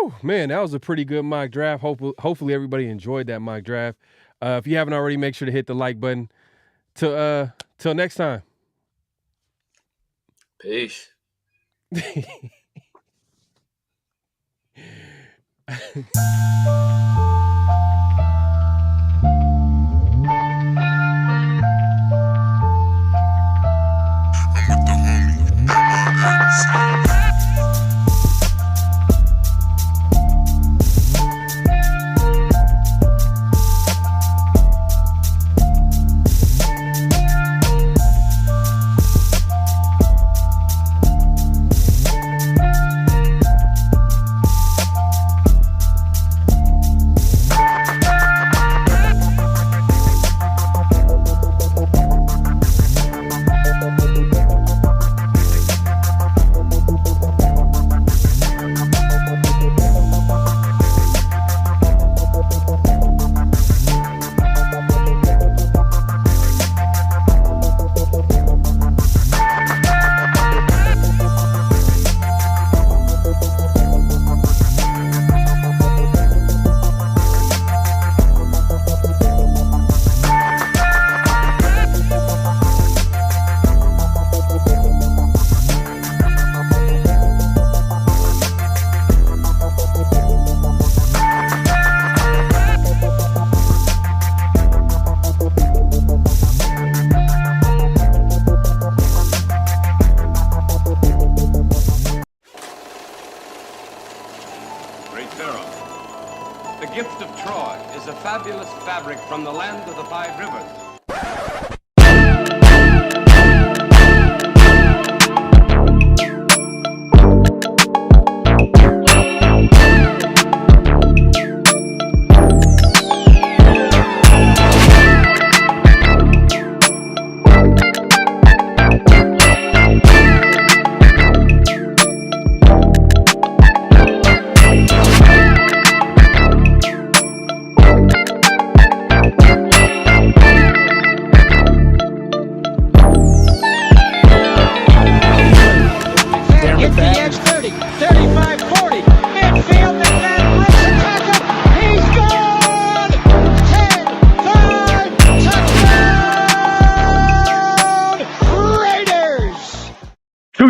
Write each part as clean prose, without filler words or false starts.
Woo, man, that was a pretty good mock draft. Hopefully everybody enjoyed that mock draft. If you haven't already, make sure to hit the like button. Till next time. Peace. The gift of Troy is a fabulous fabric from the land of the five rivers.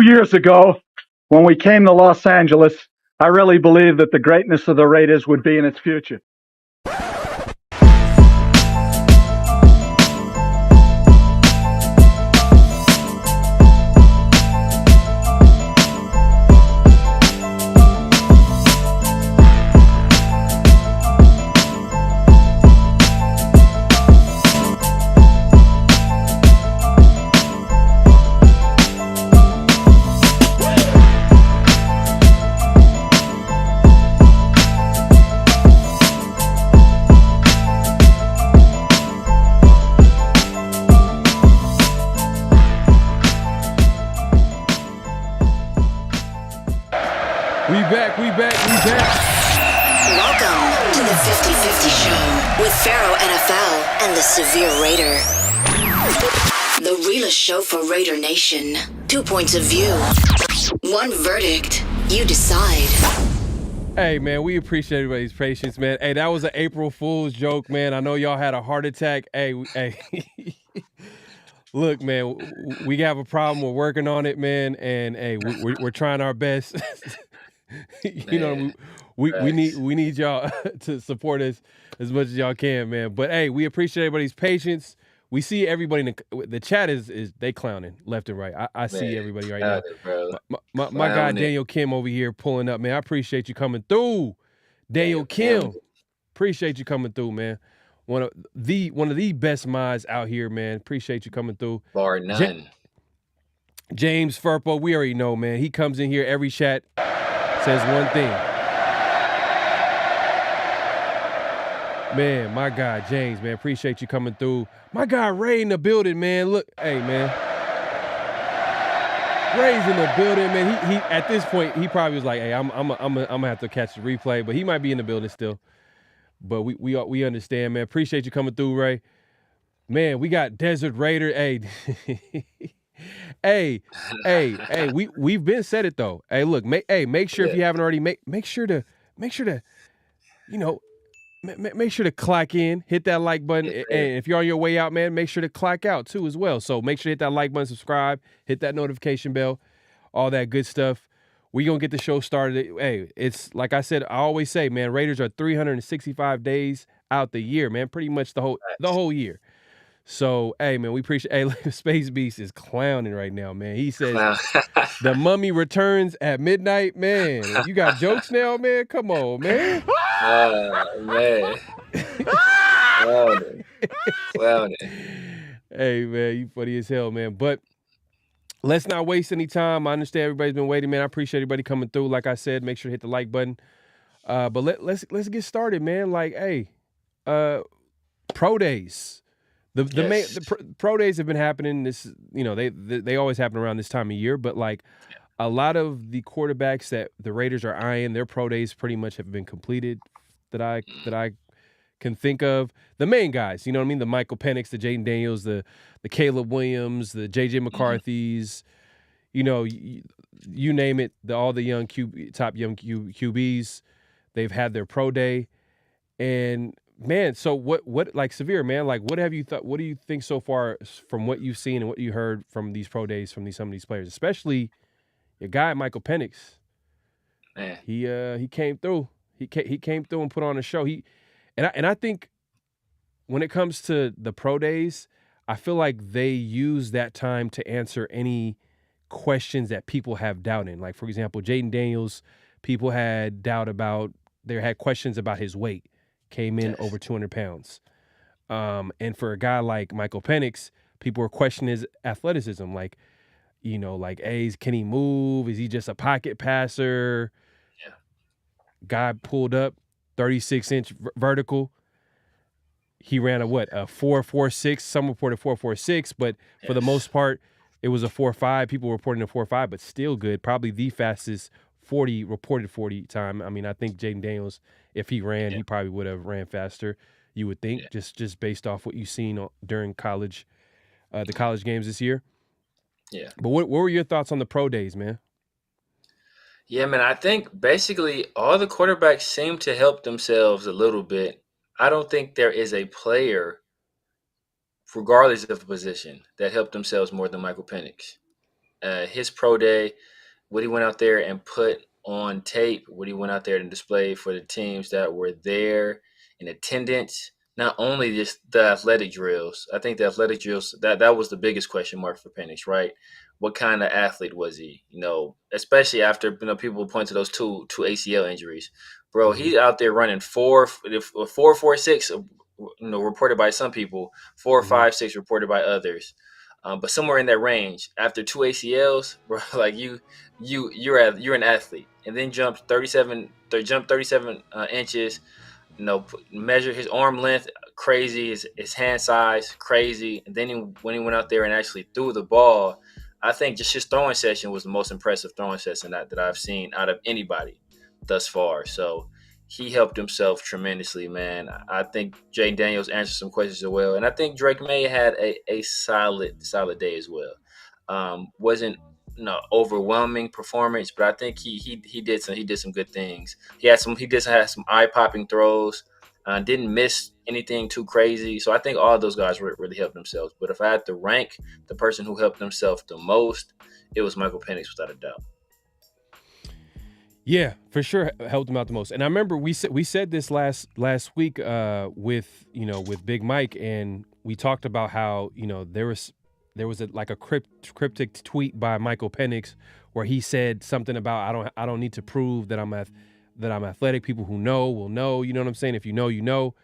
Years ago, when we came to Los Angeles, I really believed that the greatness of the Raiders would be in its future. We back. Welcome to the 50-50 Show with PharoahNFL and the Severe Raider. The realest show for Raider Nation. 2 points of view. One verdict. You decide. Hey, man, we appreciate everybody's patience, man. Hey, that was an April Fool's joke, man. I know y'all had a heart attack. Hey. Look, man, we have a problem. We're working on it, man. And, hey, we're trying our best. You know, we need y'all to support us as much as y'all can, man. But hey, we appreciate everybody's patience. We see everybody in the chat is they clowning left and right. I see everybody right now. My guy Daniel Kim over here pulling up, man. I appreciate you coming through, Daniel Kim. Appreciate you coming through, man. One of the best minds out here, man. Appreciate you coming through. Bar none. James Furpo, we already know, man. He comes in here every chat. Says one thing. Man, my guy, James, man, appreciate you coming through. My guy, Ray in the building, man. Look, hey, man. Ray's in the building, man. He at this point, he probably was like, hey, I'm gonna have to catch the replay, but he might be in the building still. But we understand, man. Appreciate you coming through, Ray. Man, we got Desert Raider. Hey. Hey, we've been said it though. Hey, look, make sure if you haven't already, make sure to make sure to, make sure to clock in, hit that like button, and if you're on your way out, man, make sure to clock out too as well. So make sure to hit that like button, subscribe, hit that notification bell, all that good stuff. We gonna get the show started. Hey, it's like I said, I always say, man, Raiders are 365 days out the year, man, pretty much the whole year. So, hey, man, we appreciate. Hey, Space Beast is clowning right now, man. He says the Mummy returns at midnight, man. You got jokes now, man. Come on, man. Man. Clowning. Hey, man, you funny as hell, man. But let's not waste any time. I understand everybody's been waiting, man. I appreciate everybody coming through. Like I said, make sure to hit the like button. But let's get started, man. Like, hey, pro days. The pro days have been happening. This, they always happen around this time of year. But like a lot of the quarterbacks that the Raiders are eyeing, their pro days pretty much have been completed. That I can think of. The main guys, you know what I mean? The Michael Penix, the Jaden Daniels, the Caleb Williams, the J.J. McCarthy's. You name it. All the top young QBs, they've had their pro day, and. Man, so what like Severe, man, like what have you thought? What do you think so far from what you've seen and what you heard from these pro days from some of these players, especially your guy Michael Penix? Man, he came through. He came through and put on a show. And I think when it comes to the pro days, I feel like they use that time to answer any questions that people have doubt in. Like for example, Jaden Daniels, people had doubt about. They had questions about his weight. Came in over 200 pounds. And for a guy like Michael Penix, people were questioning his athleticism. Like, hey, can he move? Is he just a pocket passer? Yeah. Guy pulled up, 36-inch vertical. He ran a 4.46. Some reported 4.46, but for the most part, it was a 4.5. People reporting a 4.5, but still good. Probably the fastest reported 40 time. I mean, I think Jaden Daniels, if he ran, he probably would have ran faster, you would think, just based off what you've seen during college, the college games this year. Yeah. But what were your thoughts on the pro days, man? Yeah, man, I think basically all the quarterbacks seem to help themselves a little bit. I don't think there is a player, regardless of the position, that helped themselves more than Michael Penix. His pro day, what he went out there and put on tape, what he went out there and displayed for the teams that were there in attendance, not only just the athletic drills. I think the athletic drills, that was the biggest question mark for Penix, right? What kind of athlete was he? Especially after people point to those two ACL injuries. Bro, he's out there running 4.46, reported by some people, 4.56 reported by others. But somewhere in that range, after two ACLs, bro, like you're an athlete, and then jump 37 inches. Measure his arm length, crazy. His hand size, crazy. And then when he went out there and actually threw the ball, I think just his throwing session was the most impressive throwing session that I've seen out of anybody thus far. So he helped himself tremendously, man. I think Jaden Daniels answered some questions as well. And I think Drake May had a solid day as well. Wasn't overwhelming performance, but I think he did some good things. He had some eye-popping throws. Didn't miss anything too crazy. So I think all of those guys really helped themselves. But if I had to rank the person who helped himself the most, it was Michael Penix without a doubt. Yeah, for sure helped him out the most. And I remember we said this last week with Big Mike, and we talked about how there was a cryptic tweet by Michael Penix where he said something about I don't need to prove that I'm athletic. People who know will know. You know what I'm saying? If you know, you know.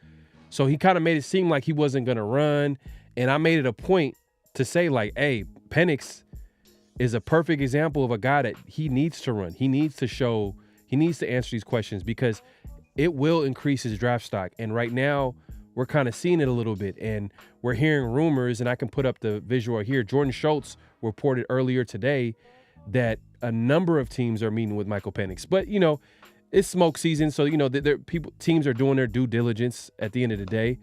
So he kind of made it seem like he wasn't gonna run, and I made it a point to say like, hey, Penix is a perfect example of a guy that he needs to run. He needs to answer these questions because it will increase his draft stock. And right now, we're kind of seeing it a little bit. And we're hearing rumors, and I can put up the visual here. Jordan Schultz reported earlier today that a number of teams are meeting with Michael Penix. But, it's smoke season, so, teams are doing their due diligence at the end of the day.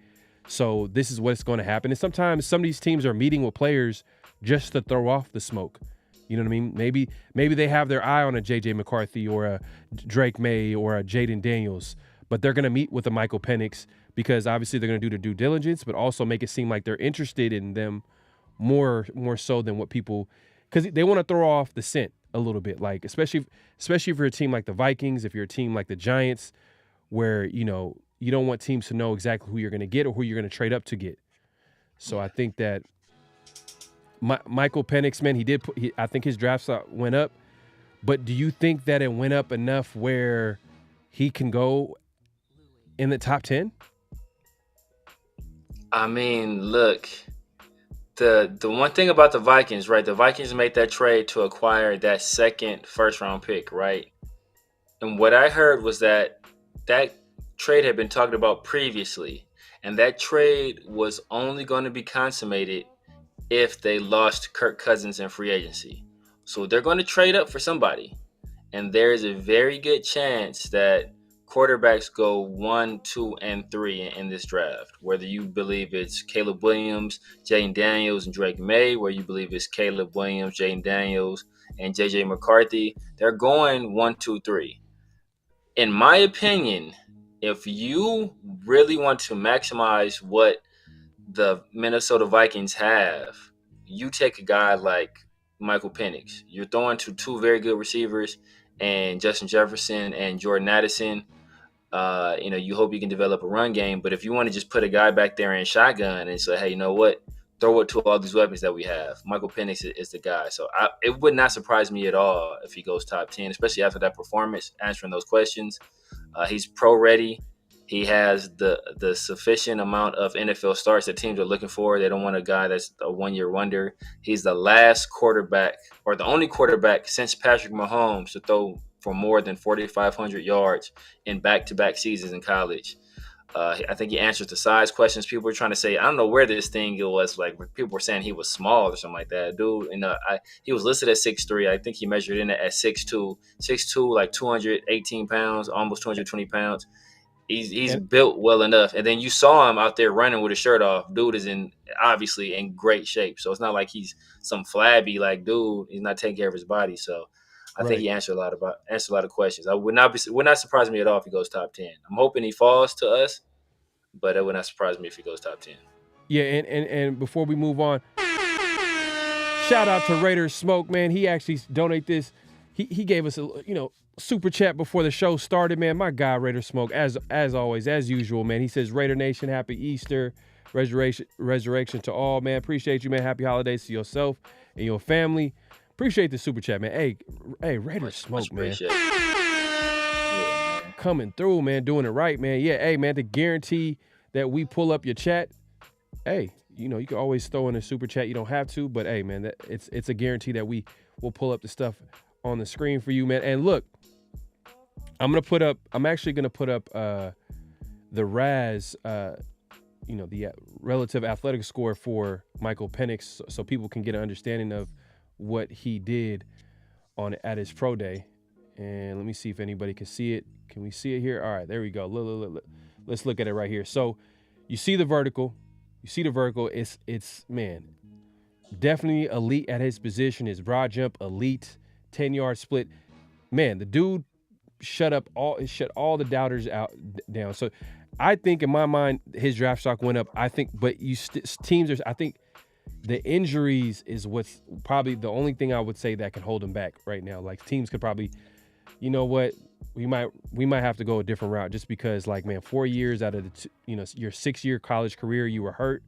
So this is what's going to happen. And sometimes some of these teams are meeting with players just to throw off the smoke. You know what I mean? Maybe they have their eye on a J.J. McCarthy or a Drake May or a Jaden Daniels, but they're going to meet with a Michael Penix because obviously they're going to do the due diligence, but also make it seem like they're interested in them more so than what people – because they want to throw off the scent a little bit, like especially if you're a team like the Vikings, if you're a team like the Giants, where, you know, you don't want teams to know exactly who you're going to get or who you're going to trade up to get. So I think that Michael Penix, man, I think his draft stock went up. But do you think that it went up enough where he can go in the top 10? I mean, look, the one thing about the Vikings, right? The Vikings made that trade to acquire that second first-round pick, right? And what I heard was that trade had been talked about previously, and that trade was only going to be consummated if they lost Kirk Cousins in free agency. So they're going to trade up for somebody. And there is a very good chance that quarterbacks go 1, 2, and 3 in this draft. Whether you believe it's Caleb Williams, Jaden Daniels, and Drake May, where you believe it's Caleb Williams, Jaden Daniels, and J.J. McCarthy, they're going 1, 2, 3. In my opinion, if you really want to maximize what the Minnesota Vikings have, you take a guy like Michael Penix. You're throwing to two very good receivers and Justin Jefferson and Jordan Addison. You hope you can develop a run game, but if you want to just put a guy back there in shotgun and say, hey, you know what? Throw it to all these weapons that we have. Michael Penix is the guy. So it would not surprise me at all if he goes top 10, especially after that performance, answering those questions. He's pro ready. He has the sufficient amount of NFL starts that teams are looking for. They don't want a guy that's a one-year wonder. He's the last quarterback, or the only quarterback since Patrick Mahomes, to throw for more than 4,500 yards in back-to-back seasons in college. I think he answers the size questions. People were trying to say, I don't know where this thing was. Like, people were saying he was small or something like that. Dude, he was listed at 6'3". I think he measured in at 6'2". 6'2", like 218 pounds, almost 220 pounds. He's built well enough. And then you saw him out there running with his shirt off. Dude is obviously in great shape. So it's not like he's some flabby, like, dude, he's not taking care of his body. So I think he answered a lot of questions. Would not surprise me at all if he goes top 10. I'm hoping he falls to us, but it would not surprise me if he goes top 10. Yeah, and before we move on, shout out to Raiders Smoke, man. He actually donated this. He gave us a super chat before the show started, man. My guy, Raider Smoke, as always, as usual, man. He says, Raider Nation, happy Easter, resurrection to all, man. Appreciate you, man. Happy holidays to yourself and your family. Appreciate the super chat, man. Hey, Raider Smoke, man. Coming through, man, doing it right, man. Yeah, hey, man, to guarantee that we pull up your chat, hey, you can always throw in a super chat. You don't have to, but hey, man, it's a guarantee that we will pull up the stuff on the screen for you, man. And look, I'm actually gonna put up the RAS, the relative athletic score for Michael Penix, so people can get an understanding of what he did at his pro day. And let me see if anybody can see it. Can we see it here? All right, there we go. Look. Let's look at it right here. So you see the vertical. It's man, definitely elite at his position. His broad jump, elite. 10-yard split. Man, the dude shut all the doubters down. So I think in my mind his draft stock went up. I think, but I think the injuries is what's probably the only thing I would say that can hold him back right now. Like, teams could probably, you know what, we might have to go a different route, just because, like, man, 4 years out of your 6-year college career, you were hurt.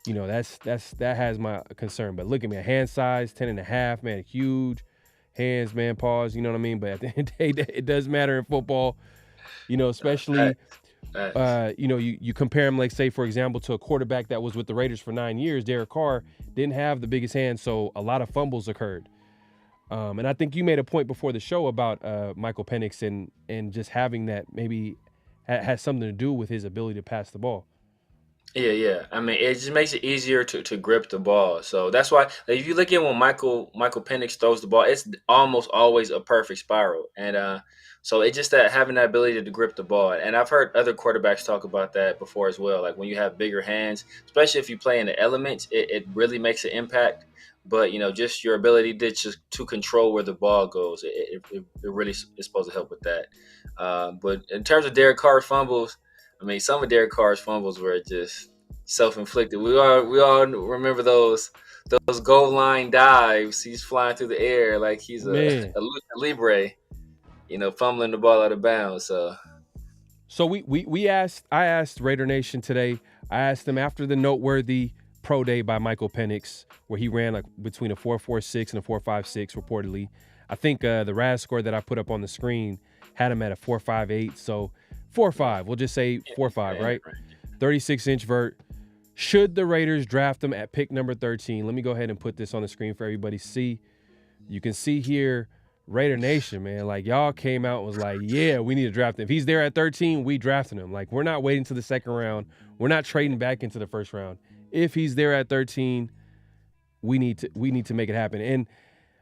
That has my concern. But look at me, hand size 10.5, man, huge hands, man, paws. You know what I mean? But at the end of the day, it does matter in football. Especially. You compare him, like, say, for example, to a quarterback that was with the Raiders for 9 years. Derek Carr didn't have the biggest hands, so a lot of fumbles occurred. And I think you made a point before the show about Michael Penix and just having that maybe has something to do with his ability to pass the ball. Yeah. I mean, it just makes it easier to grip the ball. So that's why, like, if you look at when Michael Penix throws the ball, it's almost always a perfect spiral. And so it's just that having that ability to grip the ball. And I've heard other quarterbacks talk about that before as well. Like, when you have bigger hands, especially if you play in the elements, it really makes an impact. but just your ability to control where the ball goes, it really is supposed to help with that. But in terms of Derek Carr's fumbles, I mean, some of Derek Carr's fumbles were just self-inflicted. We all remember those goal line dives. He's flying through the air like he's a Man. lucha libre, fumbling the ball out of bounds. So I asked Raider Nation today. I asked them after the noteworthy pro day by Michael Penix, where he ran like between a 4.46 and a 4.56 reportedly. I think the RAS score that I put up on the screen had him at a 4.58. So 4.5. We'll just say 4.5, right? 36-inch vert. Should the Raiders draft him at pick number 13? Let me go ahead and put this on the screen for everybody to see. You can see here, Raider Nation, man, like y'all came out and was like, yeah, we need to draft him. If he's there at 13, we drafting him. Like, we're not waiting to the second round. We're not trading back into the first round. If he's there at 13, we need to make it happen. And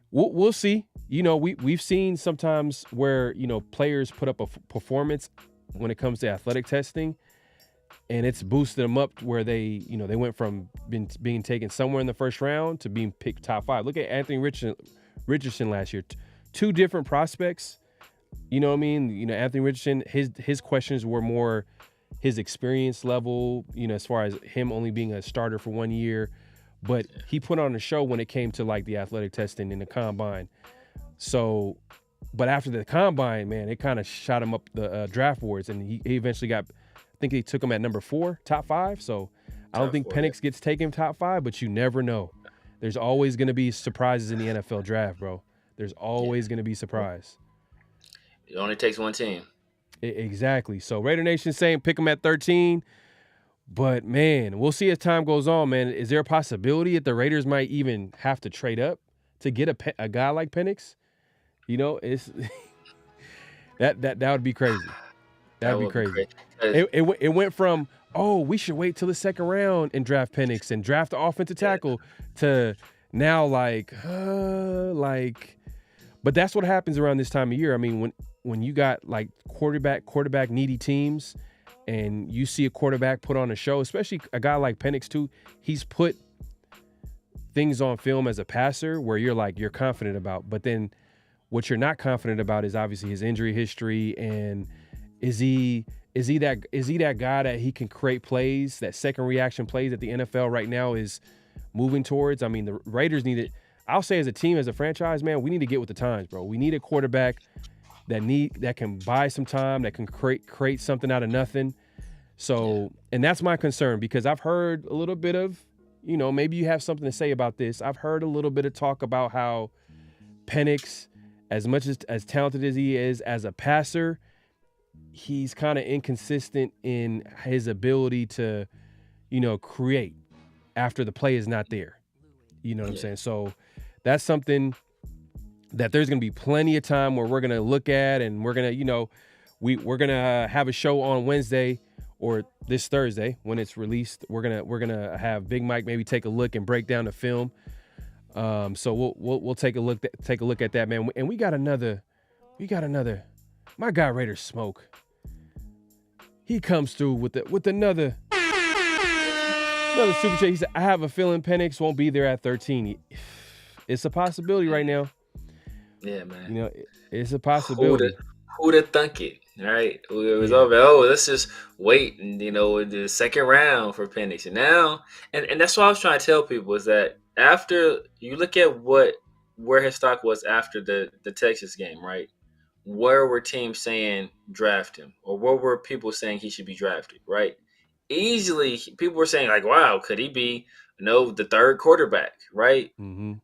we'll see. We've seen sometimes where, players put up a performance when it comes to athletic testing, and it's boosted them up where they went from being taken somewhere in the first round to being picked top 5. Look at Anthony Richardson last year. 2 different prospects. You know what I mean? Anthony Richardson, his questions were more his experience level, as far as him only being a starter for 1 year. But he put on a show when it came to like the athletic testing in the combine. So, but after the combine, man, it kind of shot him up the draft boards, and he eventually got, I think they took him at number 4, top 5. So I don't think Penix gets taken top 5, but you never know. There's always going to be surprises in the NFL draft, bro. There's always going to be surprise. It only takes one team. Exactly. So Raider Nation saying pick him at 13. But, man, we'll see as time goes on, man. Is there a possibility that the Raiders might even have to trade up to get a guy like Penix? It's that would be crazy. That would be crazy. It went from, we should wait till the second round and draft Penix and draft the offensive tackle to now but that's what happens around this time of year. I mean, when you got like quarterback needy teams, and you see a quarterback put on a show, especially a guy like Penix too, he's put things on film as a passer where you're confident about. But then what you're not confident about is obviously his injury history, and is he that guy that he can create plays, that second reaction plays that the NFL right now is moving towards? I mean, the Raiders need it. I'll say as a team, as a franchise, man, we need to get with the times, bro. We need a quarterback that can buy some time, that can create something out of nothing. So, and that's my concern, because I've heard a little bit of, maybe you have something to say about this. I've heard a little bit of talk about how Penix, as much as talented as he is as a passer, he's kind of inconsistent in his ability to, create after the play is not there. You know what I'm saying? So that's something that there's going to be plenty of time where we're going to look at, and we're going to, we're going to have a show on Wednesday or this Thursday when it's released. We're going to have Big Mike maybe take a look and break down the film. So we'll take a look at that, man. And we got another, my guy Raider Smoke. He comes through with another super chat. He said, I have a feeling Penix won't be there at 13. It's a possibility right now. Yeah, man. It's a possibility. Who'd have thunk it, right? It was over. Let's just wait, and the second round for Penix. And now, and that's what I was trying to tell people, is that after you look at where his stock was after the Texas game, right? Where were teams saying draft him, or where were people saying he should be drafted, right? Easily, people were saying like, "Wow, could he be the third quarterback?" Right? Mm-hmm.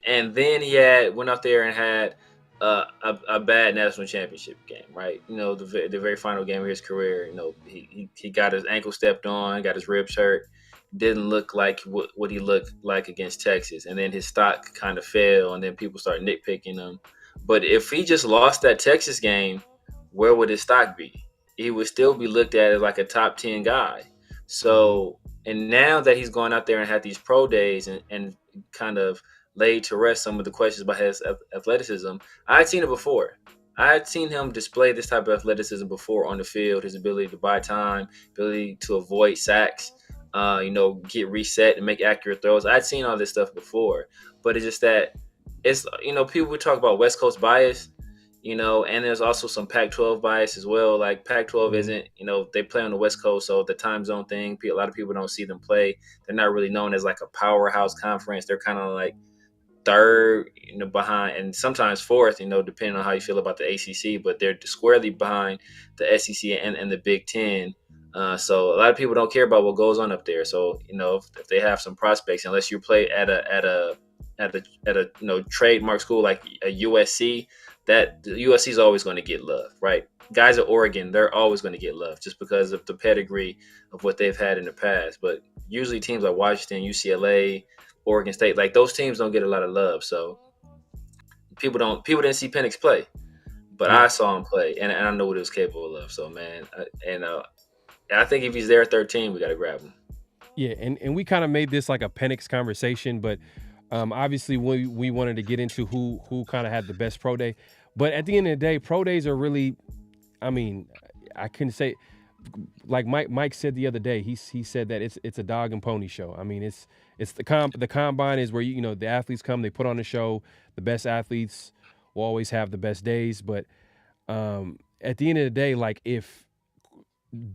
And then he went out there and had a bad national championship game, right? The very final game of his career. He got his ankle stepped on, got his ribs hurt, didn't look like what he looked like against Texas, and then his stock kind of fell, and then people started nitpicking him. But if he just lost that Texas game, where would his stock be? He would still be looked at as like a top 10 guy. So, and now that he's gone out there and had these pro days and kind of laid to rest some of the questions about his athleticism, I had seen it before. I had seen him display this type of athleticism before on the field, his ability to buy time, ability to avoid sacks. get reset and make accurate throws. I'd seen all this stuff before, but it's just that it's, people would talk about West Coast bias, and there's also some Pac-12 bias as well. Like Pac-12 isn't, they play on the West Coast, so the time zone thing, a lot of people don't see them play. They're not really known as like a powerhouse conference. They're kind of like third, behind, and sometimes fourth, depending on how you feel about the ACC, but they're squarely behind the SEC and the Big Ten. So a lot of people don't care about what goes on up there. So if they have some prospects, unless you play at a trademark school like a USC, that USC is always going to get love, right? Guys at Oregon, they're always going to get love just because of the pedigree of what they've had in the past. But usually teams like Washington, UCLA, Oregon State, like those teams don't get a lot of love. So people didn't see Penix play, but I saw him play, and I know what he was capable of. So man, I think if he's there at 13, we got to grab him. Yeah, and we kind of made this like a Penix conversation, but obviously we wanted to get into who kind of had the best pro day. But at the end of the day, pro days are really, I mean, I couldn't say, like Mike said the other day, he said that it's a dog and pony show. I mean, it's the combine is where the athletes come, they put on a show. The best athletes will always have the best days, but at the end of the day, like if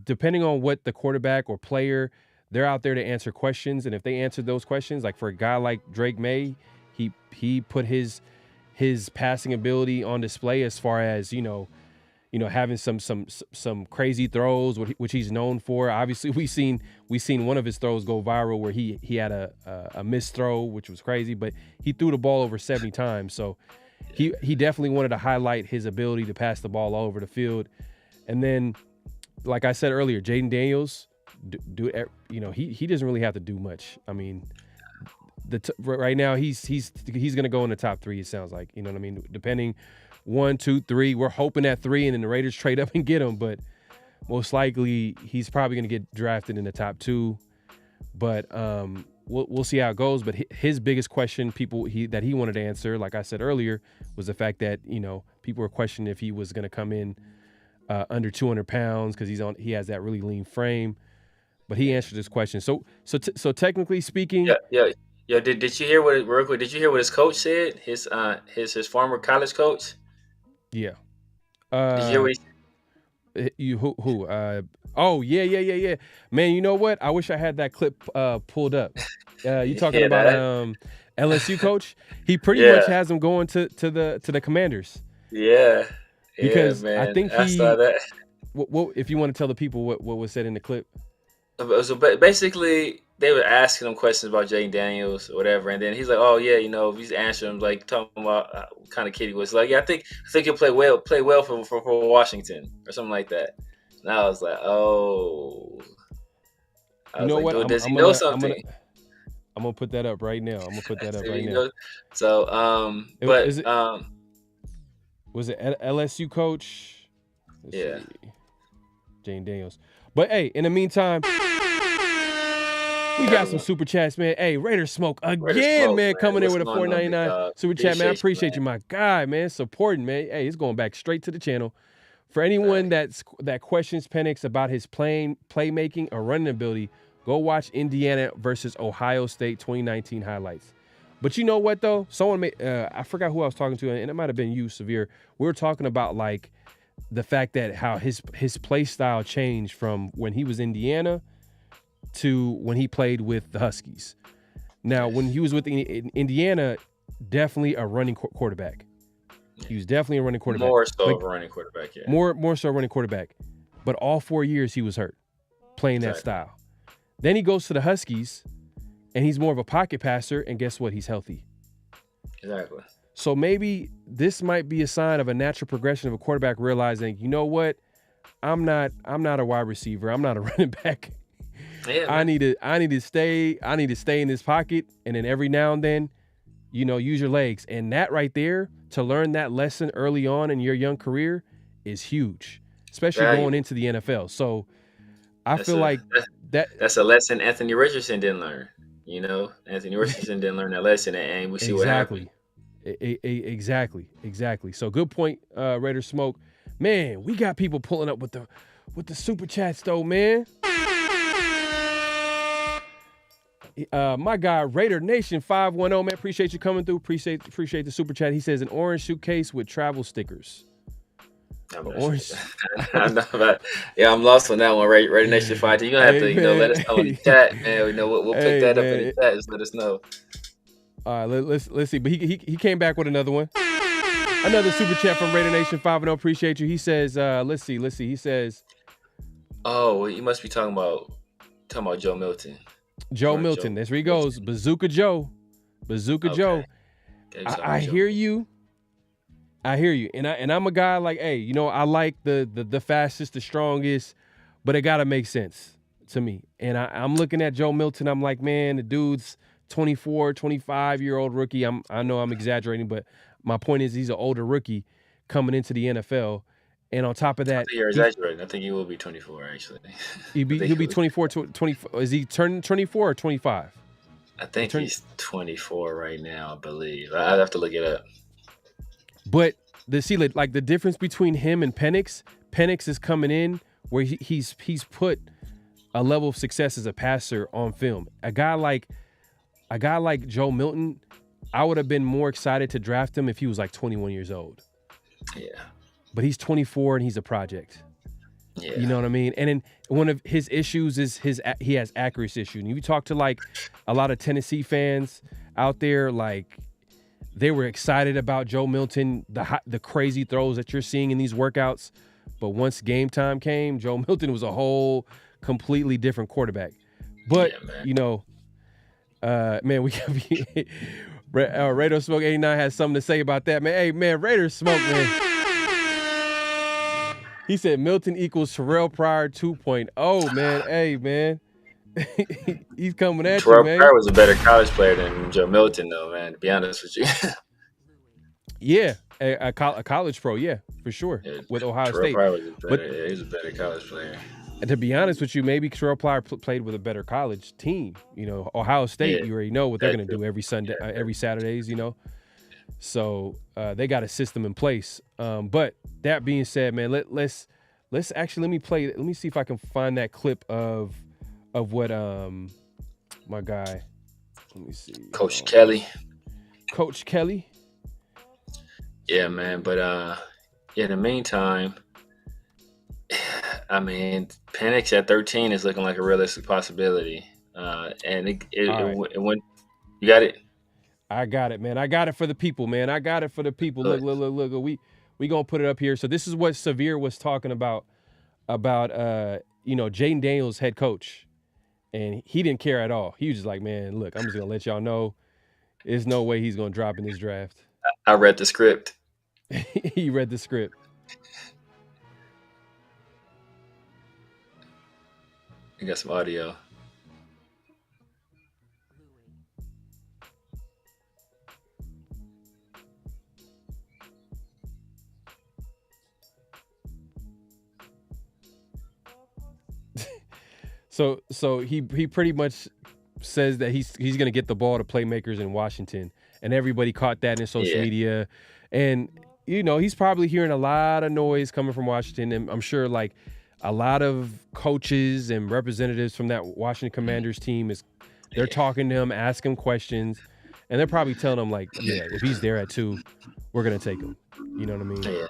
depending on what the quarterback or player, they're out there to answer questions, and if they answer those questions, like for a guy like Drake May, he put his passing ability on display as far as having some crazy throws, which he's known for. Obviously, we seen one of his throws go viral where he had a missed throw, which was crazy, but he threw the ball over 70 times. So he definitely wanted to highlight his ability to pass the ball all over the field. And then, like I said earlier, Jaden Daniels, he doesn't really have to do much. I mean, right now he's gonna go in the top 3. It sounds like, you know what I mean. Depending 1, 2, 3, we're hoping at 3, and then the Raiders trade up and get him. But most likely he's probably gonna get drafted in the top 2. But we'll see how it goes. But his biggest question, that he wanted to answer, like I said earlier, was the fact that people were questioning if he was gonna come in under 200 pounds because he has that really lean frame. But he answered this question. So technically speaking, yeah. Did you hear real quick? Did you hear what his coach said? His former college coach. Yeah. Did you hear what he? Who? Oh yeah. Man, you know what? I wish I had that clip pulled up. You talking about LSU coach? He pretty much has him going to the Commanders. Yeah. Because man. I think I saw that. What if you want to tell the people what was said in the clip? So basically, they were asking him questions about Jaden Daniels or whatever, and then he's like, "Oh yeah, if he's answering him, like talking about what kind of kid he was." Like, yeah, I think he'll play well for Washington or something like that. And I was like, "Oh." You know what? Does he know something? I'm gonna put that up right now. Now. So, was it LSU coach? Let's see. Jaden Daniels. But hey, in the meantime, we got some super chats, man. Hey, Raiders smoke again, man. Coming in with a $4.99 super chat, man. I appreciate you, my guy, man. Supporting, man. Hey, it's going back straight to the channel. For anyone that questions Penix about his playmaking or running ability, go watch Indiana versus Ohio State 2019 highlights. But you know what though? Someone I forgot who I was talking to, and it might have been you, Severe. We were talking about like the fact that how his play style changed from when he was Indiana to when he played with the Huskies. Now, when he was with Indiana, definitely a running quarterback. He was definitely a running quarterback. More so a running quarterback, yeah. More so a running quarterback. But all 4 years he was hurt playing that style. Then he goes to the Huskies, and he's more of a pocket passer, and guess what? He's healthy. Exactly. So maybe this might be a sign of a natural progression of a quarterback realizing, you know what? I'm not a wide receiver. I'm not a running back. Yeah, I need to stay in this pocket, and then every now and then, use your legs. And that right there, to learn that lesson early on in your young career is huge, especially going into the NFL. So I feel like that's a lesson Anthony Richardson didn't learn. Anthony Richardson didn't learn that lesson, and we see what happened. Exactly. So good point, Raiders Smoke. Man, we got people pulling up with the super chats though, man. My guy Raider Nation 510, man, appreciate you coming through. Appreciate the super chat. He says an orange suitcase with travel stickers. Orange. I know about. Yeah, I'm lost on that one. Raider Nation 5. You're gonna have to, let us know in the chat, man. We'll pick that up in the chat. Just let us know. All right, let's see. But he came back with another one. Another super chat from Raider Nation 510. Appreciate you. He says, let's see. He says, oh, well, you must be talking about Joe Milton. Joe Milton. That's where he goes. Bazooka Joe. Joe. I hear you. And I'm a guy like, hey, I like the fastest, the strongest, but it gotta make sense to me. And I'm looking at Joe Milton. I'm like, man, the dude's 24, 25-year-old rookie. I know I'm exaggerating, but my point is he's an older rookie coming into the NFL. And on top of that, you're exaggerating. I think he will be 24, actually. He'll be 24, 24. Is he turning 24 or 25? I think he's 24 right now, I believe. I'd have to look it up. But the difference between him and Penix is coming in where he's put a level of success as a passer on film. A guy like Joe Milton, I would have been more excited to draft him if he was like 21 years old. Yeah. But he's 24 and he's a project. Yeah. You know what I mean? And then one of his issues is he has accuracy issues. And you talk to like a lot of Tennessee fans out there, like they were excited about Joe Milton, the crazy throws that you're seeing in these workouts. But once game time came, Joe Milton was a whole completely different quarterback. But, man, we can be Raider Smoke 89 has something to say about that, man. Hey, man, Raiders Smoke, man. He said Milton equals Terrell Pryor 2.0, man. Hey, man. He's coming at you, man. Terrell Pryor was a better college player than Joe Milton, though, man, to be honest with you. Yeah, a college pro, yeah, for sure, with Ohio State. Pryor was he was a better college player. And to be honest with you, maybe Terrell Pryor played with a better college team. Ohio State, you already know what they're going to do every Sunday, every Saturdays, So they got a system in place. But that being said, man, let's actually let me see if I can find that clip of what my guy. Let me see. Coach Kelly. Yeah, man. But in the meantime, I mean, Penix at 13 is looking like a realistic possibility. And it went. You got it. I got it, man. I got it for the people, man. I got it for the people. Look. We gonna put it up here. So this is what Severe was talking about Jaden Daniels, head coach, and he didn't care at all. He was just like, man, look, I'm just gonna let y'all know, there's no way he's gonna drop in this draft. I read the script. He read the script. You got some audio. So he pretty much says that he's gonna get the ball to playmakers in Washington, and everybody caught that in social media, and he's probably hearing a lot of noise coming from Washington, and I'm sure like a lot of coaches and representatives from that Washington Commanders team they're talking to him, asking him questions, and they're probably telling him like, yeah, if he's there at 2, we're gonna take him. You know what I mean? Yeah.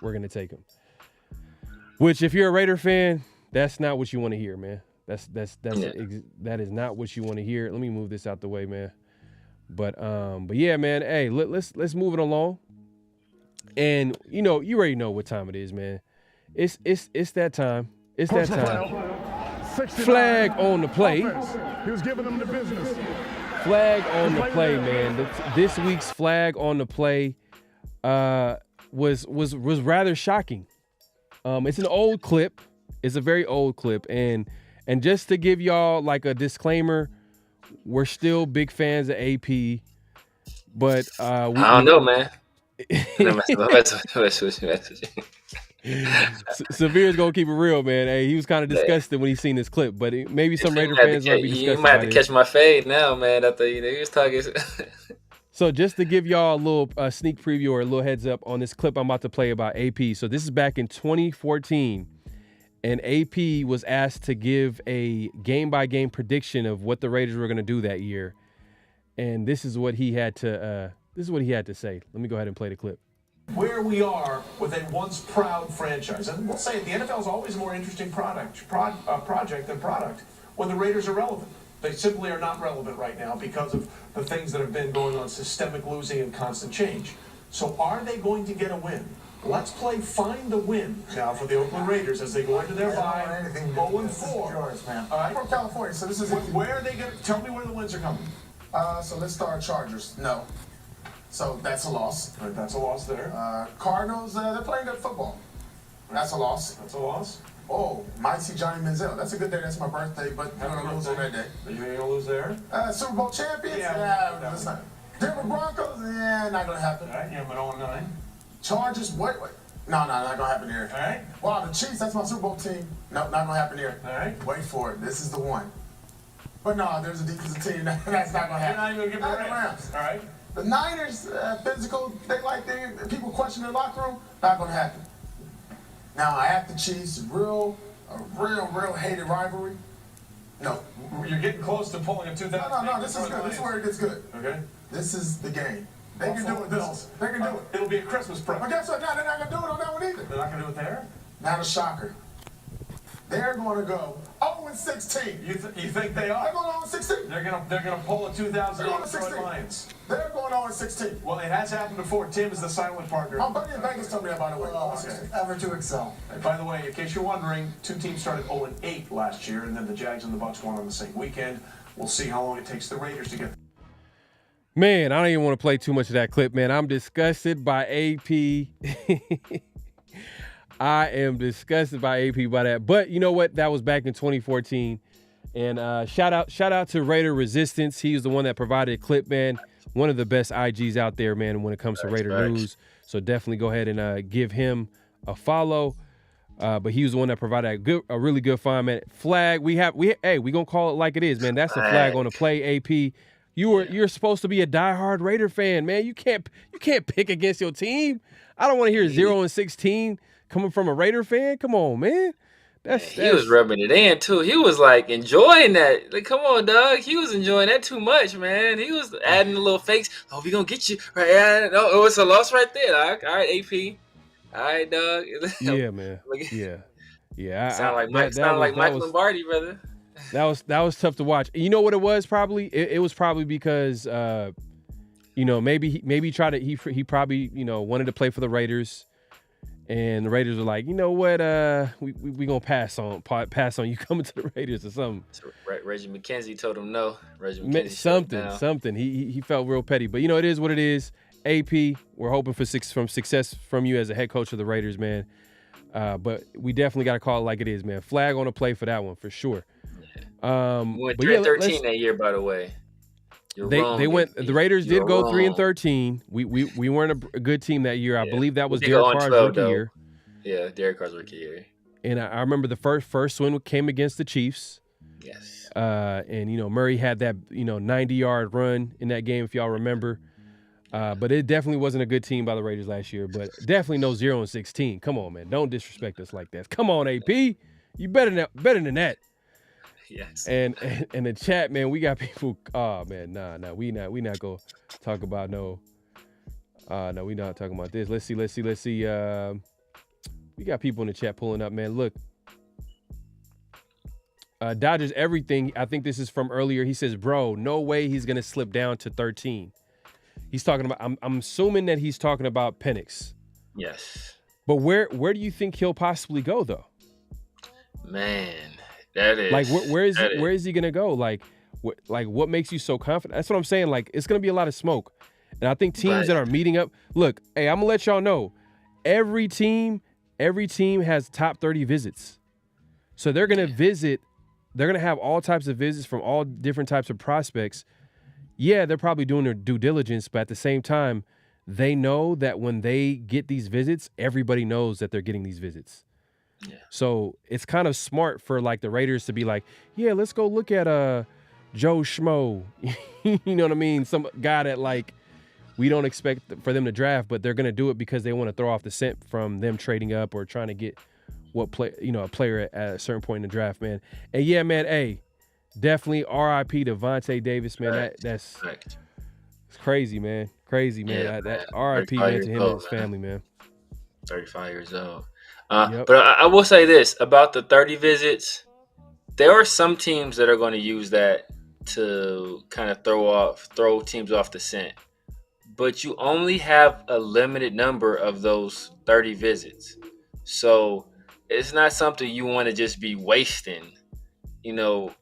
We're gonna take him. Which, if you're a Raider fan, that's not what you want to hear, man. That is not what you want to hear. Let me move this out the way, man. But yeah, man. Hey, let's move it along. And you already know what time it is, man. It's that time. It's that time. Flag on the play. He was giving them the business. Flag on the play, man. This week's flag on the play was rather shocking. It's an old clip. It's a very old clip, and just to give y'all like a disclaimer, we're still big fans of AP, but I don't know, man. Severe's gonna keep it real, man. Hey, he was kind of disgusted when he seen this clip, but maybe some Raider fans might be disgusted. You might have to catch my fade now, man. After he was talking. So just to give y'all a little sneak preview or a little heads up on this clip I'm about to play about AP. So this is back in 2014. and AP was asked to give a game-by-game prediction of what the Raiders were going to do that year. And this is what he had to say. Let me go ahead and play the clip. Where we are with a once proud franchise, and we'll say it, the NFL is always a more interesting project than product when the Raiders are relevant. They simply are not relevant right now because of the things that have been going on, systemic losing and constant change. So are they going to get a win? Let's play find the win now for the Oakland Raiders as they go into their bye 0-4. Yours, man. All right. I'm from California, so this is Where are they going to tell me where the wins are coming? So let's start Chargers. No. So that's a loss. All right, that's a loss there. Cardinals, they're playing good football. That's a loss. That's a loss. Oh, might see Johnny Manziel. That's a good day. That's my birthday, but you're going to lose on that day. Are you going to lose there? Super Bowl champions? Yeah, That's not. Denver Broncos? Yeah, not going to happen. All right, you're 0-9. Chargers? Wait. No, not going to happen here. All right. Wow, the Chiefs, that's my Super Bowl team. No, not going to happen here. All right. Wait for it. This is the one. But no, there's a defensive team. That's not going to happen. You're not even going to give the Rams. All right. The Niners, physical, people question their locker room, not going to happen. Now, I have the Chiefs, a real hated rivalry. No. You're getting close to pulling a 2000. No, this is good. This is where it gets good. Okay. This is the game. They can do it. They can do it. It'll be a Christmas present. But guess what? Now they're not going to do it on that one either. They're not going to do it there? Not a shocker. They're going to go 0-16. You think they are? They're going 0-16. They're gonna pull a 2008 They're Detroit going Lions. They're going 0-16. Well, it has happened before. Tim is the silent partner. My buddy in Vegas told me that, by the way. Ever to excel. And by the way, in case you're wondering, two teams started 0-8 last year, and then the Jags and the Bucs won on the same weekend. We'll see how long it takes the Raiders to get. Man, I don't even want to play too much of that clip, man. I'm disgusted by AP. I am disgusted by AP by that. But you know what? That was back in 2014. And shout out to Raider Resistance. He was the one that provided a clip, man. One of the best IGs out there, man, when it comes to Raider news. So definitely go ahead and give him a follow. But he was the one that provided a really good find, man. Flag, we gonna call it like it is, man. That's a flag on the play, AP. You're supposed to be a diehard Raider fan, man. You can't pick against your team. I don't want to hear 0-16 coming from a Raider fan. Come on, man. He was rubbing it in too. He was like enjoying that. Like, come on, dog. He was enjoying that too much, man. He was adding the little fakes. Oh, we gonna get you right? Oh, it's a loss right there. All right, AP. All right, dog. Yeah, man. Yeah. Sound like Mike Lombardi, brother. That was tough to watch. You know what it was? Probably it was probably because maybe he probably wanted to play for the Raiders. And the Raiders were like, you know what? We gonna pass on you coming to the Raiders or something. So Reggie McKenzie told him no. Something. He felt real petty, but it is what it is. AP, we're hoping for success from you as a head coach of the Raiders, man. But we definitely got to call it like it is, man. Flag on the play for that one for sure. Yeah. We went 3-13 that year, by the way. The Raiders did go 3-13. We weren't a good team that year. I believe that was Derek Carr's rookie year. Yeah, Derek Carr's rookie year. And I remember the first win came against the Chiefs. Yes. And Murray had that 90-yard run in that game, if y'all remember. But it definitely wasn't a good team by the Raiders last year. But definitely no 0-16. Come on, man, don't disrespect us like that. Come on, AP, you better than that. Yes. And the chat, man, we got people. Oh man, nah, we not gonna talk about no. No, we not talking about this. Let's see. We got people in the chat pulling up, man. Look, Dodgers everything. I think this is from earlier. He says, "Bro, no way he's gonna slip down to 13." He's talking about. I'm assuming that he's talking about Penix. Yes. But where do you think he'll possibly go though? Man. That is like where is he gonna go? Like what makes you so confident? That's what I'm saying. Like it's gonna be a lot of smoke, and I think teams that are meeting up. Look, hey, I'm gonna let y'all know. Every team has top 30 visits, so they're gonna visit. They're gonna have all types of visits from all different types of prospects. Yeah, they're probably doing their due diligence, but at the same time, they know that when they get these visits, everybody knows that they're getting these visits. Yeah. So it's kind of smart for like the Raiders to be like, yeah, let's go look at Joe Schmo. You know what I mean? Some guy that like we don't expect for them to draft, but they're gonna do it because they want to throw off the scent from them trading up or trying to get what play, a player at a certain point in the draft, man. And yeah, man, hey, definitely R.I.P. to Vontae Davis, man. That's it's crazy, man. Crazy, man. Yeah, That R.I.P. man to him and his family, man. 35 years old. Yep. But I will say this about the 30 visits. There are some teams that are going to use that to kind of throw teams off the scent. But you only have a limited number of those 30 visits. So it's not something you want to just be wasting, to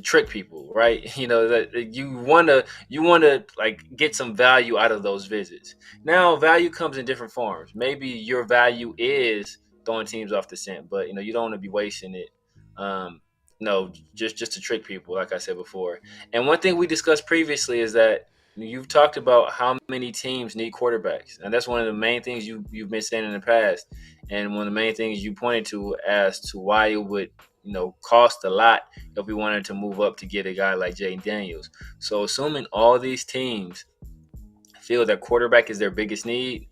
trick people, right? That you want to like get some value out of those visits. Now, value comes in different forms. Maybe your value is throwing teams off the scent, but you don't want to be wasting it. Just to trick people, like I said before. And one thing we discussed previously is that you've talked about how many teams need quarterbacks, and that's one of the main things you've been saying in the past, and one of the main things you pointed to as to why it would cost a lot if we wanted to move up to get a guy like Jayden Daniels. So assuming all these teams feel that quarterback is their biggest need,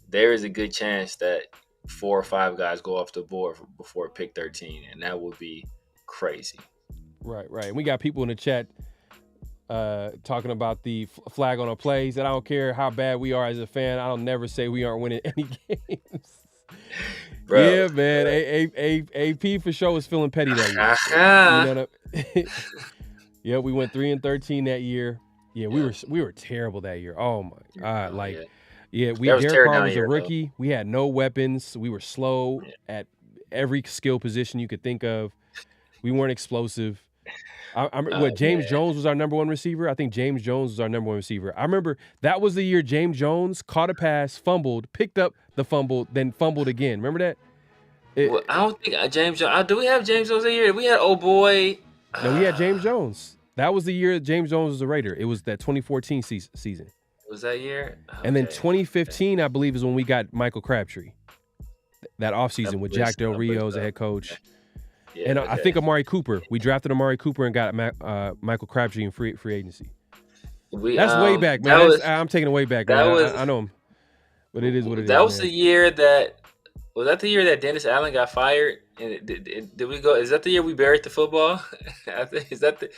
there is a good chance that 4 or 5 guys go off the board before pick 13, and that would be crazy. Right. And we got people in the chat talking about the flag on the plays, and I don't care how bad we are as a fan. I'll never say we aren't winning any games. Bro, yeah, man. AP for sure was feeling petty that year. Yeah, we went 3-13 that year. Yeah, we were terrible that year. Oh my God! Derek Carr was a rookie. Though. We had no weapons. We were slow at every skill position you could think of. We weren't explosive. James Jones was our number 1 receiver? I think James Jones was our number 1 receiver. I remember that was the year James Jones caught a pass, fumbled, picked up the fumble, then fumbled again. Remember that? I don't think James Jones. Do we have James Jones that year? We had boy. No, we had James Jones. That was the year James Jones was a Raider. It was that 2014 season. Was that year? Okay. And then 2015, I believe, is when we got Michael Crabtree. That offseason with Jack Del Rio as the head coach. Yeah, and I think Amari Cooper. We drafted Amari Cooper and got Michael Crabtree in free agency. That's way back, man. I'm taking it way back, man. I know him. But it is what it is. That was the year that – was that the year that Dennis Allen got fired? And did we go – is that the year we buried the football? Is that the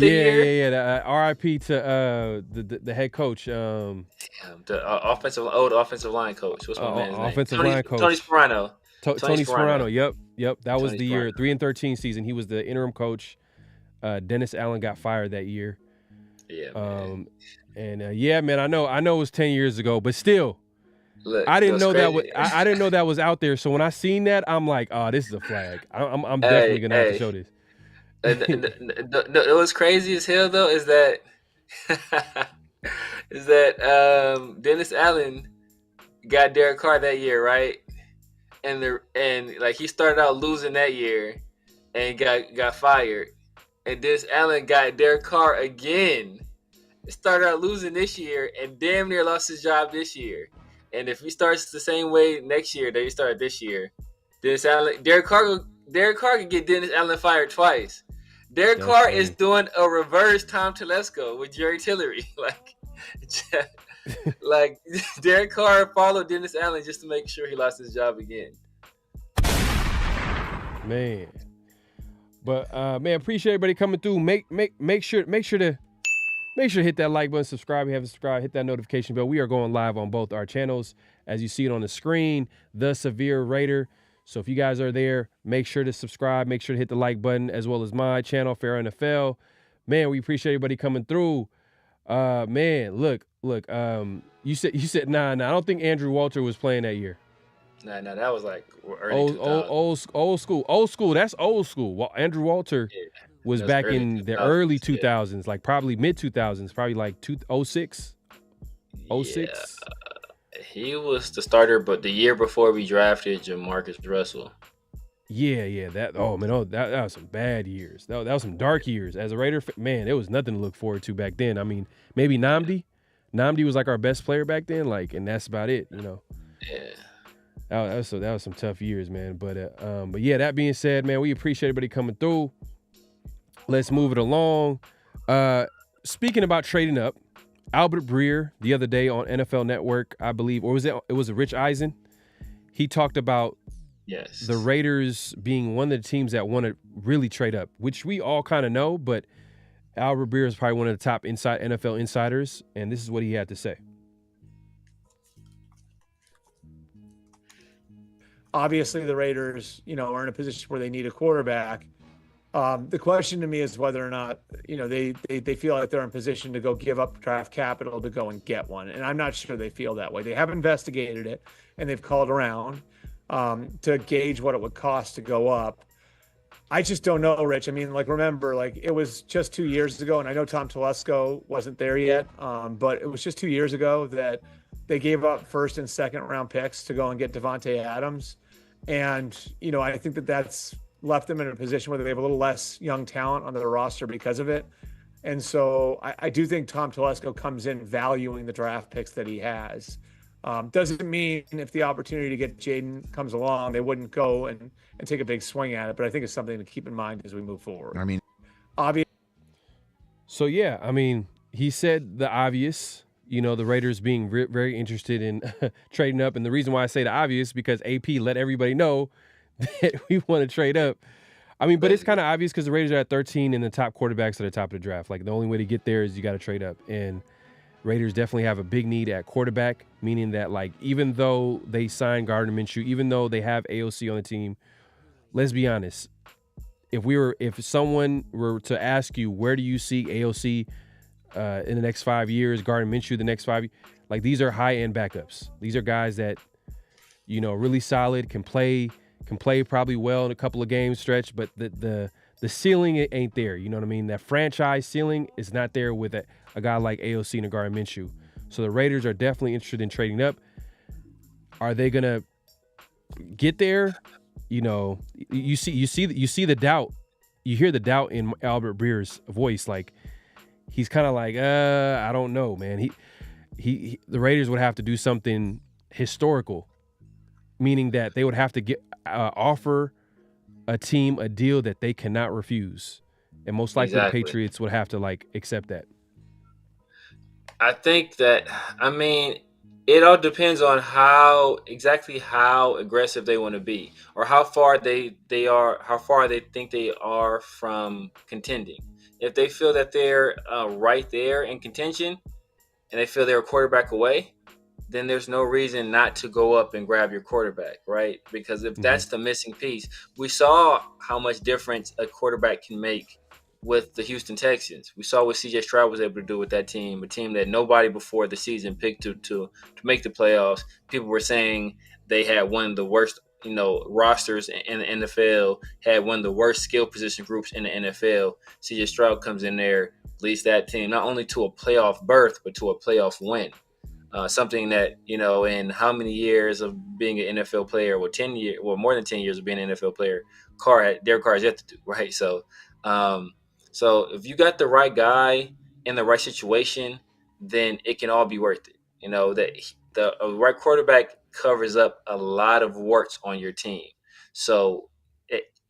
year? Yeah. RIP to the head coach. The old offensive line coach. What's my man's name? Offensive line coach. Tony Sparano. Tony Sparano. Yep. That was the year. 3-13 season. He was the interim coach. Dennis Allen got fired that year. Yeah, man. Man, I know it was 10 years ago, but still. Look, I didn't know crazy. I didn't know that was out there. So when I seen that, I'm like, oh, this is a flag. I'm definitely gonna have to show this. What's crazy as hell though is that Dennis Allen got Derek Carr that year, right? And he started out losing that year and got fired. And Dennis Allen got Derek Carr again. Started out losing this year and damn near lost his job this year. And if he starts the same way next year that he started this year, Derek Carr could get Dennis Allen fired twice. Derek Carr is doing a reverse Tom Telesco with Jerry Tillery. Like Derek Carr followed Dennis Allen just to make sure he lost his job again. Man. But man, appreciate everybody coming through. Make sure to hit that like button, subscribe if you haven't subscribed, hit that notification bell. We are going live on both our channels, as you see it on the screen, The Severe Raider. So if you guys are there, make sure to subscribe, make sure to hit the like button, as well as my channel, PharoahNFL. Man, we appreciate everybody coming through. Man, look. You said nah. I don't think Andrew Walter was playing that year. Nah, that was like early old school. That's old school. Well, Andrew Walter was back in the early 2000s, like probably mid 2000s, probably like 06. Yeah, he was the starter, but the year before we drafted Jamarcus Russell. Yeah. That was some bad years. That was some dark years. As a Raider, man, there was nothing to look forward to back then. I mean, maybe Nnamdi. Nnamdi was like our best player back then, and that's about it, Yeah. That was some tough years, man. But yeah, that being said, man, we appreciate everybody coming through. Let's move it along. Speaking about trading up, Albert Breer the other day on NFL Network, I believe, or was it Rich Eisen? he talked about Yes. the Raiders being one of the teams that want to really trade up, which we all kind of know, but Albert Breer is probably one of the top NFL insiders, and this is what he had to say. Obviously, the Raiders, are in a position where they need a quarterback. The question to me is whether or not, they feel like they're in position to go give up draft capital to go and get one. And I'm not sure they feel that way. They have investigated it, and they've called around to gauge what it would cost to go up. I just don't know, Rich. I mean, remember, it was just 2 years ago, and I know Tom Telesco wasn't there yet, but it was just 2 years ago that they gave up first and second round picks to go and get Devontae Adams. And, I think that's left them in a position where they have a little less young talent on their roster because of it. And so I do think Tom Telesco comes in valuing the draft picks that he has. Doesn't mean if the opportunity to get Jaden comes along, they wouldn't go and take a big swing at it. But I think it's something to keep in mind as we move forward. I mean, obvious. So, yeah, I mean, he said the obvious, the Raiders being very interested in trading up. And the reason why I say the obvious, because AP let everybody know that we want to trade up. I mean, but it's kind of obvious because the Raiders are at 13 and the top quarterbacks are at the top of the draft. The only way to get there is you got to trade up. And Raiders definitely have a big need at quarterback, meaning that, even though they signed Gardner Minshew, even though they have AOC on the team, let's be honest. If someone were to ask you, where do you see AOC in the next 5 years, Gardner Minshew the next 5 years, these are high-end backups. These are guys that, really solid, can play probably well in a couple of games stretch, but the ceiling ain't there. You know what I mean? That franchise ceiling is not there with a guy like AOC and Gardner Minshew. So the Raiders are definitely interested in trading up. Are they gonna get there? You see the doubt. You hear the doubt in Albert Breer's voice. He's kind of I don't know, man. The Raiders would have to do something historical, meaning that they would have to offer a team a deal that they cannot refuse, and most likely Exactly. The Patriots would have to accept that. I think that, it all depends on how aggressive they want to be, or how far they think they are from contending. If they feel that they're right there in contention, and they feel they're a quarterback away, then there's no reason not to go up and grab your quarterback, right? Because if that's the missing piece, we saw how much difference a quarterback can make with the Houston Texans. We saw what C.J. Stroud was able to do with that team, a team that nobody before the season picked to make the playoffs. People were saying they had one of the worst, rosters in the NFL, had one of the worst skill position groups in the NFL. C.J. Stroud comes in there, leads that team not only to a playoff berth, but to a playoff win. Something that, in how many years of being an NFL player, more than 10 years of being an NFL player, Derek Carr has yet to do, right? So if you got the right guy in the right situation, then it can all be worth it. That the right quarterback covers up a lot of warts on your team. So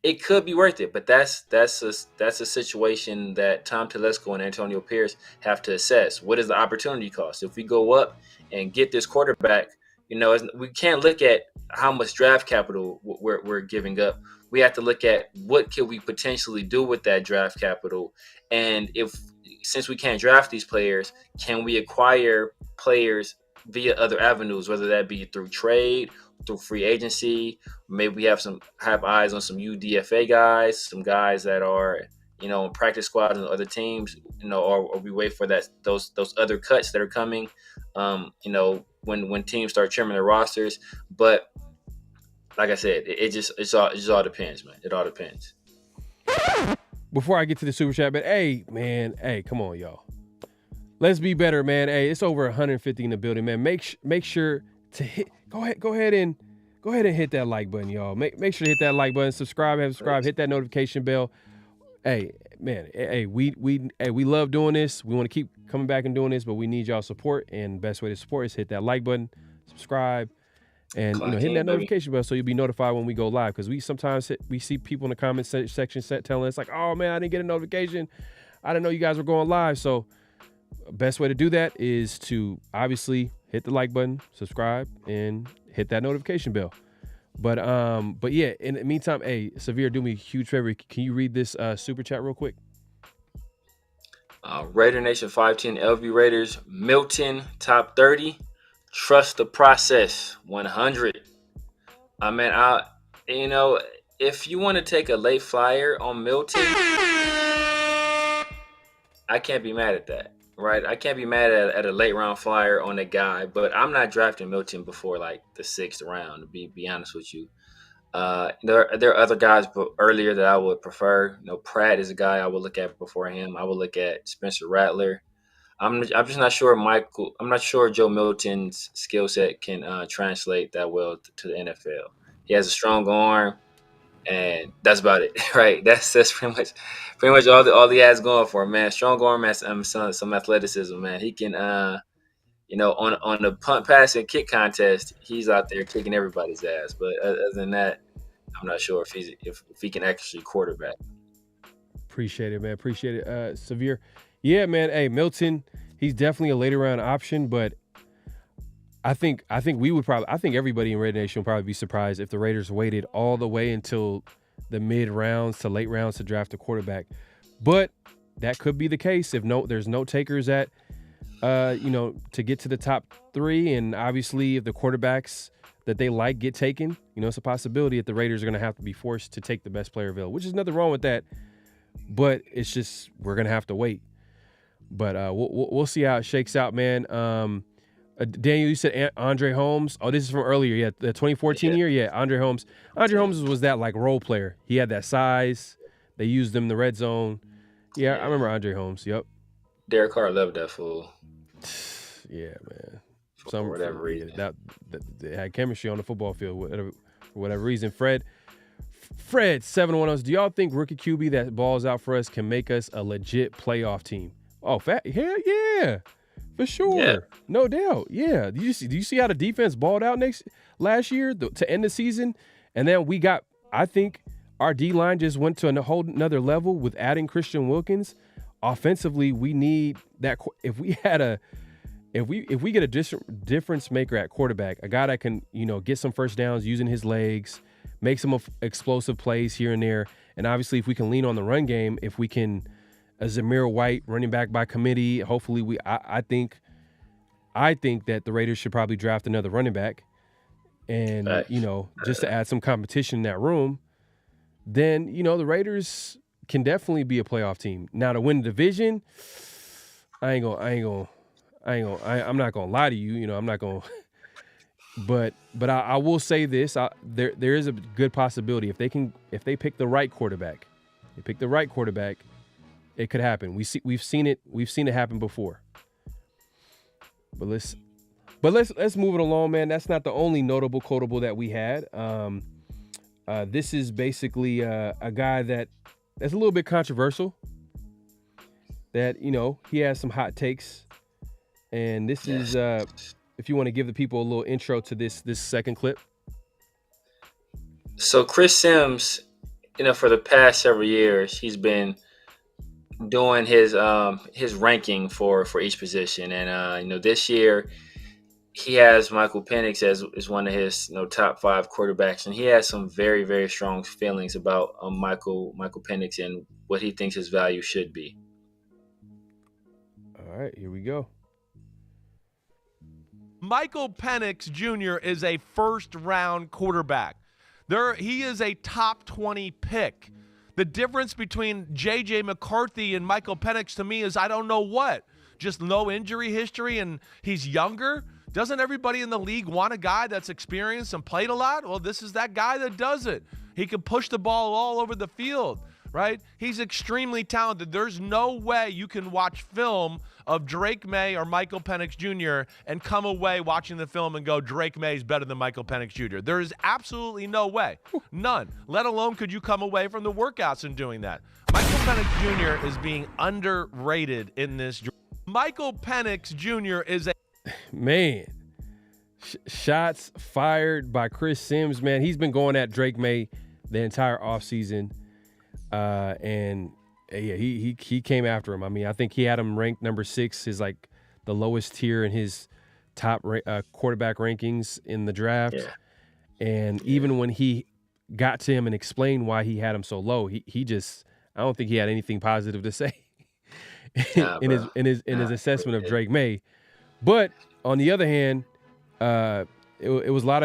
it could be worth it, but that's a situation that Tom Telesco and Antonio Pierce have to assess. What is the opportunity cost? If we go up and get this quarterback, we can't look at how much draft capital we're giving up. We have to look at what could we potentially do with that draft capital, and since we can't draft these players, can we acquire players via other avenues, whether that be through trade, through free agency? Maybe we have eyes on some UDFA guys, some guys that are in practice squads and other teams, or we wait for those other cuts that are coming, when teams start trimming their rosters. But like I said, it just all depends, man. It all depends. Before I get to the super chat, but hey, come on, y'all. Let's be better, man. Hey, it's over 150 in the building, man. Make sure to go ahead and hit that like button, y'all. Make sure to hit that like button, subscribe, hit that notification bell. Hey, man, we love doing this. We want to keep coming back and doing this, but we need y'all support, and the best way to support is hit that like button, subscribe, and hit that notification bell so you'll be notified when we go live. Because we sometimes see people in the comment section telling us oh man, I didn't get a notification. I didn't know you guys were going live. So best way to do that is to obviously hit the like button, subscribe, and hit that notification bell. But yeah, in the meantime, hey, Severe, do me a huge favor. Can you read this super chat real quick? Raider Nation 510 LV Raiders, Milton, top 30. Trust the process, 100. Man, if you want to take a late flyer on Milton, I can't be mad at that, right? I can't be mad at a late round flyer on a guy, but I'm not drafting Milton before like the 6th round, to be honest with you. There are other guys earlier that I would prefer. Pratt is a guy I would look at before him. I would look at Spencer Rattler. I'm just not sure I'm not sure Joe Milton's skill set can translate that well to the NFL. He has a strong arm, and that's about it, right? That's pretty much all he has going for him, man. Strong arm, and some athleticism, man. He can, on the punt, pass, and kick contest, he's out there kicking everybody's ass. But other than that, I'm not sure if he can actually quarterback. Appreciate it, man. Appreciate it, Severe. Yeah, man. Hey, Milton, he's definitely a later round option, but I think everybody in Raider Nation will probably be surprised if the Raiders waited all the way until the mid rounds to late rounds to draft a quarterback. But that could be the case if there's no takers at to get to the top 3, and obviously if the quarterbacks that they like get taken, it's a possibility that the Raiders are going to have to be forced to take the best player available, which is nothing wrong with that. But it's just we're going to have to wait. But we'll see how it shakes out, man. Daniel, you said Andre Holmes. Oh, this is from earlier. Yeah, the 2014 year. Yeah, Andre Holmes. Andre Holmes was that like role player. He had that size. They used him in the red zone. Yeah, I remember Andre Holmes. Yep. Derek Carr loved that fool. Yeah, man. For whatever reason. That they had chemistry on the football field for whatever reason. Fred 710. Do y'all think rookie QB that balls out for us can make us a legit playoff team? Oh, yeah. For sure. Yeah. No doubt. Yeah. Do you see how the defense balled out last year to end the season? And then I think our D-line just went to a whole another level with adding Christian Wilkins. Offensively, we need that. If we get a difference maker at quarterback, a guy that can, get some first downs using his legs, make some explosive plays here and there. And obviously if we can lean on the run game, if we can, a Zamir White running back by committee. Hopefully I think that the Raiders should probably draft another running back and, just to add some competition in that room. Then, the Raiders can definitely be a playoff team. Now to win the division, I'm not going to lie to you. I'm not going to, but I will say this. There is a good possibility if they pick the right quarterback, it could happen. We've seen it happen before. But let's move it along, man. That's not the only notable quotable that we had. This is basically a guy that's a little bit controversial. That he has some hot takes, and this is if you want to give the people a little intro to this second clip. So Chris Sims, for the past several years, he's been doing his ranking for each position, and this year he has Michael Penix as one of his top 5 quarterbacks, and he has some very, very strong feelings about Michael Penix and what he thinks his value should be. All right, here we go. Michael Penix Jr. is a first-round quarterback. He is a top 20 pick. The difference between J.J. McCarthy and Michael Penix to me is I don't know what. Just no injury history, and he's younger. Doesn't everybody in the league want a guy that's experienced and played a lot? Well, this is that guy that does it. He can push the ball all over the field, right? He's extremely talented. There's no way you can watch film of Drake May or Michael Penix Jr. and come away watching the film and go, Drake May is better than Michael Penix Jr. There is absolutely no way. None. Let alone could you come away from the workouts and doing that. Michael Penix Jr. is being underrated in this. Michael Penix Jr. is a... Man, shots fired by Chris Sims, man. He's been going at Drake May the entire offseason. And he came after him. I mean, I think he had him ranked number 6, his like the lowest tier in his top quarterback rankings in the draft. Yeah. And even when he got to him and explained why he had him so low, he just, I don't think he had anything positive to say in his assessment of Drake May. But on the other hand, it was a lot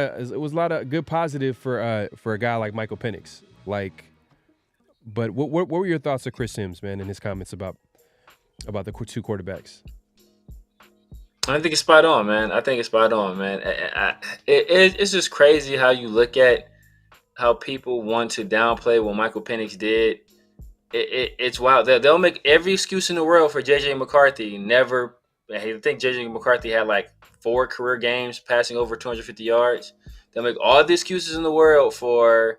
of good positive for a guy like Michael Penix. But what were your thoughts of Chris Sims, man, in his comments about the two quarterbacks? I think it's spot on, man. It's just crazy how you look at how people want to downplay what Michael Penix did. It's wild. They'll make every excuse in the world for J.J. McCarthy. I think J.J. McCarthy had like 4 career games passing over 250 yards. They'll make all the excuses in the world for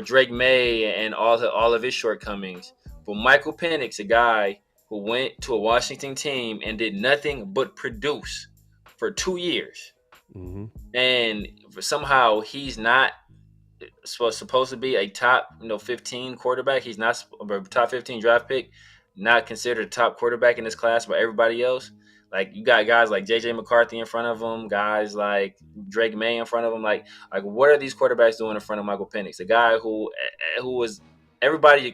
Drake May and all of his shortcomings. But Michael Penix, a guy who went to a Washington team and did nothing but produce for 2 years, and somehow he's not supposed to be a top 15 quarterback. He's not a top 15 draft pick, not considered a top quarterback in this class by everybody else. Like, you got guys like J.J. McCarthy in front of him, guys like Drake May in front of him. Like what are these quarterbacks doing in front of Michael Penix, a guy who was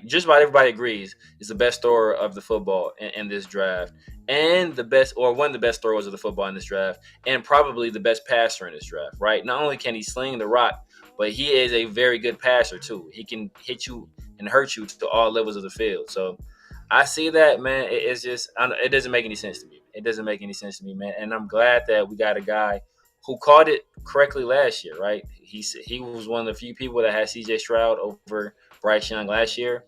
just about everybody agrees is the best thrower of the football in this draft, and one of the best throwers of the football in this draft, and probably the best passer in this draft, right? Not only can he sling the rock, but he is a very good passer too. He can hit you and hurt you to all levels of the field. So I see that, man. It's just, it doesn't make any sense to me. It doesn't make any sense to me, man. And I'm glad that we got a guy who called it correctly last year, right? He was one of the few people that had C.J. Stroud over Bryce Young last year.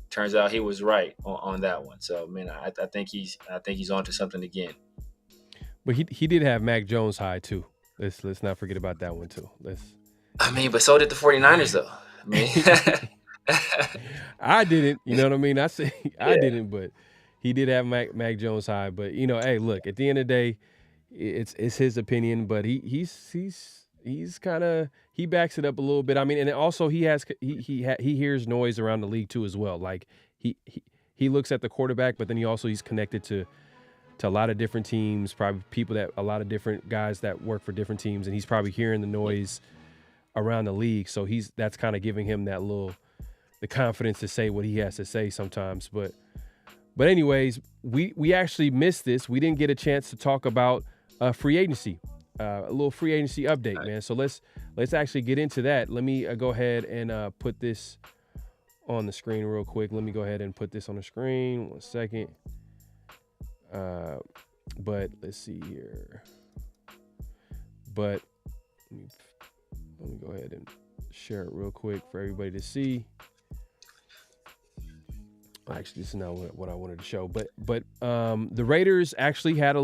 Turns out he was right on that one. So, man, I think he's on to something again. But he did have Mac Jones high too. Let's not forget about that one too. But so did the 49ers though. I didn't. You know what I mean? I didn't, but he did have Mac Jones high. But hey, look, at the end of the day, it's his opinion. But he's kind of, he backs it up a little bit. I mean, and also he hears noise around the league too as well. Like he looks at the quarterback, but then he's connected to a lot of different teams, probably a lot of different guys that work for different teams, and he's probably hearing the noise around the league. So that's kind of giving him the confidence to say what he has to say sometimes. But anyways, we actually missed this. We didn't get a chance to talk about free agency, a little free agency update, man. So let's actually get into that. Let me go ahead and put this on the screen real quick. Let me go ahead and put this on the screen. 1 second. But let's see here. But let me go ahead and share it real quick for everybody to see. Actually, this is not what I wanted to show. But the Raiders actually had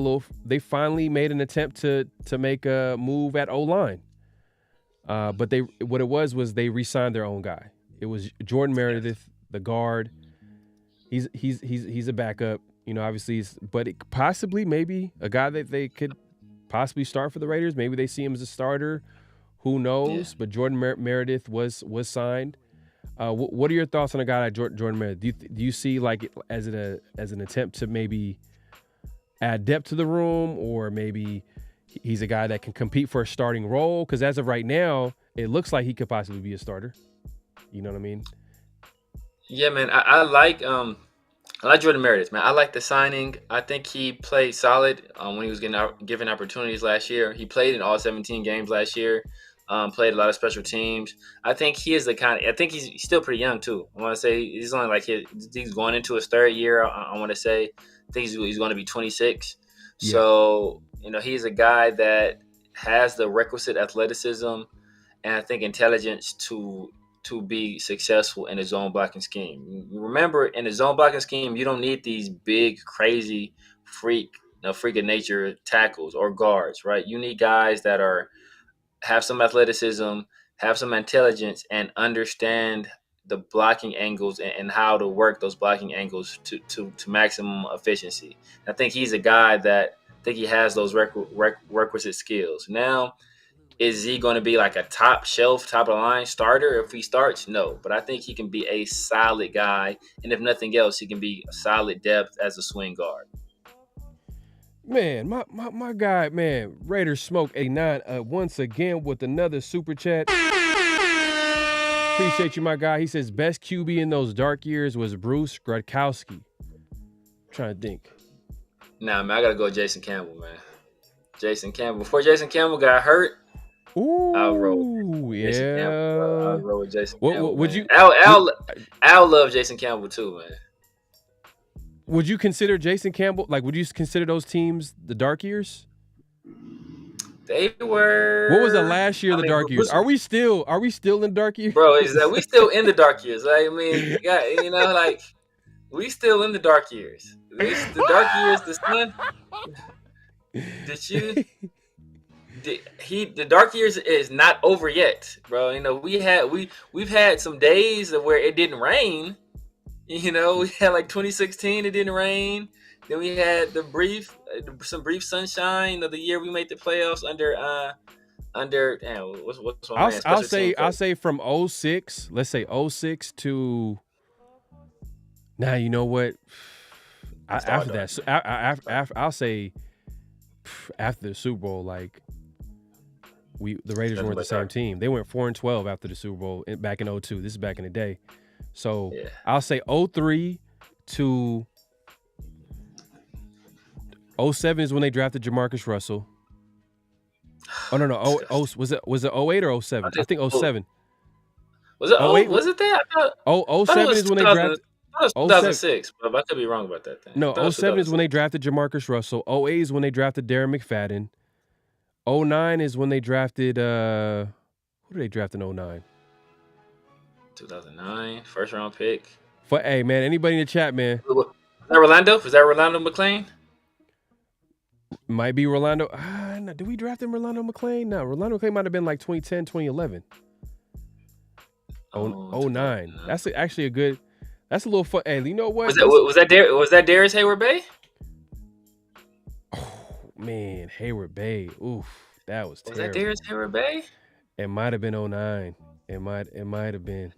they finally made an attempt to make a move at O-line. But what it was they re-signed their own guy. It was Jordan Meredith, the guard. He's a backup, obviously, but possibly maybe a guy that they could possibly start for the Raiders. Maybe they see him as a starter. Who knows? Yeah. But Jordan Meredith was signed. What are your thoughts on a guy like Jordan Meredith? Do you see like as an attempt to maybe add depth to the room, or maybe he's a guy that can compete for a starting role? Because as of right now, it looks like he could possibly be a starter. You know what I mean? Yeah, man. I like Jordan Meredith, man. I like the signing. I think he played solid when he was given opportunities last year. He played in all 17 games last year. Played a lot of special teams. I think he is I think he's still pretty young too. I want to say he's only like he's going into his 3rd year. I want to say I think he's going to be 26. Yeah. So he's a guy that has the requisite athleticism and I think intelligence to be successful in a zone blocking scheme. Remember, in a zone blocking scheme, you don't need these big, crazy freak of nature tackles or guards, right? You need guys that have some athleticism, have some intelligence, and understand the blocking angles and how to work those blocking angles to maximum efficiency. I think he's a guy that he has those requisite skills. Now, is he going to be like a top of the line starter if he starts? No, but I think he can be a solid guy, and if nothing else, he can be a solid depth as a swing guard. Man, my guy, man, Raiders Smoke 89 once again with another super chat. Appreciate you, my guy. He says best QB in those dark years was Bruce Gradkowski. Trying to think. Nah, man, I gotta go with Jason Campbell, man. Jason Campbell. Before Jason Campbell got hurt, I'll roll with Jason Campbell. I'll roll with Jason Campbell. Would you? Al love Jason Campbell too, man. Would you consider Jason Campbell? Like, would you consider those teams the dark years? They were. What was the last year of the dark years? Are we still in dark years? Bro, is that we still in the dark years? Like, I mean, like we still in the dark years. The dark years, the sun. The dark years is not over yet, bro. You know, we've had some days where it didn't rain. You know, we had like 2016, it didn't rain. Then we had some brief sunshine of the year we made the playoffs under what's my man? I'll say from 06, let's say 06 to now. You know what? After that, I'll say after the Super Bowl, like the Raiders weren't the same team. They went 4-12 after the Super Bowl back in 02. This is back in the day. So yeah. I'll say 03 to 07 is when they drafted Jamarcus Russell. Oh no. Was it 08 or 07? I think 07. Was it 08? Was it that? 07 is when they drafted. That was 2006, but I could be wrong about that thing. No, 07 is when they drafted Jamarcus Russell. 08 is when they drafted Darren McFadden. 09 is when they drafted who did they draft in 09? 2009, first round pick. Hey man, anybody in the chat, man. Was that Rolando? Was that Rolando McClain? Might be Rolando. No, did we draft him Rolando McClain? No, Rolando McClain might have been like 2010, 2011. 09. That's actually a good. That's a little fun. Hey, you know what? Was that Darius Hayward-Bay? Oh man, Hayward-Bay. Oof, that was terrible. Was that Darius Hayward-Bay? It might have been 09. It might have been.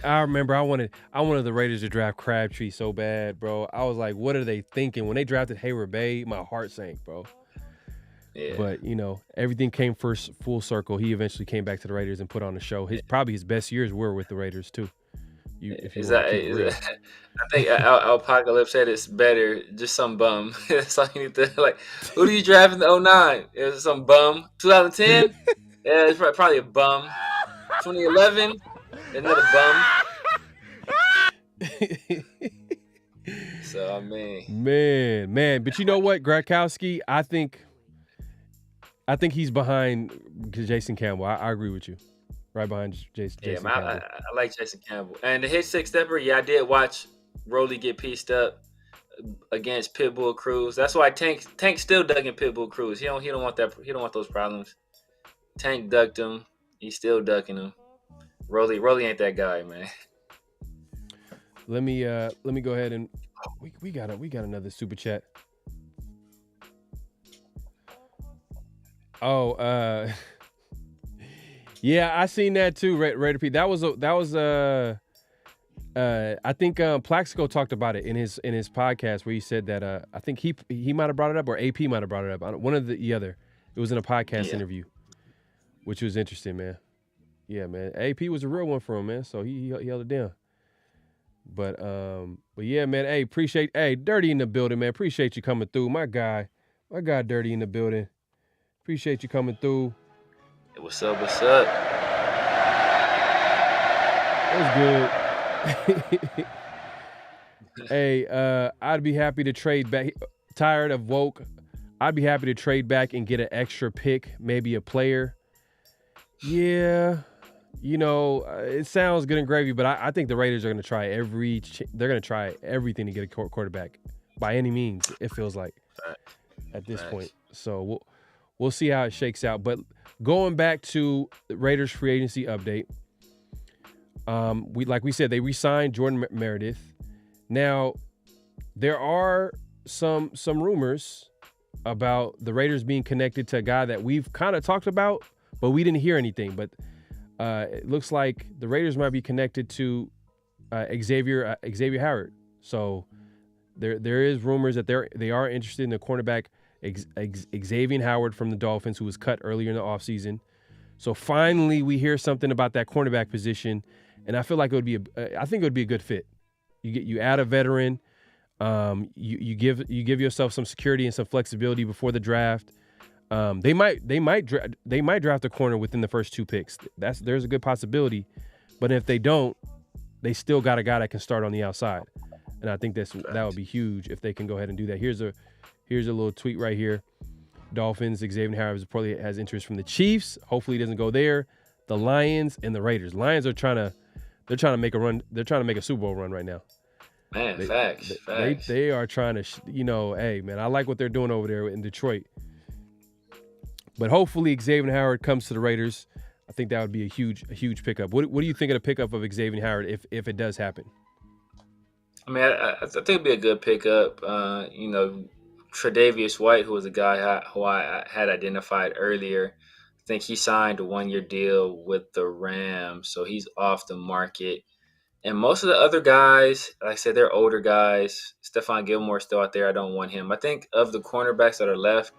I remember I wanted the Raiders to draft Crabtree so bad, bro. I was like, what are they thinking? When they drafted Hayward-Bay, my heart sank, bro. Yeah. But, you know, everything came full circle. He eventually came back to the Raiders and put on a show. Probably his best years were with the Raiders, too. I think Apocalypse said it's better, just some bum. That's all you need to, like, who do you draft in the 09? It was some bum. 2010? Yeah, it's probably a bum. 2011? Another bum. So, I mean. Man. But you know what, Gradkowski, I think he's behind Jason Campbell. I agree with you. Right behind Jason Campbell. I like Jason Campbell. And the hit six stepper, I did watch Rolly get pieced up against Pitbull Cruz. That's why Tank still ducking Pitbull Cruz. He don't want that. He don't want those problems. Tank ducked him. He's still ducking him. Rolly ain't that guy, man. Let me go ahead and we got another super chat. Oh, yeah, I seen that too, Raider P. That was I think Plaxico talked about it in his podcast where he said that I think he might have brought it up or AP might have brought it up. One of the other. It was in a podcast interview, which was interesting, man. Yeah, man. AP was a real one for him, man. So he held it down. But yeah, man. Hey, Dirty in the building, man. Appreciate you coming through, my guy. Dirty in the building. Appreciate you coming through. Hey, what's up? What's up? That was good. Hey, I'd be happy to trade back. Tired of woke. I'd be happy to trade back and get an extra pick, maybe a player. Yeah. You know, it sounds good and gravy, but I think the Raiders are going to try they're going to try everything to get a quarterback by any means. It feels like at this point. So we'll see how it shakes out. But going back to the Raiders free agency update, like we said, they re-signed Jordan Meredith. Now there are some rumors about the Raiders being connected to a guy that we've kind of talked about, but we didn't hear anything. But it looks like the Raiders might be connected to Xavier Howard. So there is rumors that they are interested in the cornerback Xavier Howard from the Dolphins, who was cut earlier in the offseason. So finally, we hear something about that cornerback position, and I feel like I think it would be a good fit. You add a veteran, you give yourself some security and some flexibility before the draft. They might draft a corner within the first 2 picks. There's a good possibility, but if they don't, they still got a guy that can start on the outside, and I think that would be huge if they can go ahead and do that. Here's a little tweet right here. Dolphins, Xavier Howard probably has interest from the Chiefs. Hopefully he doesn't go there. The Lions and the Raiders. Lions are trying to make a run. They're trying to make a Super Bowl run right now. Man, facts. They are trying to, hey, man, I like what they're doing over there in Detroit. But hopefully Xavier Howard comes to the Raiders. I think that would be a huge pickup. What do you think of the pickup of Xavier Howard if it does happen? I mean, I think it'd be a good pickup. Tre'Davious White, who was a guy who I had identified earlier, I think he signed a 1-year deal with the Rams, so he's off the market. And most of the other guys, like I said, they're older guys. Stephon Gilmore's still out there. I don't want him. I think of the cornerbacks that are left,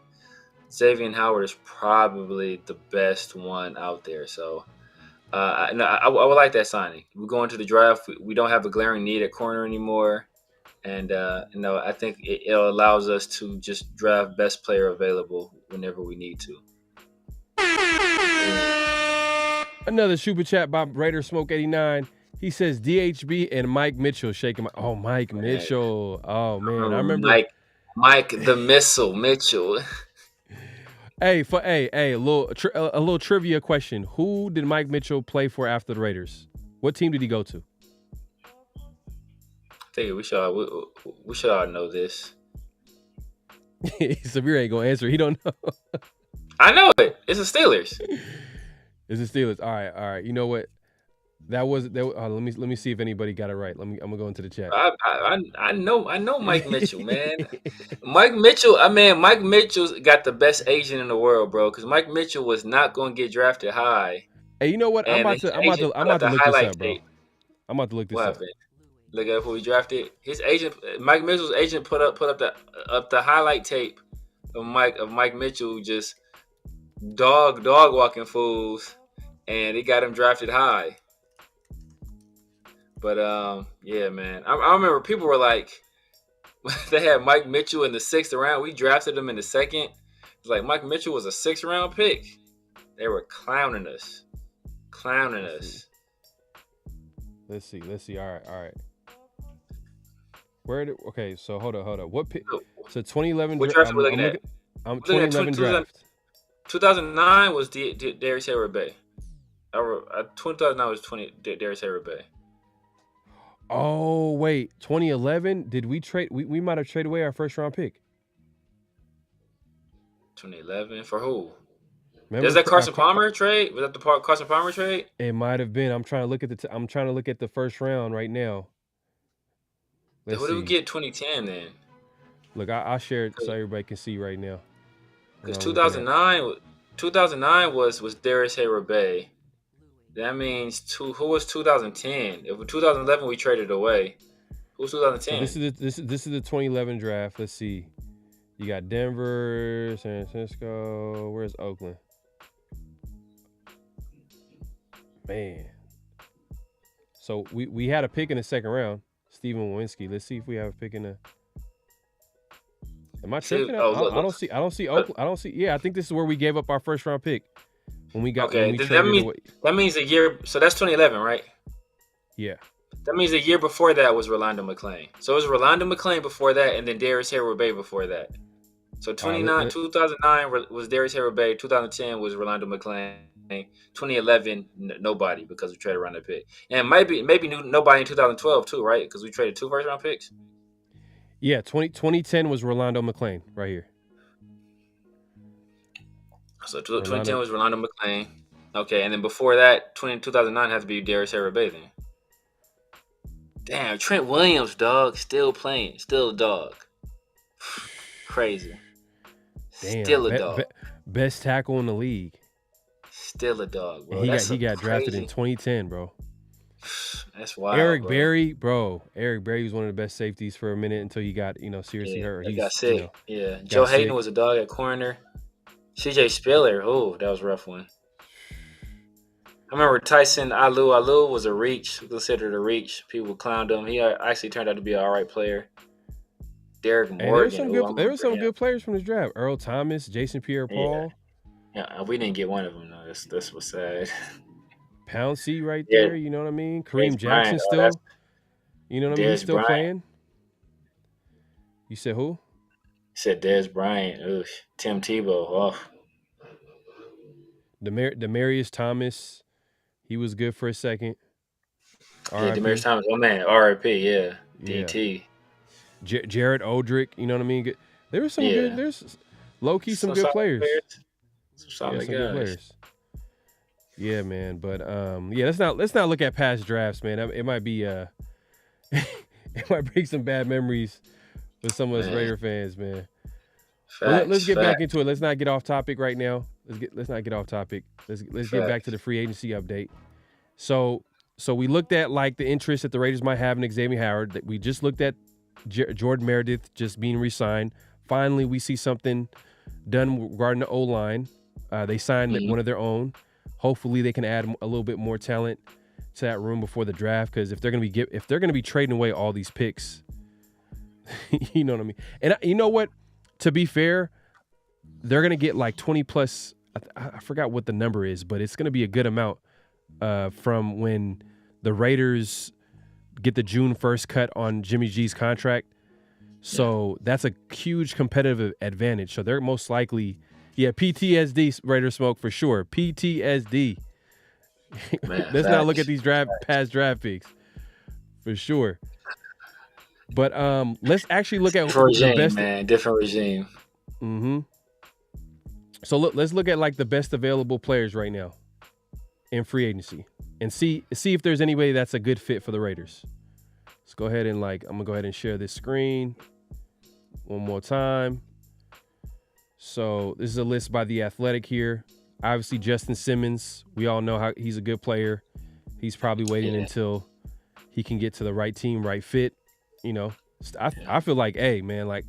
Xavier Howard is probably the best one out there. So I would like that signing. We go into the draft. We don't have a glaring need at corner anymore. And, I think it allows us to just draft best player available whenever we need to. Another super chat by Raider Smoke 89. He says DHB and Mike Mitchell shaking my. Oh, Mike Mitchell. Oh man, I remember Mike the Missile Mitchell. Hey, a little trivia question. Who did Mike Mitchell play for after the Raiders? What team did he go to? I think we should all know this. Sabir ain't gonna answer. He don't know. I know it. It's the Steelers. It's the Steelers. All right. You know what? Let me see if anybody got it right. I'm gonna go into the chat. I know Mike Mitchell, man. Mike Mitchell's got the best agent in the world, bro. Because Mike Mitchell was not gonna get drafted high. Hey, you know what? I'm about to look this up, bro. I'm about to look this up. Look at who he drafted. His agent, Mike Mitchell's agent, put up the highlight tape of Mike Mitchell just dog walking fools, and he got him drafted high. But yeah, man, I remember people were like, they had Mike Mitchell in the 6th round. We drafted him in the 2nd. It's like Mike Mitchell was a 6th round pick. They were clowning us. Let's see. All right. Okay, so hold on. What pick? So 2011. What draft are we looking at? I'm 2011 draft. 2009 was Darius Heyward-Bey. 2009 was Darius Heyward-Bey. Oh wait, 2011. Did we trade? We might have traded away our 1st round pick. 2011 for who? Remember, is that Carson Palmer trade? Was that the Carson Palmer trade? It might have been. I'm trying to look at the 1st round right now. What did we get 2010 then? Look, I'll share it so everybody can see right now. Because 2009 was Darius Heyward-Bey. That means who was 2010? If 2011 we traded away, who's 2010? So this is the 2011 draft. Let's see. You got Denver, San Francisco. Where's Oakland? Man. So we had a pick in the 2nd round. Steven Wawinski. Let's see if we have a pick in the. Am I tripping? I don't see Oakland. I don't see. Yeah, I think this is where we gave up our 1st round pick when we got. Okay, that means a year. So that's 2011, right? Yeah. That means a year before that was Rolando McClain. So it was Rolando McClain before that, and then Darius Heyward-Bey before that. So 2009 was Darius Heyward-Bey. 2010 was Rolando McClain. 2011 nobody because we traded around the pick, and maybe nobody in 2012 too, right? Because we traded 2 1st round picks. Yeah, 2010 was Rolando McClain right here. So 2010 was Rolando McClain. Okay, and then before that, 2009 has to be Darius Heyward-Bey then. Damn, Trent Williams, dog, still playing, still a dog. Crazy. Damn, still a dog. Best tackle in the league. Still a dog, bro. He got drafted in 2010, bro. That's wild. Eric bro. Berry, bro. Eric Berry was one of the best safeties for a minute until he got seriously hurt. He He's got sick. Joe got Hayden sick. was a dog at corner. CJ Spiller, oh, that was a rough one. I remember Tyson Alu was a reach, considered a reach. People clowned him. He actually turned out to be an all right player. Derek Morgan. There were some good players from this draft. Earl Thomas, Jason Pierre-Paul. Yeah, we didn't get one of them though. This was sad. Pouncey right there, you know what I mean? Kareem Jackson still. You know what I mean? He's still playing. You said who? You said Dez Bryant. Ugh. Tim Tebow. Oh. Demaryius Thomas. He was good for a second. Yeah, Demaryius Thomas. Oh man, RIP. Yeah. DT. Jared Odrick. You know what I mean? There was some good. There's low key some good players. Some good players. Yeah, man. But let's not look at past drafts, man. It might be it might bring some bad memories with some of us Raider fans, man. Let's get back into it. Let's not get off topic right now. Let's not get off topic. Let's get back to the free agency update. So we looked at like the interest that the Raiders might have in Xavier Howard. We just looked at Jordan Meredith just being re-signed. Finally, we see something done regarding the O-line. They signed one of their own. Hopefully, they can add a little bit more talent to that room before the draft. Because if they're gonna be trading away all these picks, you know what I mean. And you know what? To be fair, they're gonna get like 20 plus. I forgot what the number is, but it's gonna be a good amount from when the Raiders get the June 1st cut on Jimmy G's contract. So that's a huge competitive advantage. So they're most likely, PTSD, Raider Smoke for sure. PTSD. Man, Let's not look at these past draft picks for sure. But let's actually look at the best. Different regime. Mm-hmm. So let's look at like the best available players right now in free agency and see if there's anybody that's a good fit for the Raiders. Let's go ahead and I'm gonna go ahead and share this screen one more time. So this is a list by The Athletic here. Obviously Justin Simmons, we all know how he's a good player. He's probably waiting until he can get to the right team, right fit. You know, I feel like, hey man, like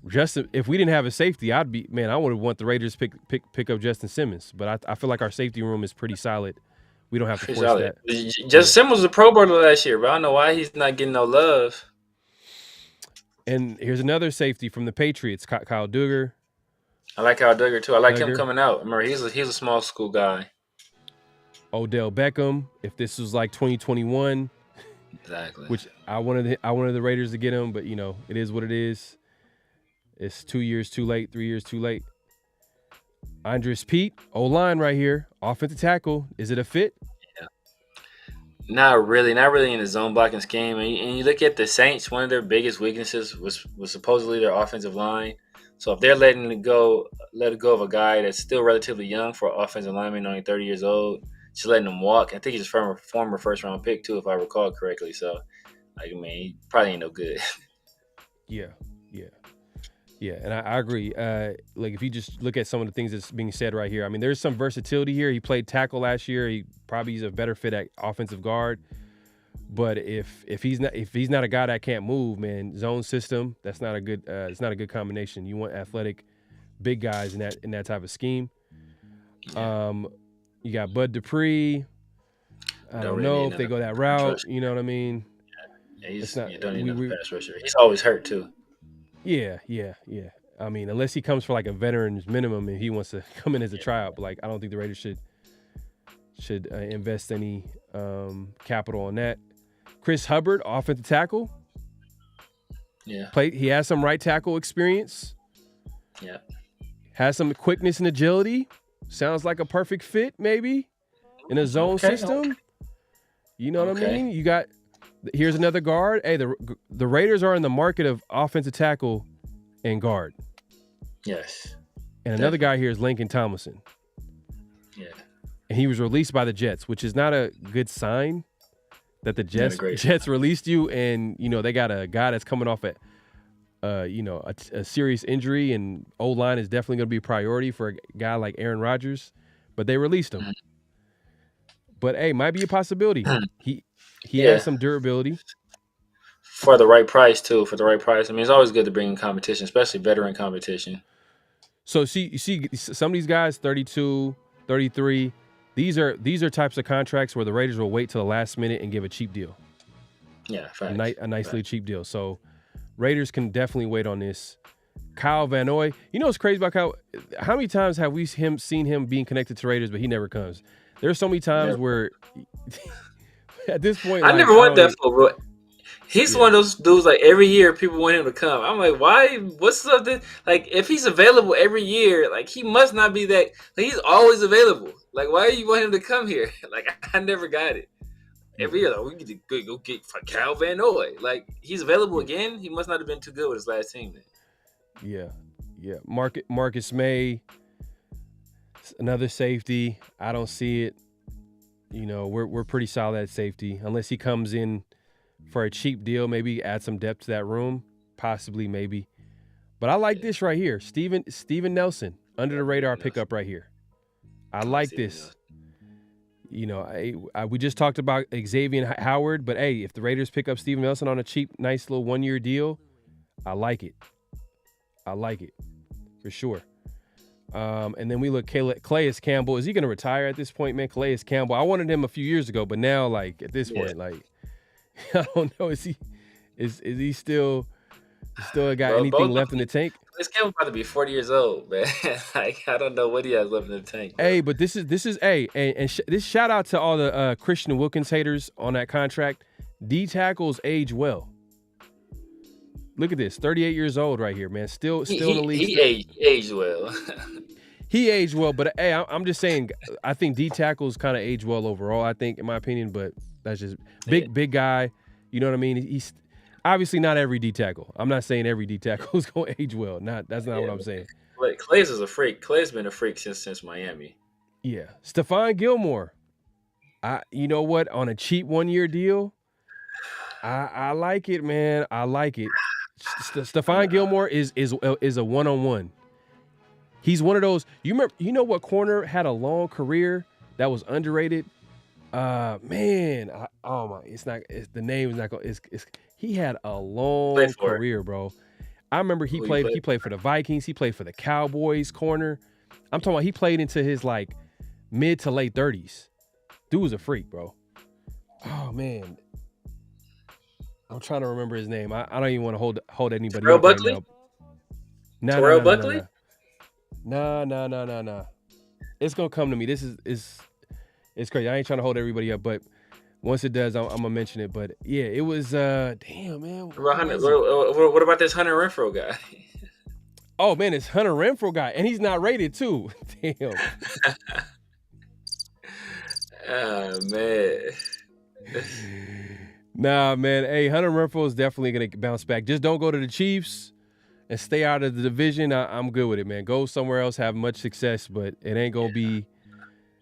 Justin, if we didn't have a safety, I would have want the Raiders pick up Justin Simmons. But I feel like our safety room is pretty solid. We don't have to force that. Justin Simmons was a Pro Bowler last year, but I don't know why he's not getting no love. And here's another safety from the Patriots, Kyle Duggar. I like Kyle Duggar too. I like him coming out. Remember, he's a small school guy. Odell Beckham. If this was like 2021, exactly. Which I wanted the Raiders to get him, but it is what it is. It's 2 years too late, 3 years too late. Andres Pete, O-line right here, offensive tackle. Is it a fit? Yeah. Not really in the zone blocking scheme. And you look at the Saints, one of their biggest weaknesses was supposedly their offensive line. So if they're letting go of a guy that's still relatively young for an offensive lineman, only 30 years old, just letting him walk. I think he's a former first-round pick too, if I recall correctly. So, he probably ain't no good. Yeah, and I agree. Like if you just look at some of the things that's being said right here, there's some versatility here. He played tackle last year. He probably is a better fit at offensive guard. But if he's not a guy that can't move, man, zone system, that's not a good. It's not a good combination. You want athletic, big guys in that type of scheme. You got Bud Dupree. I don't know if they go that route. You know what I mean? Yeah, he's not. Don't need another pass rusher. He's always hurt too. Yeah. Unless he comes for like a veteran's minimum and he wants to come in as a tryout, but I don't think the Raiders should invest any capital on that. Chris Hubbard, offensive tackle. Yeah. He has some right tackle experience. Yeah. Has some quickness and agility. Sounds like a perfect fit, maybe, in a zone system. You know what I mean? Here's another guard. Hey, the Raiders are in the market of offensive tackle and guard. Yes. And another guy here is Lincoln Tomlinson. Yeah. And he was released by the Jets, which is not a good sign that the Jets released you, and they got a guy that's coming off a serious injury, and O-line is definitely going to be a priority for a guy like Aaron Rodgers, but they released him. But hey, might be a possibility. He has some durability. For the right price, too. For the right price. I mean, it's always good to bring in competition, especially veteran competition. So you see some of these guys, 32, 33, these are types of contracts where the Raiders will wait till the last minute and give a cheap deal. Yeah, facts. A nicely cheap deal. So Raiders can definitely wait on this. Kyle Van Noy. You know what's crazy about Kyle? How many times have we seen him being connected to Raiders, but he never comes? There's so many times where at this point, I never want that for, bro. He's one of those dudes, like, every year people want him to come. I'm like, why? What's something? Like, if he's available every year, like, he must not be that. Like, he's always available. Like, why do you want him to come here? Like, I never got it. Every year, like, we get to go get Kyle Van Noy. Like, he's available again. He must not have been too good with his last team then. Yeah. Marcus May, another safety. I don't see it. You know, we're pretty solid at safety. Unless he comes in for a cheap deal, maybe add some depth to that room. Possibly, maybe. But I like this right here. Steven Nelson, under the radar pickup right here. I like this. You know, we just talked about Xavier Howard, but hey, if the Raiders pick up Steven Nelson on a cheap, nice little 1-year deal, I like it. For sure. And then we look, Calais Campbell. Is he going to retire at this point, man? Calais Campbell. I wanted him a few years ago, but now, like, at this point, like, I don't know. Is he still got anything left in the tank? This Campbell about to be 40 years old, man. Like, I don't know what he has left in the tank. Bro. Hey, but this is this shout out to all the Christian Wilkins haters on that contract. D tackles age well. Look at this, 38 years old right here, man. Still in the league. He aged well. He aged well, but hey, I'm just saying. I think D tackles kind of age well overall. I think, in my opinion, but that's just big guy. You know what I mean? He's obviously not every D tackle. I'm not saying every D tackle is going to age well. That's not what I'm saying. Calais is a freak. Calais has been a freak since Miami. Yeah, Stephon Gilmore. You know what? On a cheap 1-year deal, I like it, man. I like it. Stephon Gilmore is a one-on-one. He's one of those. You know what corner had a long career that was underrated? Man, the name is not going. He had a long career, bro. I remember he played for the Vikings. He played for the Cowboys corner. I'm talking about he played into his like mid to late 30s. Dude was a freak, bro. Oh man. I'm trying to remember his name. I don't even want to hold anybody Terrell up Buckley? right now. Terrell Buckley? No. It's gonna come to me. This is it's crazy. I ain't trying to hold everybody up, but once it does, I'm gonna mention it. But yeah, it was damn, man. What about this Hunter Renfrow guy? Oh man, it's Hunter Renfrow guy, and he's not rated too. Damn. Oh man. Nah, man. Hey, Hunter Renfrow is definitely gonna bounce back. Just don't go to the Chiefs and stay out of the division. I'm good with it, man. Go somewhere else, have much success, but it ain't gonna be.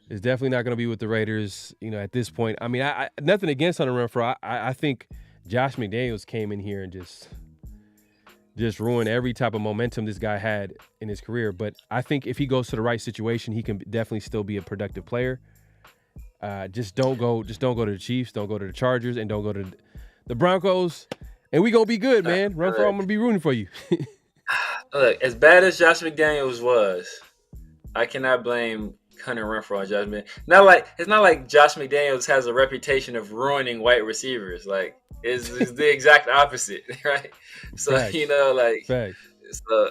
It's definitely not gonna be with the Raiders. You know, at this point. I mean, I nothing against Hunter Renfrow. I think Josh McDaniels came in here and just ruined every type of momentum this guy had in his career. But I think if he goes to the right situation, he can definitely still be a productive player. Just don't go to the Chiefs, don't go to the Chargers, and don't go to the Broncos. And we gonna be good, man. Renfrow, I'm gonna be rooting for you. Look, as bad as Josh McDaniels was, I cannot blame Hunter Renfrow on Josh McDaniels. It's not like Josh McDaniels has a reputation of ruining white receivers. Like it's the exact opposite, right? So Facts. Facts. So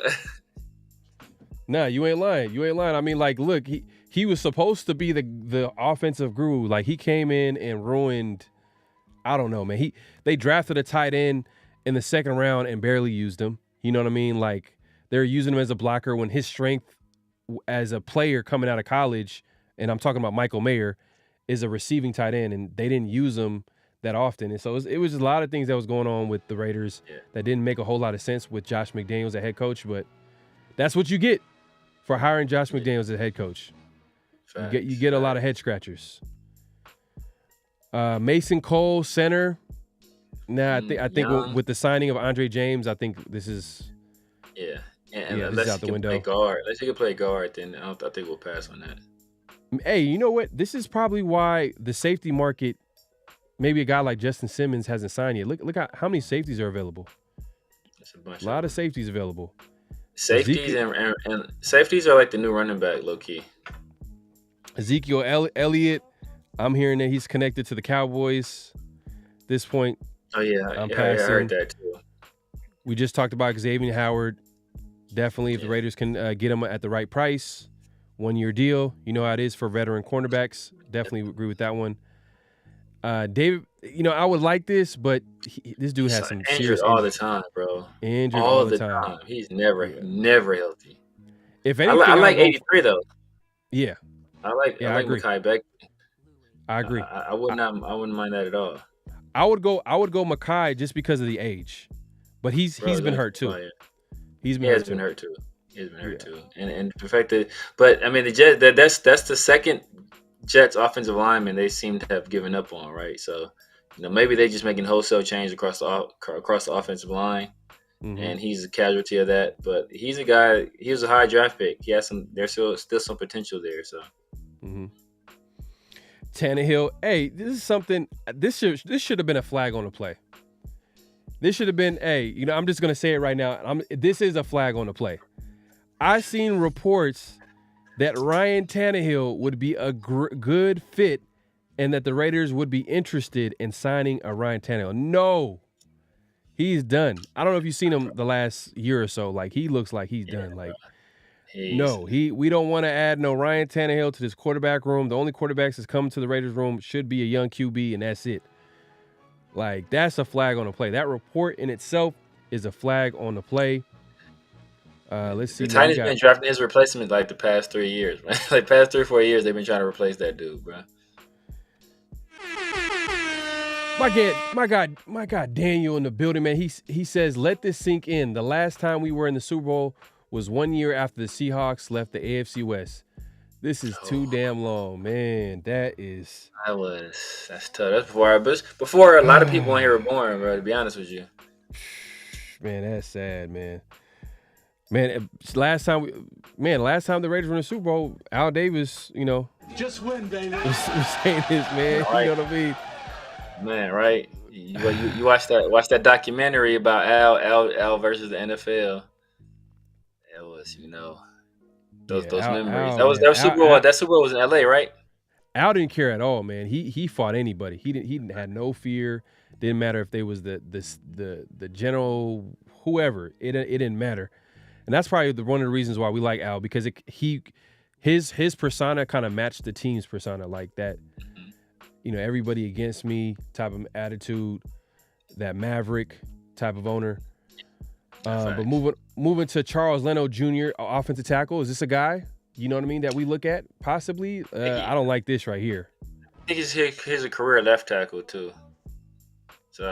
Nah, you ain't lying. I mean, like, look, he was supposed to be the offensive guru. Like, he came in and ruined. I don't know, man. They drafted a tight end in the second round and barely used him. You know what I mean? Like, they're using him as a blocker when his strength as a player coming out of college, and I'm talking about Michael Mayer, is a receiving tight end, and they didn't use him that often. And so it was just a lot of things that was going on with the Raiders that didn't make a whole lot of sense with Josh McDaniels as head coach, but that's what you get for hiring Josh McDaniels as head coach. You get a lot of head scratchers. Mason Cole, center. Nah, I think with the signing of Andre James, I think this is unless out the window. Play guard. Unless you can play guard, then I think we'll pass on that. Hey, you know what? This is probably why the safety market maybe a guy like Justin Simmons hasn't signed yet. Look at how many safeties are available. That's a bunch. A lot of safeties available. Safeties and safeties are like the new running back, low key. Ezekiel Elliott, I'm hearing that he's connected to the Cowboys. At this point, Oh yeah, I heard that too. We just talked about Xavier Howard. Definitely, if the Raiders can get him at the right price, 1-year deal. You know how it is for veteran cornerbacks. Definitely agree with that one. David, I would like this, but this dude has some serious all the time, bro. Injured all the time. He's never healthy. If anything, I like 83 though. Yeah, I like Mekhi Becton. I agree. I wouldn't mind that at all. I would go Mekhi just because of the age, but he's been hurt too. He's been hurt too. And the fact that, but I mean the Jets, that's the second Jets offensive lineman they seem to have given up on, right? So, maybe they just making wholesale change across the offensive line, and he's a casualty of that. But he's a guy. He was a high draft pick. He has there's still some potential there. So, Tannehill. Hey, this is something. This should have been a flag on the play. This should have been, I'm just going to say it right now. This is a flag on the play. I seen reports that Ryan Tannehill would be a good fit and that the Raiders would be interested in signing a Ryan Tannehill. No, he's done. I don't know if you've seen him the last year or so. Like, he looks like he's done. Like, we don't want to add no Ryan Tannehill to this quarterback room. The only quarterbacks that's coming to the Raiders room should be a young QB, and that's it. Like, that's a flag on the play. That report in itself is a flag on the play. Let's see. The Titans been drafting his replacement like the past 3 years, man. Like past 3 or 4 years, they've been trying to replace that dude, bro. My God, Daniel in the building, man. He says, let this sink in. The last time we were in the Super Bowl was 1 year after the Seahawks left the AFC West. This is too damn long, man. That's tough. That's before a lot of people on here were born, bro, to be honest with you. Man, that's sad, man. Man, last time the Raiders were in the Super Bowl, Al Davis, just win, baby. was saying this, man. Right. You know what I mean? Man, right. You watch that documentary about Al versus the NFL. It was, those memories. That was Super Bowl. That Super Bowl was in LA, right? Al didn't care at all, man. He fought anybody. He didn't had no fear. Didn't matter if they was the general, whoever. It didn't matter. And that's probably one of the reasons why we like Al, because his persona kind of matched the team's persona, like that. Everybody against me type of attitude, that maverick type of owner. But moving to Charles Leno Jr., offensive tackle, is this a guy, what I mean, that we look at possibly? I don't like this right here. I think he's a career left tackle too. So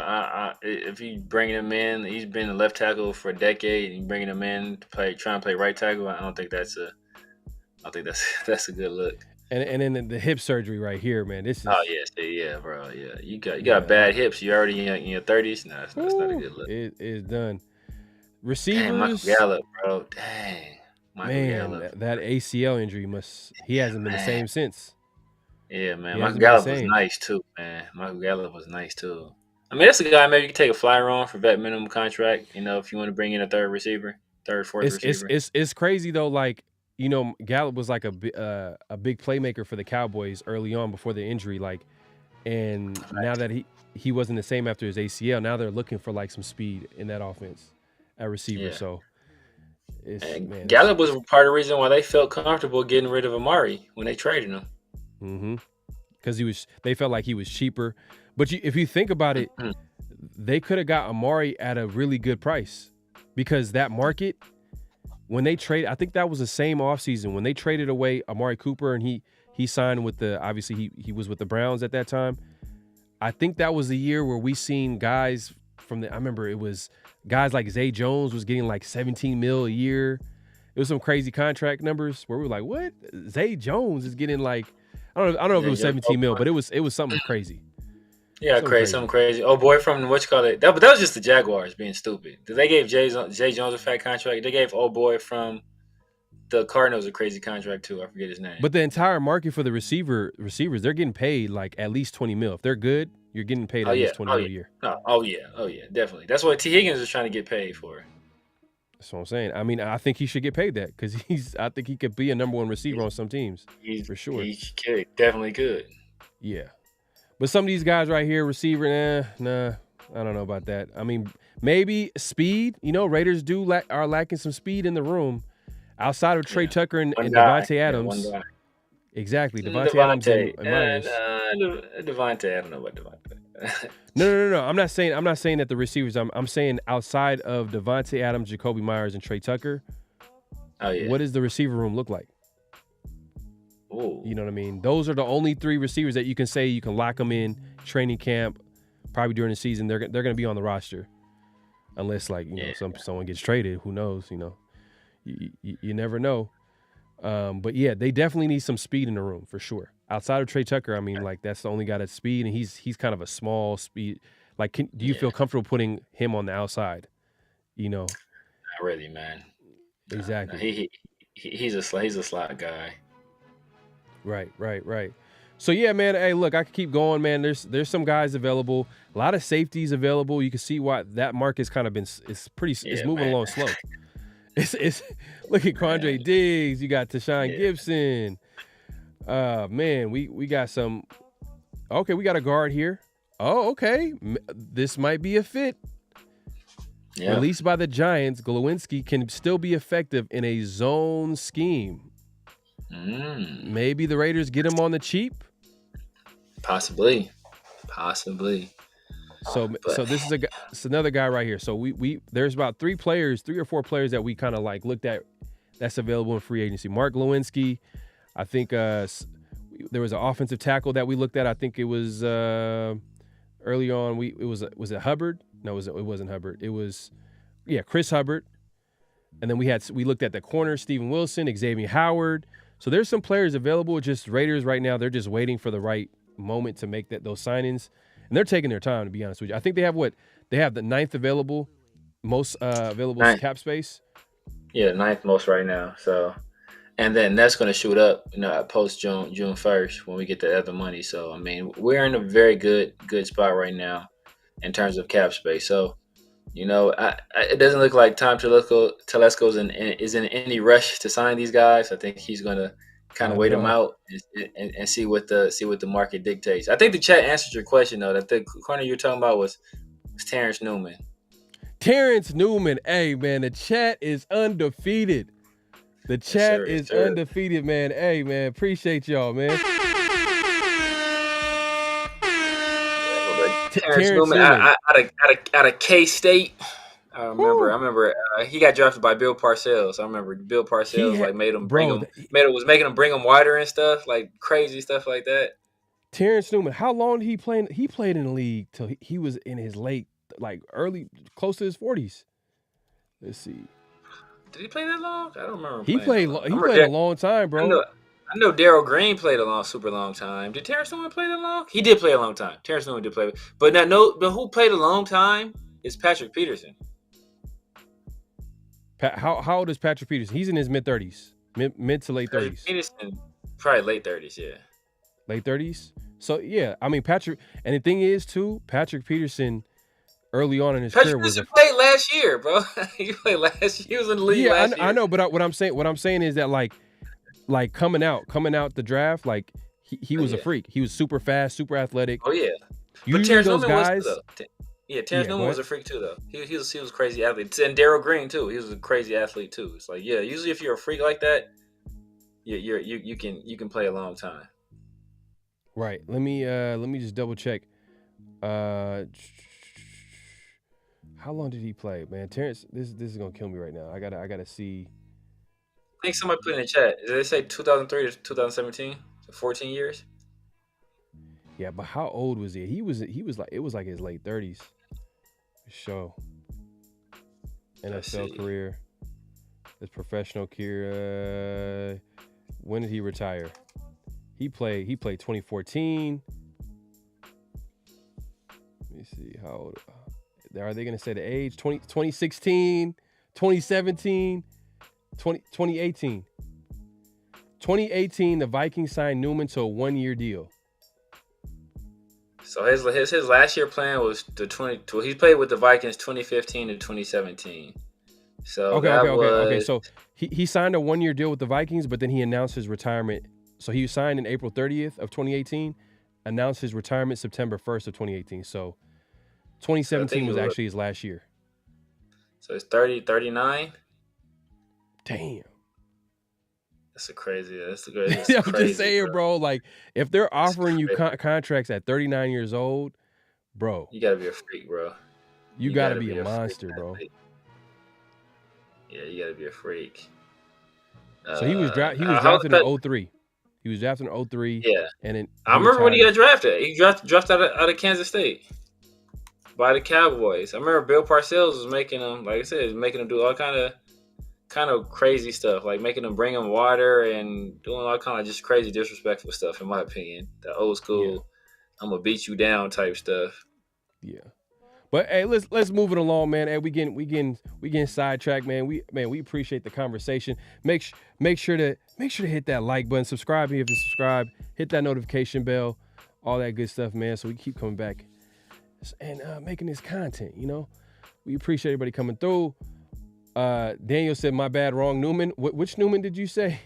if you bring him in, he's been a left tackle for a decade, and you bringing him in to try and play right tackle, I don't think that's a good look. And then the hip surgery right here, man. This is. Oh yeah, bro. Yeah, you got bad hips. You already in your 30s. No, that's not a good look. It is done. Receivers. Dang, Michael Gallup, bro. Dang, Gallup. That ACL injury he hasn't been the same since. Yeah, man. Michael Gallup was nice too, man. Michael Gallup was nice too. I mean, that's a guy maybe you can take a flyer on for vet minimum contract. If you want to bring in a fourth receiver. It's crazy though. Like, Gallup was like a big playmaker for the Cowboys early on before the injury. Like, and now that he wasn't the same after his ACL, now they're looking for like some speed in that offense at receiver. Yeah. So, Gallup was part of the reason why they felt comfortable getting rid of Amari when they traded him. Mm-hmm. Because they felt like he was cheaper. But if you think about it, they could have got Amari at a really good price, because that market, when they traded, I think that was the same offseason when they traded away Amari Cooper and he signed with obviously he was with the Browns at that time. I think that was the year where we seen guys I remember it was guys like Zay Jones was getting like $17 million a year. It was some crazy contract numbers where we were like, what? Zay Jones is getting like, I don't know if it was 17 mil, but it was something crazy. Yeah, something crazy. Oh boy, from what you call it? But that was just the Jaguars being stupid. They gave Zay Jones a fat contract. They gave old boy from the Cardinals a crazy contract too. I forget his name. But the entire market for the receivers, they're getting paid like at least $20 million. If they're good, You're getting paid at least $20 million a year. Oh yeah, definitely. That's what T. Higgins is trying to get paid for. That's what I'm saying. I mean, I think he should get paid that because I think he could be a number one receiver on some teams for sure. He definitely could. Yeah, but some of these guys right here, receiver, nah, I don't know about that. I mean, maybe speed. Raiders are lacking some speed in the room outside of Trey Tucker and Devontae Adams. One guy. Exactly, Devontae Adams and Myers. Devontae, I don't know about Devontae. No. I'm not saying that the receivers. I'm saying outside of Devontae Adams, Jacoby Myers, and Trey Tucker. Oh yeah. What does the receiver room look like? Ooh. You know what I mean? Those are the only three receivers that you can say you can lock them in training camp. Probably during the season, they're going to be on the roster, unless someone gets traded. Who knows? You never know. But yeah, they definitely need some speed in the room for sure. Outside of Trey Tucker, I mean, that's the only guy that's speed, and he's kind of a small speed. Do you feel comfortable putting him on the outside? Not really, man. Exactly. He's a slot guy. Right. So yeah, man. Hey, look, I could keep going, man. There's some guys available. A lot of safeties available. You can see why that market's kind of been it's moving along slow. It's look at Quandre Diggs. You got Tashawn Gibson. Man, we got some. Okay, we got a guard here. Oh, okay. This might be a fit. Yeah. Released by the Giants, Glowinski can still be effective in a zone scheme. Maybe the Raiders get him on the cheap. Possibly. So this is another guy right here. So we there's about 3 or 4 players that we kind of looked at that's available in free agency. Mark Glowinski, I think there was an offensive tackle that we looked at. I think it was early on. Was it Hubbard? No, it wasn't Hubbard. It was Chris Hubbard. And then we looked at the corner, Steven Wilson, Xavier Howard. So there's some players available. Just Raiders right now, they're just waiting for the right moment to make those signings. And they're taking their time, to be honest with you. I think they have the 9th available, most available cap space. Yeah, 9th most right now. So, and then that's going to shoot up, post June 1st when we get the other money. So, I mean, we're in a very good spot right now in terms of cap space. So, it doesn't look like Tom Telesco's is in any rush to sign these guys. I think he's going to kind of wait them out and see what the market dictates. I think the chat answered your question though. That the corner you're talking about was Terrence Newman. Terrence Newman, hey man, the chat is undefeated. The chat is undefeated, man. Hey man, appreciate y'all, man. Terrence Newman out of K-State. I remember he got drafted by Bill Parcells. I remember Bill Parcells was making him bring him wider and stuff, like crazy stuff like that. Terrence Newman, how long did he play? He played in the league till he was in his late, early, close to his 40s. Let's see. Did he play that long? I don't remember. He played a long time, bro. I know Darryl Green played a super long time. Did Terrence Newman play that long? He did play a long time. Terrence Newman did play, but who played a long time is Patrick Peterson. How old is Patrick Peterson? He's in his mid-30s, mid to late 30s. Peterson, probably late 30s, yeah. Late 30s? So, yeah, I mean, Patrick, and the thing is, too, Patrick Peterson, early on in his career was played last year, bro. He played last year. He was in the league last year. I know, but what I'm saying is that, coming out the draft, he was a freak. He was super fast, super athletic. Oh, yeah. But Terrence Newman was, though. Terrence Newman was a freak too, though. He was a crazy athlete, and Darryl Green too. He was a crazy athlete too. It's usually if you're a freak like that, you can play a long time. Right. Let me just double check. How long did he play, man? Terrence, this is gonna kill me right now. I gotta see. I think somebody put in the chat. Did they say 2003 to 2017? So 14 years. Yeah, but how old was he? He was his late 30s. For sure. NFL career. His professional career. When did he retire? He played 2014. Let me see how old. Are they going to say the age? 2016, 2017, 2018. 2018, the Vikings signed Newman to a 1-year deal. So his last year plan was he played with the Vikings 2015 to 2017. So Okay. So he signed a 1-year deal with the Vikings, but then he announced his retirement. So he signed in April 30th of 2018, announced his retirement September 1st of 2018. So 2017 was actually his last year. So it's 30, 39. Damn. That's crazy. I'm just saying, bro. Like, if they're offering you contracts at 39 years old, bro, you gotta be a freak, bro. You gotta be a monster, bro. Yeah, you gotta be a freak. So he was drafted in 03. He was drafted in 03. Yeah, and then I remember when he got drafted. He drafted out of Kansas State by the Cowboys. I remember Bill Parcells was making him, like I said, making him do all kind of crazy stuff, like making them bring him water and doing all kind of just crazy, disrespectful stuff. In my opinion, the old school, I'm gonna beat you down type stuff. Yeah, but hey, let's move it along, man. Hey, we getting sidetracked, man. We appreciate the conversation. Make sure to hit that like button, subscribe if you haven't subscribed, hit that notification bell, all that good stuff, man. So we keep coming back and making this content. You know, we appreciate everybody coming through. Daniel said, my bad, wrong Newman. Which Newman did you say?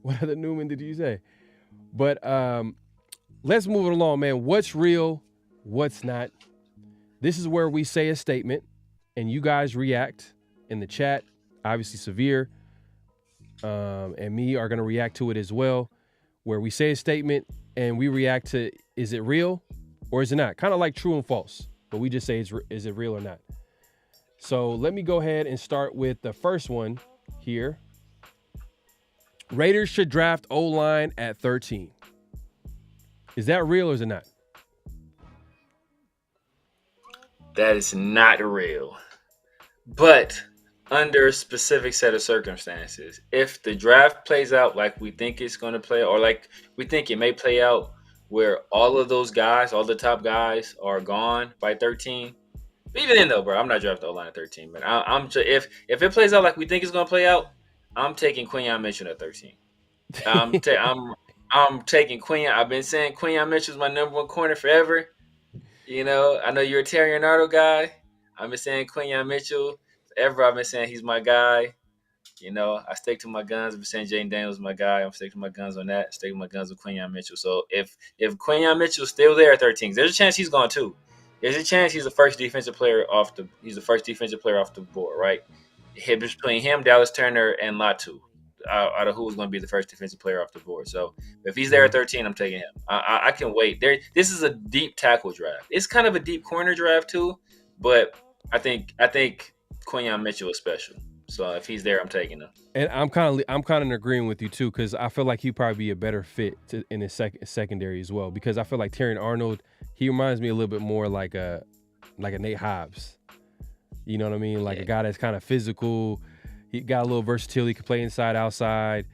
What other Newman did you say? But let's move it along, man. What's real? What's not? This is where we say a statement and you guys react in the chat. Obviously, Severe and me are going to react to it as well, where we say a statement and we react to, is it real or is it not? Kind of like true and false, but we just say, is it real or not? So let me go ahead and start with the first one here. Raiders should draft O-line at 13. Is that real or is it not? That is not real. But under a specific set of circumstances, if the draft plays out like we think it's going to play, or like we think it may play out, where all of those guys, all the top guys are gone by 13, even then, though, bro, I'm not drafting O-line at 13. But if it plays out like we think it's gonna play out, I'm taking Quinyon Mitchell at 13. I'm taking Quinyon. I've been saying Quinyon Mitchell's my number one corner forever. You know, I know you're a Terry Arnado guy. I've been saying Quinyon Mitchell forever. I've been saying he's my guy. You know, I stick to my guns. I've been saying Jaden Daniels is my guy. I'm sticking to my guns on that. Sticking to my guns with Quinyon Mitchell. So if Quinyon Mitchell's still there at 13, there's a chance he's gone too. There's a chance he's the first defensive player off the board, right? Between him, Dallas Turner, and Latu, out of who's going to be the first defensive player off the board. So if he's there at 13, I'm taking him. I can wait. This is a deep tackle draft. It's kind of a deep corner draft too, but I think Quinyon Mitchell is special. So if he's there, I'm taking him. And I'm kind of agreeing with you too, because I feel like he'd probably be a better fit in his secondary as well. Because I feel like Terry Arnold, he reminds me a little bit more like a Nate Hobbs. You know what I mean? Like a guy that's kind of physical. He got a little versatility, can play inside, outside.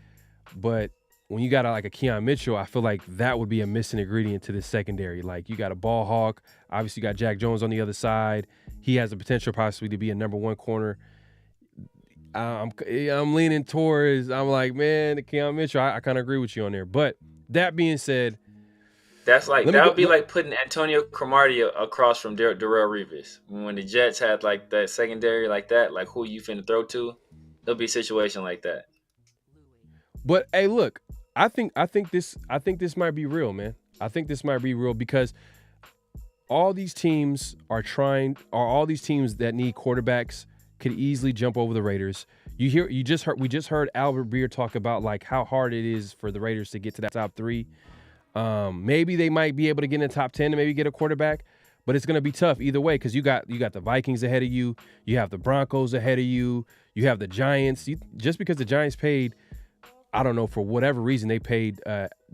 But when you got like a Keon Mitchell, I feel like that would be a missing ingredient to this secondary. Like you got a ball hawk. Obviously, you got Jack Jones on the other side. He has the potential possibly to be a number one corner. I'm leaning towards, I'm like, man, Keon Mitchell, I kind of agree with you on there. But that being said, that would be like putting Antonio Cromartie across from Darrelle Revis. When the Jets had like that secondary like that, like who you finna throw to, there'll be a situation like that. But hey, look, I think this might be real, man. I think this might be real because all these teams that need quarterbacks could easily jump over the Raiders. We just heard Albert Beer talk about like how hard it is for the Raiders to get to that top 3. Maybe they might be able to get in the top 10 and maybe get a quarterback, but it's going to be tough either way because you got the Vikings ahead of you, you have the Broncos ahead of you, you have the Giants. Just because the Giants paid, I don't know, for whatever reason they paid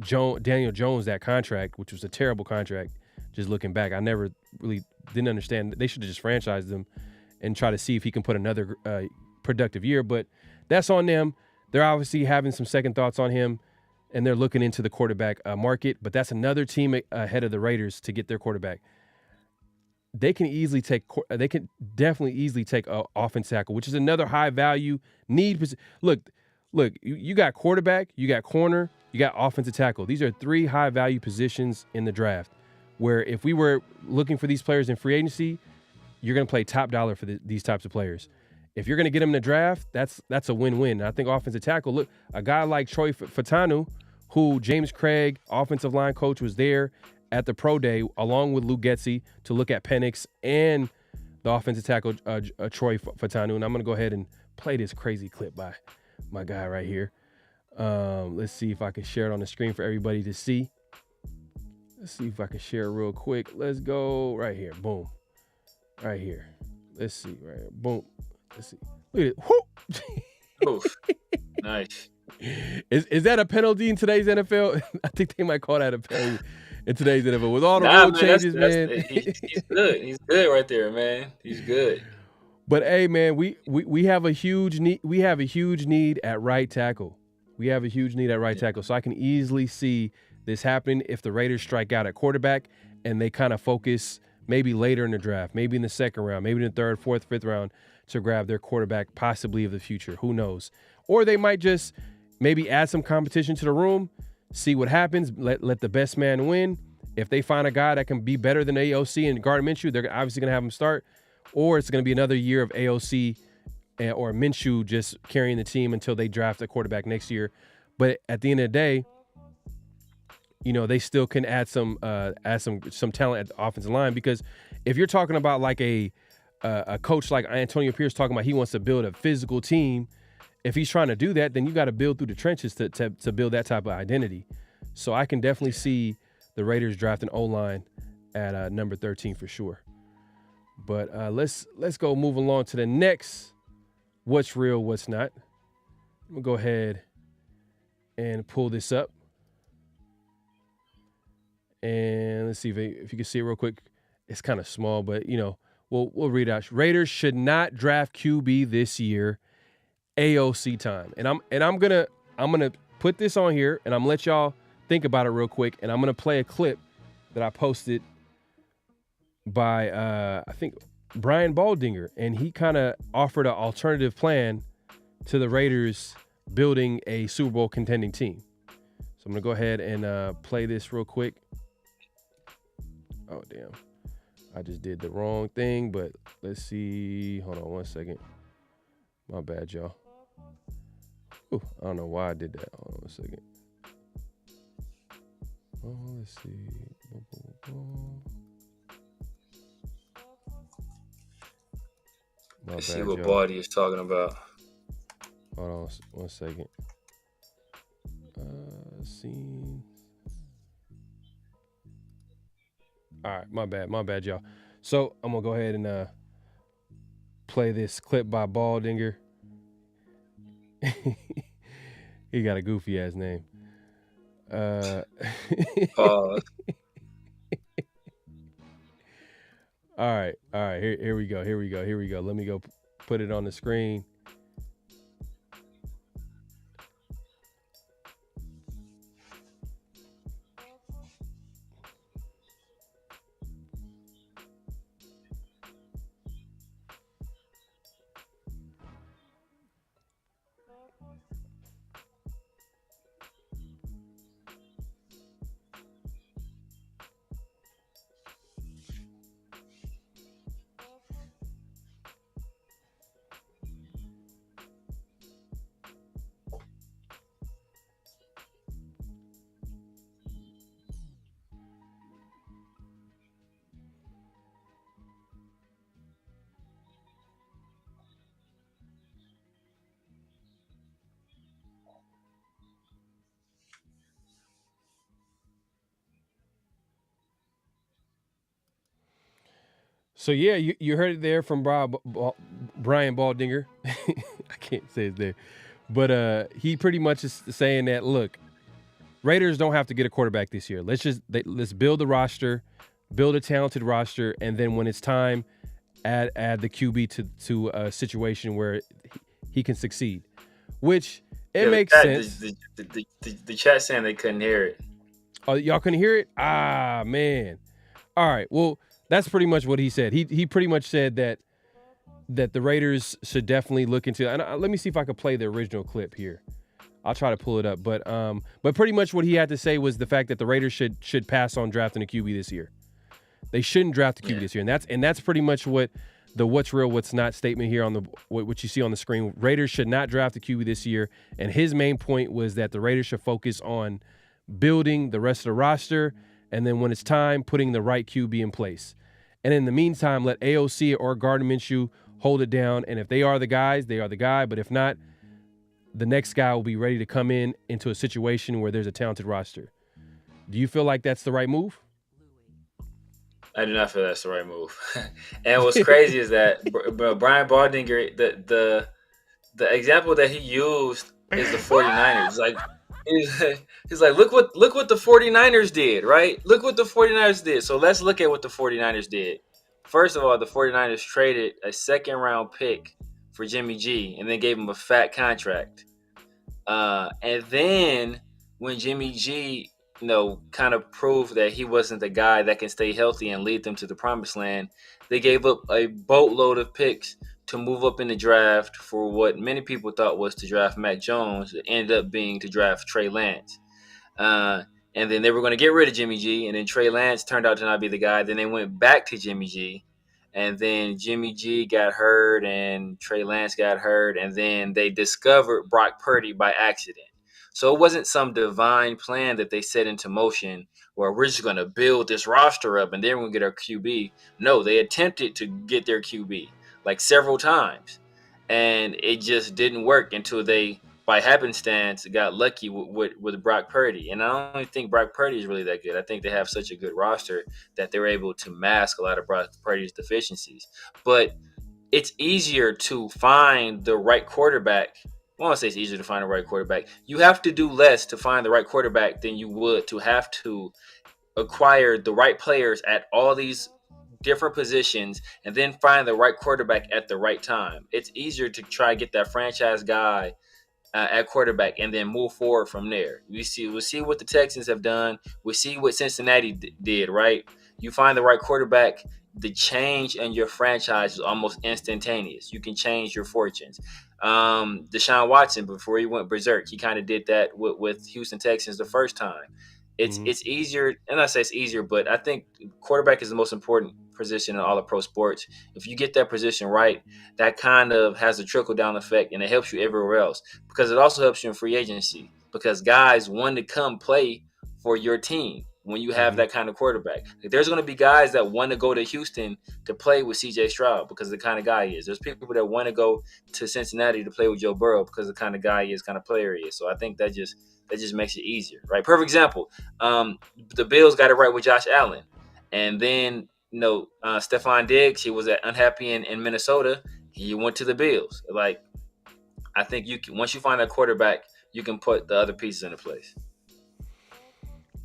Daniel Jones that contract, which was a terrible contract. Just looking back, I never really didn't understand. They should have just franchised him and try to see if he can put another productive year. But that's on them. They're obviously having some second thoughts on him, and they're looking into the quarterback market. But that's another team ahead of the Raiders to get their quarterback. They can definitely easily take an offensive tackle, which is another high value need. Look, you got quarterback, you got corner, you got offensive tackle. These are 3 high value positions in the draft. where if we were looking for these players in free agency, you're going to play top dollar for these types of players. If you're going to get them in the draft, that's a win-win. And I think offensive tackle, look, a guy like Troy Fautanu, who James Craig, offensive line coach, was there at the pro day along with Luke Getsy to look at Penix and the offensive tackle Troy Fautanu. And I'm going to go ahead and play this crazy clip by my guy right here. Let's see if I can share it on the screen for everybody to see. Let's see if I can share it real quick. Let's go right here. Boom. Right here. Let's see. Right here. Boom. Let's see. Look at it. Oof. Nice. Is that a penalty in today's NFL? I think they might call that a penalty in today's NFL. With all the rule changes, man. He's good. He's good right there, man. He's good. But hey, man, we have a huge need. We have a huge need at right tackle. So I can easily see this happening if the Raiders strike out at quarterback and they kind of focus maybe later in the draft, maybe in the second round, maybe in the third, fourth, fifth round to grab their quarterback, possibly of the future. Who knows? Or they might just maybe add some competition to the room, see what happens, let the best man win. If they find a guy that can be better than AOC and Gardner Minshew, they're obviously going to have him start. Or it's going to be another year of AOC or Minshew just carrying the team until they draft a quarterback next year. But at the end of the day, you know, they still can add some talent at the offensive line, because if you're talking about like a coach like Antonio Pierce talking about he wants to build a physical team, if he's trying to do that, then you got to build through the trenches to build that type of identity. So I can definitely see the Raiders drafting O-line at number 13 for sure. But let's go move along to the next what's real, what's not. I'm going to go ahead and pull this up. And let's see if you can see it real quick. It's kind of small, but, you know, we'll read it out. Raiders should not draft QB this year. AOC time. And I'm gonna put this on here, and I'm gonna let y'all think about it real quick. And I'm gonna play a clip that I posted by I think Brian Baldinger, and he kind of offered an alternative plan to the Raiders building a Super Bowl contending team. So I'm gonna go ahead and play this real quick. Oh damn, I just did the wrong thing, but let's see. Hold on 1 second. My bad, y'all. Ooh, I don't know why I did that. Hold on 1 second. Oh, let's see. Boom, boom, boom. Let's see what Baldy is talking about. Hold on 1 second. Scene. All right, my bad, y'all. So I'm gonna go ahead and play this clip by Baldinger. He got a goofy ass name. Pause. All right. Here we go. Let me go put it on the screen. So, yeah, you heard it there from Brian Baldinger. I can't say his name. But he pretty much is saying that, look, Raiders don't have to get a quarterback this year. Let's build the roster, build a talented roster, and then when it's time, add the QB to a situation where he can succeed, which makes sense. The chat saying they couldn't hear it. Oh, y'all couldn't hear it? Ah, man. All right, well, that's pretty much what he said. He pretty much said that the Raiders should definitely look into. And let me see if I can play the original clip here. I'll try to pull it up, but pretty much what he had to say was the fact that the Raiders should pass on drafting a QB this year. They shouldn't draft the QB this year, and that's pretty much what the what's real, what's not statement here on the what you see on the screen. Raiders should not draft the QB this year, and his main point was that the Raiders should focus on building the rest of the roster, and then when it's time, putting the right QB in place. And in the meantime, let AOC or Gardner Minshew hold it down, and if they are the guys, they are the guy, but if not, the next guy will be ready to come into a situation where there's a talented roster. Do you feel like that's the right move? I do not feel that's the right move. And what's crazy is that Brian Baldinger, the example that he used is the 49ers. Like he's like, look what the 49ers did, right? Look what the 49ers did. So let's look at what the 49ers did. First of all, the 49ers traded a second-round pick for Jimmy G and then gave him a fat contract. And then when Jimmy G kind of proved that he wasn't the guy that can stay healthy and lead them to the promised land, they gave up a boatload of picks to move up in the draft for what many people thought was to draft Mac Jones. It ended up being to draft Trey Lance. And then they were going to get rid of Jimmy G, and then Trey Lance turned out to not be the guy. Then they went back to Jimmy G, and then Jimmy G got hurt, and Trey Lance got hurt, and then they discovered Brock Purdy by accident. So it wasn't some divine plan that they set into motion where we're just going to build this roster up and then we're going to get our QB. No, they attempted to get their QB like several times, and it just didn't work until they, by happenstance, got lucky with Brock Purdy. And I don't think Brock Purdy is really that good. I think they have such a good roster that they're able to mask a lot of Brock Purdy's deficiencies. But it's easier to find the right quarterback. I want to say it's easier to find the right quarterback. You have to do less to find the right quarterback than you would to have to acquire the right players at all these different positions and then find the right quarterback at the right time. It's easier to try to get that franchise guy at quarterback and then move forward from there. We'll see what the Texans have done. We'll see what Cincinnati did, right? You find the right quarterback, the change in your franchise is almost instantaneous. You can change your fortunes. Deshaun Watson, before he went berserk, he kind of did that with Houston Texans the first time. It's easier, and I say it's easier, but I think quarterback is the most important position in all of pro sports. If you get that position right, that kind of has a trickle-down effect, and it helps you everywhere else because it also helps you in free agency because guys want to come play for your team when you have that kind of quarterback. Like, there's going to be guys that want to go to Houston to play with C.J. Stroud because of the kind of guy he is. There's people that want to go to Cincinnati to play with Joe Burrow because of the kind of guy he is, kind of player he is. So I think that just makes it easier, right? Perfect example. The Bills got it right with Josh Allen. And then, Stephon Diggs, he was unhappy in Minnesota. He went to the Bills. Like, I think once you find that quarterback, you can put the other pieces into place.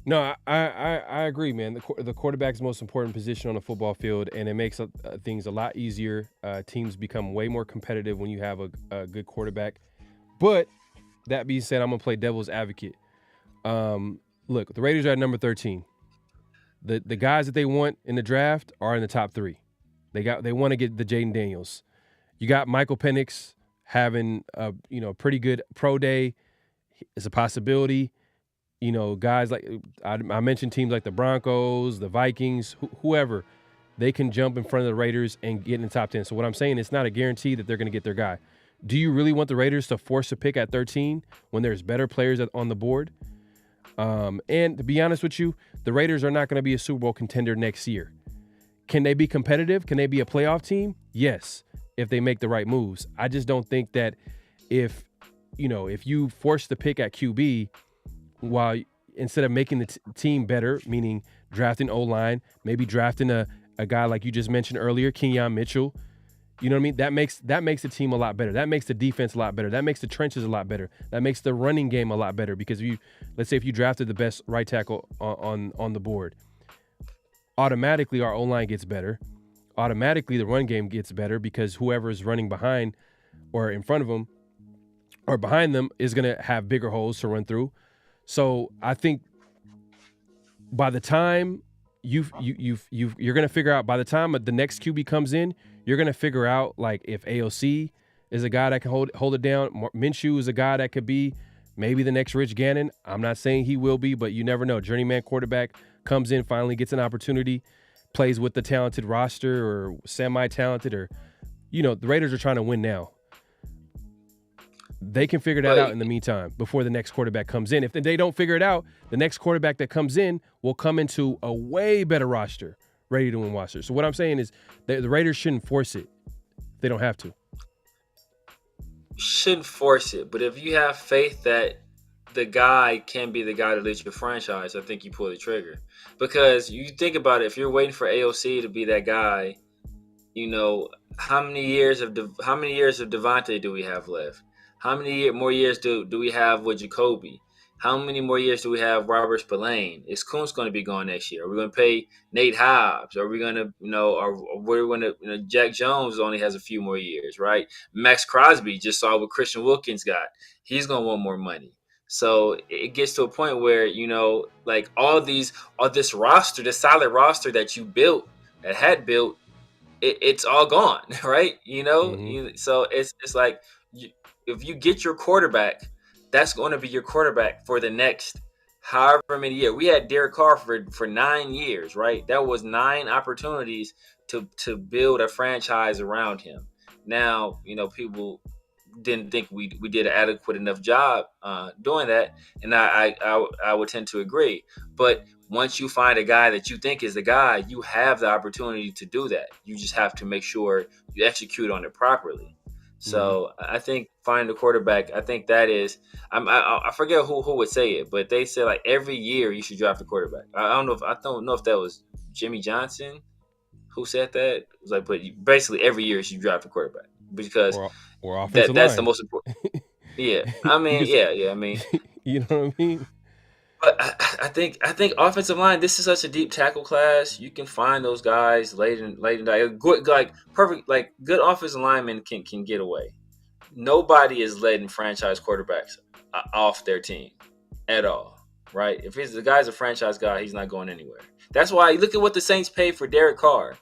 No, I agree, man. The quarterback is the most important position on the football field, and it makes things a lot easier. Teams become way more competitive when you have a good quarterback. But that being said, I'm going to play devil's advocate. Look, the Raiders are at number 13. The guys that they want in the draft are in the top 3. They want to get the Jaden Daniels. You got Michael Penix having a pretty good pro day. It's a possibility. Guys like I mentioned, teams like the Broncos, the Vikings, whoever, they can jump in front of the Raiders and get in the top 10. So what I'm saying, it's not a guarantee that they're going to get their guy. Do you really want the Raiders to force a pick at 13 when there's better players on the board? And to be honest with you, the Raiders are not going to be a Super Bowl contender next year. Can they be competitive? Can they be a playoff team? Yes, if they make the right moves. I just don't think that if you force the pick at QB, while instead of making the team better, meaning drafting O-line, maybe drafting a guy like you just mentioned earlier, Kenyon Mitchell, you know what I mean? That makes the team a lot better. That makes the defense a lot better. That makes the trenches a lot better. That makes the running game a lot better because let's say if you drafted the best right tackle on the board, automatically our O-line gets better. Automatically the run game gets better because whoever is running behind or in front of them or behind them is going to have bigger holes to run through. So I think by the time you're going to figure out, by the time the next QB comes in, you're going to figure out like if AOC is a guy that can hold it down. Minshew is a guy that could be maybe the next Rich Gannon. I'm not saying he will be, but you never know. Journeyman quarterback comes in, finally gets an opportunity, plays with the talented roster or semi-talented, or the Raiders are trying to win now. They can figure that out in the meantime before the next quarterback comes in. If they don't figure it out, the next quarterback that comes in will come into a way better roster, ready to win roster. So what I'm saying is the Raiders shouldn't force it. They don't have to. Shouldn't force it, but if you have faith that the guy can be the guy that leads your franchise, I think you pull the trigger. Because you think about it, if you're waiting for AOC to be that guy, how many years of Devontae do we have left? How many more years do we have with Jacoby? How many more years do we have Robert Spillane? Is Kuntz going to be gone next year? Are we going to pay Nate Hobbs? Are we going to, Jack Jones only has a few more years, right? Max Crosby just saw what Christian Wilkins got. He's going to want more money. So it gets to a point where, like all this roster, this solid roster that you built, it's all gone, right? So it's like if you get your quarterback, that's going to be your quarterback for the next however many years. We had Derek Carr for 9 years, right? That was 9 opportunities to build a franchise around him. Now, people didn't think we did an adequate enough job doing that, and I would tend to agree. But once you find a guy that you think is the guy, you have the opportunity to do that. You just have to make sure you execute on it properly. So I think finding the quarterback, I think that is, I forget who would say it, but they say like every year you should draft a quarterback. I don't know if that was Jimmy Johnson who said that. It was like, but basically every year you should draft a quarterback because or offensive that's line. the most important. Yeah, I mean, I mean, you know what I mean. But I think offensive line. This is such a deep tackle class. You can find those guys late in good, like perfect, like good offensive linemen can get away. Nobody is letting franchise quarterbacks off their team at all, right? If the guy's a franchise guy, he's not going anywhere. That's why look at what the Saints paid for Derek Carr,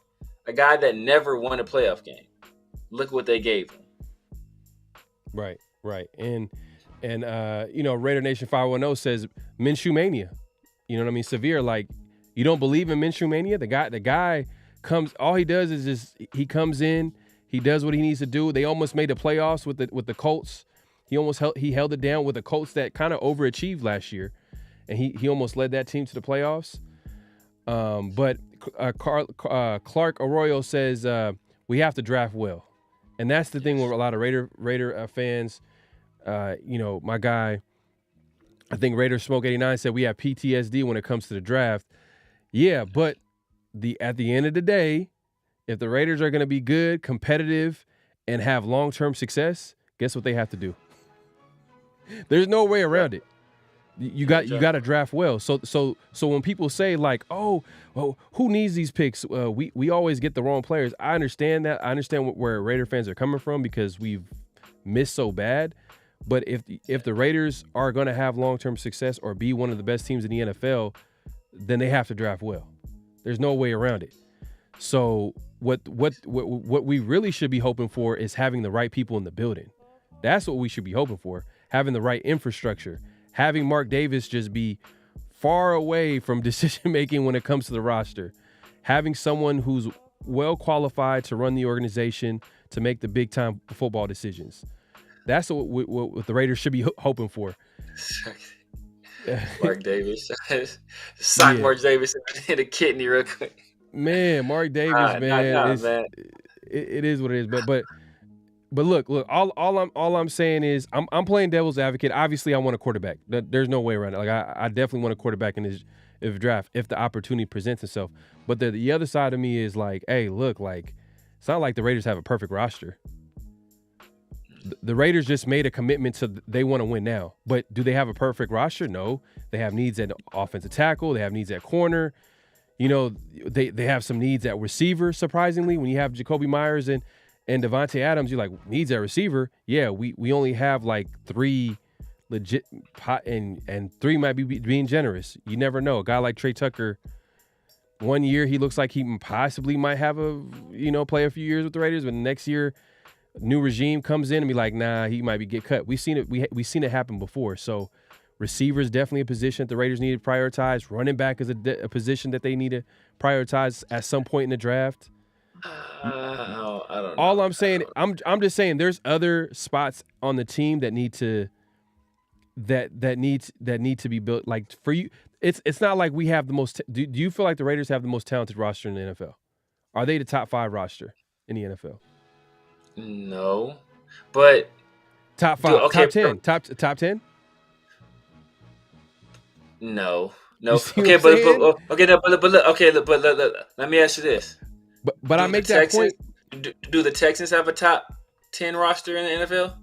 a guy that never won a playoff game. Look what they gave him. Right, and Raider Nation 510 says Minshew mania. You know what I mean? Severe, like you don't believe in Minshew mania. The guy comes. All he does is just he comes in. He does what he needs to do. They almost made the playoffs with the Colts. He held it down with the Colts that kind of overachieved last year, and he almost led that team to the playoffs. But Clark Arroyo says we have to draft well, and that's the thing with a lot of Raider fans. My guy, I think Raider Smoke 89 said we have PTSD when it comes to the draft. Yeah, but at the end of the day, if the Raiders are going to be good, competitive, and have long-term success, guess what they have to do? There's no way around it. You got to draft well. So when people say like, oh, well, who needs these picks? We always get the wrong players. I understand that. I understand where Raider fans are coming from because we've missed so bad. But if the Raiders are going to have long-term success or be one of the best teams in the NFL, then they have to draft well. There's no way around it. So what we really should be hoping for is having the right people in the building. That's what we should be hoping for. Having the right infrastructure. Having Mark Davis just be far away from decision-making when it comes to the roster. Having someone who's well qualified to run the organization to make the big-time football decisions. That's what the Raiders should be hoping for. Mark Davis. Sock Mark Davis in a kidney real quick. Man, Mark Davis, man. It is what it is. But look, all I'm saying is I'm playing devil's advocate. Obviously, I want a quarterback. There's no way around it. Like I definitely want a quarterback in this draft if the opportunity presents itself. But the other side of me is like, hey, look, like it's not like the Raiders have a perfect roster. The Raiders just made a commitment to they want to win now. But do they have a perfect roster? No. They have needs at offensive tackle. They have needs at corner. They have some needs at receiver, surprisingly. When you have Jacoby Myers and Devontae Adams, you're like, needs at receiver? Yeah, we only have like 3 legit, and 3 might be being generous. You never know. A guy like Trey Tucker, 1 year he looks like he possibly might have play a few years with the Raiders, but next year, new regime comes in and be like, nah, he might get cut. We've seen it. We've seen it happen before. So Receivers definitely a position that the Raiders need to prioritize. Running back is a position that they need to prioritize at some point in the draft. I don't know. All I'm saying, I'm just saying, there's other spots on the team that need to to be built. Like for you, it's not like we have the most. Do you feel like the Raiders have the most talented roster in the NFL? Are they the top 5 roster in the NFL? No, but top 5, okay, top 10. No. Okay, but look, let me ask you this. But I make that point. Do the Texans have a top 10 roster in the NFL?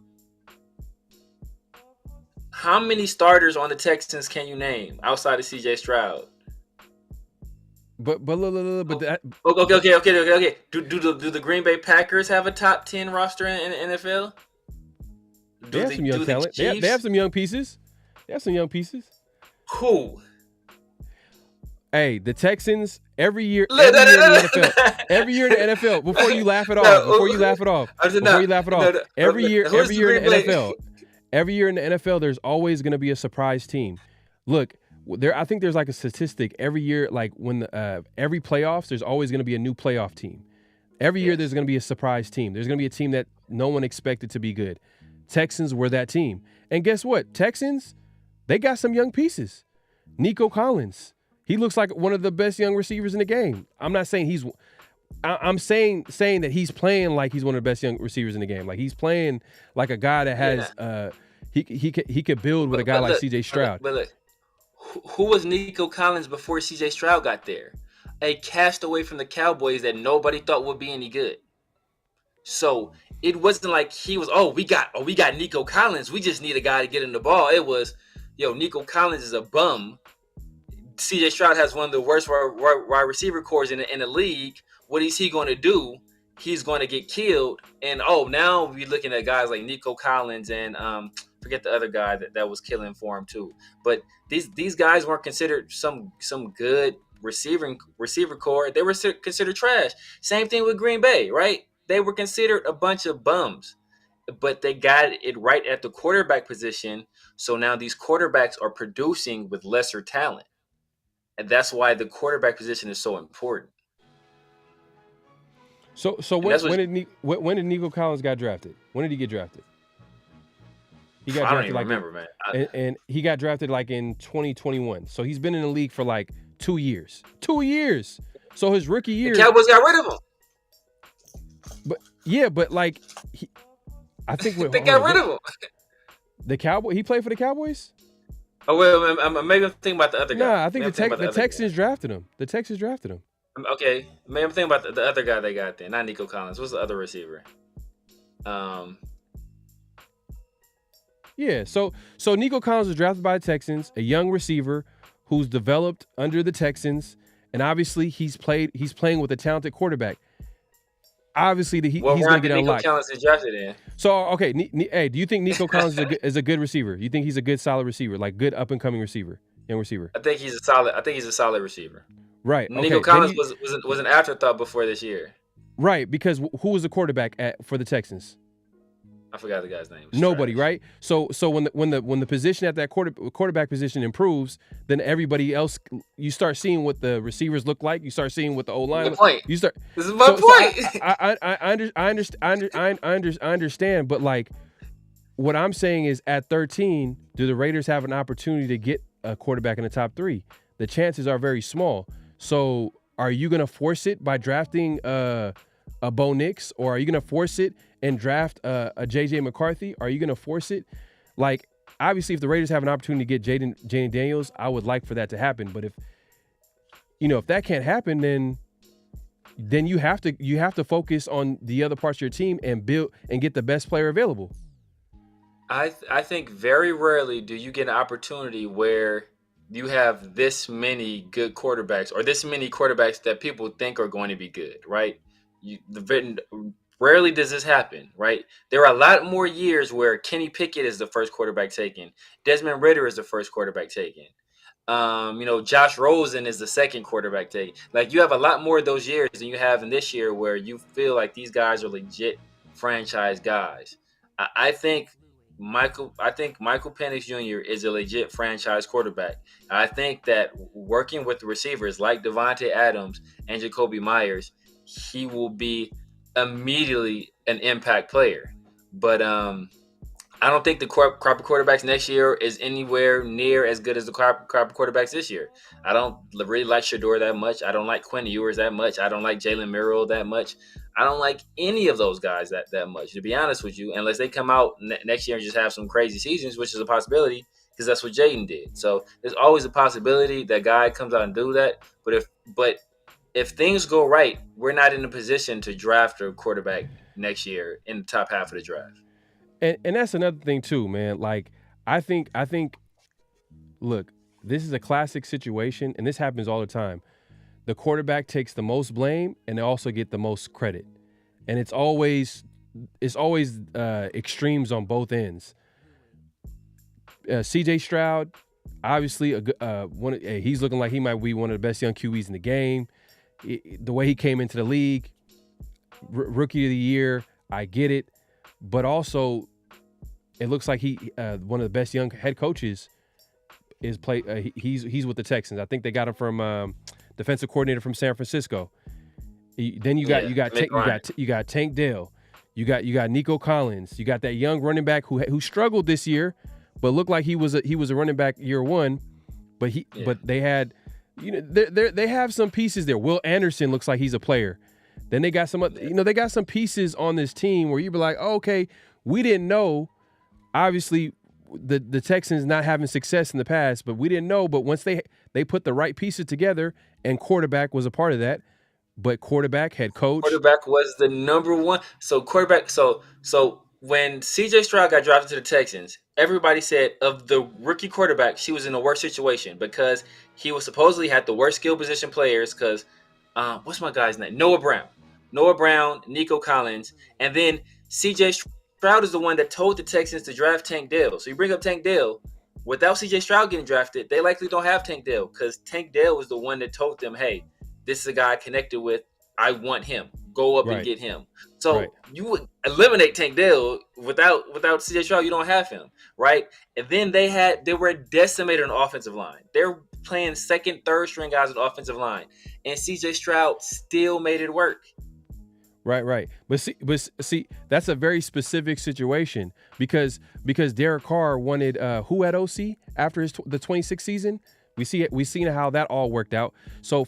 How many starters on the Texans can you name outside of C.J. Stroud? But that. Okay. Do the Green Bay Packers have a top 10 roster in the NFL? They have some young talent. They have some young pieces. Who? Hey, the Texans every year in the NFL. Every year in the NFL. Before you laugh it off. Every year in the NFL. Every year in the NFL, there's always going to be a surprise team. Look, I think there's like a statistic every year, like when every playoffs, there's always going to be a new playoff team. Every year, there's going to be a surprise team. There's going to be a team that no one expected to be good. Texans were that team. And guess what? Texans, they got some young pieces. Nico Collins. He looks like one of the best young receivers in the game. I'm not saying I'm saying that he's playing like he's one of the best young receivers in the game. Like he's playing like a guy that has he could build with a guy like C.J. Stroud. But look, who was Nico Collins before C.J. Stroud got there? A castaway from the Cowboys that nobody thought would be any good. So it wasn't like he was, we got Nico Collins. We just need a guy to get him the ball. It was, Nico Collins is a bum. C.J. Stroud has one of the worst wide receiver cores in the league. What is he going to do? He's going to get killed. And now we're looking at guys like Nico Collins and forget the other guy that was killing for him too. But these guys weren't considered some good receiver core. They were considered trash. Same thing with Green Bay, right? They were considered a bunch of bums. But they got it right at the quarterback position. So now these quarterbacks are producing with lesser talent. And that's why the quarterback position is so important. So when did Nico Collins got drafted? When did he get drafted? He got I don't even remember, man. And he got drafted like in 2021. So he's been in the league for like 2 years. 2 years. So his rookie year, the Cowboys got rid of him. But like I think they got rid of him. The Cowboy, he played for the Cowboys? Oh well, maybe I'm thinking about the other guy. Nah, I think the Texans drafted him. The Texans drafted him. Okay, maybe I'm thinking about the other guy they got there, not Nico Collins. What's the other receiver? Yeah, so Nico Collins was drafted by the Texans, a young receiver who's developed under the Texans, and obviously he's playing with a talented quarterback. Obviously, he's going to get unlocked. Nico Collins is drafted in. So, okay, hey, do you think Nico Collins is a good receiver? You think he's a good, solid receiver, like good up and coming receiver, young receiver? I think he's a solid receiver. Right. Nico Collins was an afterthought before this year. Right, because who was the quarterback for the Texans? I forgot the guy's name. Nobody, right? So when the position at that quarterback position improves, then everybody else, you start seeing what the receivers look like. You start seeing what the O-line looks like. This is my point. I understand, but like what I'm saying is at 13, do the Raiders have an opportunity to get a quarterback in the top 3? The chances are very small. So are you going to force it by drafting a Bo Nix, or are you going to force it and draft a J.J. McCarthy? Are you going to force it? Like, obviously, if the Raiders have an opportunity to get Jaden Daniels, I would like for that to happen. But if that can't happen, then you have to focus on the other parts of your team and build and get the best player available. I think very rarely do you get an opportunity where you have this many good quarterbacks or this many quarterbacks that people think are going to be good, right? Rarely does this happen, right? There are a lot more years where Kenny Pickett is the first quarterback taken. Desmond Ridder is the first quarterback taken. Josh Rosen is the second quarterback taken. Like, you have a lot more of those years than you have in this year where you feel like these guys are legit franchise guys. I think Michael Penix Jr. is a legit franchise quarterback. I think that working with receivers like Devontae Adams and Jacoby Myers, he will be immediately an impact player. But I don't think the crop of quarterbacks next year is anywhere near as good as the crop of quarterbacks this year. I don't really like Shador that much. I don't like Quinn Ewers that much. I don't like Jalen Merrill that much. I don't like any of those guys that much, to be honest with you, unless they come out next year and just have some crazy seasons, which is a possibility because that's what Jaden did. So there's always a possibility that guy comes out and do that. But if things go right, we're not in a position to draft a quarterback next year in the top half of the draft. And that's another thing too, man. Like I think, look, this is a classic situation, and this happens all the time. The quarterback takes the most blame, and they also get the most credit, and it's always extremes on both ends. C.J. Stroud, obviously, he's looking like he might be one of the best young QBs in the game. The way he came into the league, rookie of the year, I get it, but also it looks like he one of the best young head coaches is he's with the Texans. I think they got him from defensive coordinator from San Francisco. Then you got Tank Dell, you got Nico Collins, you got that young running back who struggled this year, but looked like he was a running back year one, but they had, they have some pieces there. Will Anderson looks like he's a player. Then they got they got some pieces on this team where you be like, oh, okay, we didn't know. Obviously, the Texans not having success in the past, but we didn't know. But once they put the right pieces together, and quarterback was a part of that. But quarterback, head coach, quarterback was the number one. So quarterback. So when C.J. Stroud got drafted to the Texans, everybody said of the rookie quarterback, she was in a worse situation because he was supposedly had the worst skill position players. Because what's my guy's name? Noah Brown, Nico Collins, and then C.J. Stroud is the one that told the Texans to draft Tank Dell. So you bring up Tank Dell. Without C.J. Stroud getting drafted, they likely don't have Tank Dell because Tank Dell was the one that told them, hey, this is a guy I connected with. I want him. Go up and get him. So you would eliminate Tank Dell without C.J. Stroud. You don't have him, right? And then they were decimated on the offensive line. They're playing second, third string guys on the offensive line, and C.J. Stroud still made it work. Right. But see, that's a very specific situation because Derek Carr wanted who at OC after the 26th season. We seen how that all worked out. So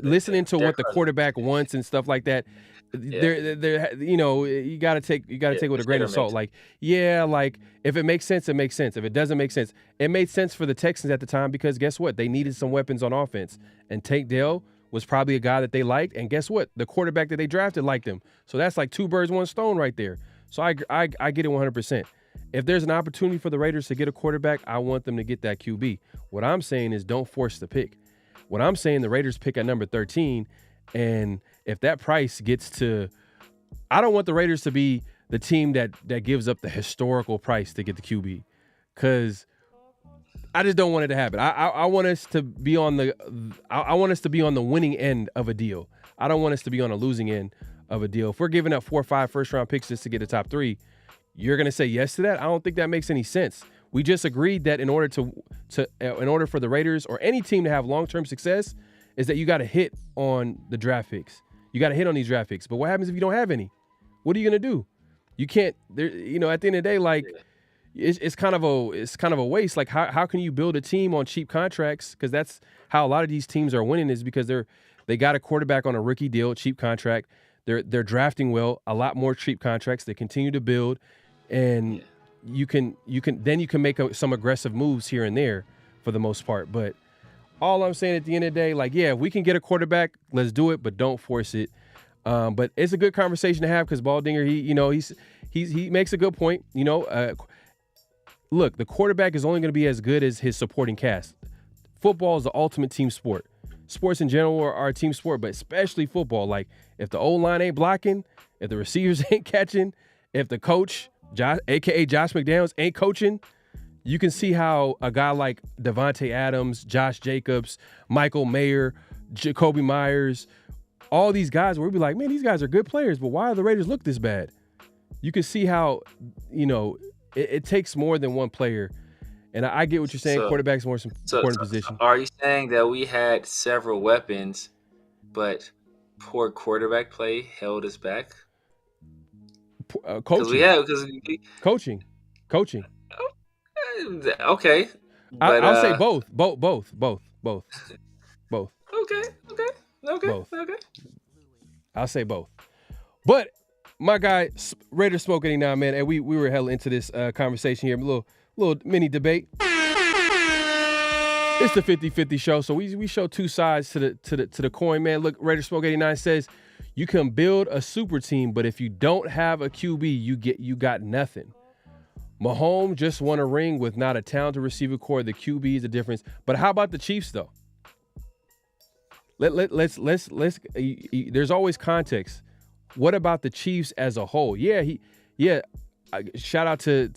listening to what the quarterback wants and stuff like that, they're you gotta take it with a grain of salt. Like if it makes sense, it makes sense. If it doesn't make sense, it made sense for the Texans at the time because guess what? They needed some weapons on offense, and Tank Dell was probably a guy that they liked, and guess what? The quarterback that they drafted liked him. So that's like two birds, one stone right there. So I get it 100%. If there's an opportunity for the Raiders to get a quarterback, I want them to get that QB. What I'm saying is don't force the pick. What I'm saying, the Raiders pick at number 13, and if that price gets to – I don't want the Raiders to be the team that gives up the historical price to get the QB because I just don't want it to happen. I want us to be on the winning end of a deal. I don't want us to be on a losing end of a deal. If we're giving up 4 or 5 first-round picks just to get a top 3, you're going to say yes to that? I don't think that makes any sense. We just agreed that in order for the Raiders or any team to have long-term success is that you got to hit on the draft picks. You got to hit on these draft picks. But what happens if you don't have any? What are you going to do? You can't at the end of the day, like it's kind of a waste. Like how can you build a team on cheap contracts? Because that's how a lot of these teams are winning is because they got a quarterback on a rookie deal, cheap contract. They're drafting well, a lot more cheap contracts. They continue to build. And you can make some aggressive moves here and there for the most part. But all I'm saying at the end of the day, like, yeah, if we can get a quarterback, let's do it, but don't force it. But it's a good conversation to have because Baldinger, he makes a good point. Look, the quarterback is only going to be as good as his supporting cast. Football is the ultimate team sport. Sports in general are a team sport, but especially football. Like, if the O-line ain't blocking, if the receivers ain't catching, if the coach, a.k.a. Josh McDaniels, ain't coaching, you can see how a guy like Devontae Adams, Josh Jacobs, Michael Mayer, Jacoby Myers, all these guys, where we'd be like, man, these guys are good players, but why do the Raiders look this bad? You can see how, it takes more than one player. And I get what you're saying. Quarterback's more important position. Are you saying that we had several weapons, but poor quarterback play held us back? Coaching. Okay. But, I'll say both. Okay. Both. I'll say both. But my guy, Raider Smoke 89, man, and we were hella into this conversation here. A little mini debate. It's the 50-50 show, so we show two sides to the coin, man. Look, Raider Smoke 89 says you can build a super team, but if you don't have a QB, you got nothing. Mahomes just won a ring with not a talented receiver core. The QB is the difference. But how about the Chiefs, though? Let's there's always context. What about the Chiefs as a whole? Shout out to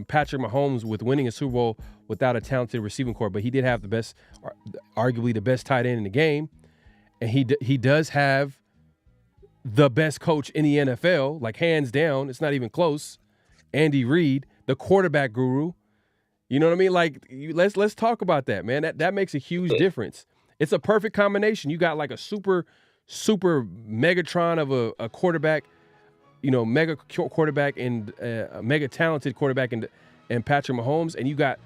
Patrick Mahomes with winning a Super Bowl without a talented receiving core, but he did have arguably the best tight end in the game, and he does have the best coach in the NFL, like hands down. It's not even close. Andy Reid, the quarterback guru. You know what I mean? Like, let's talk about that, man. That makes a huge difference. It's a perfect combination. You got like a super Megatron of a quarterback, mega quarterback and a mega talented quarterback and Patrick Mahomes, and you get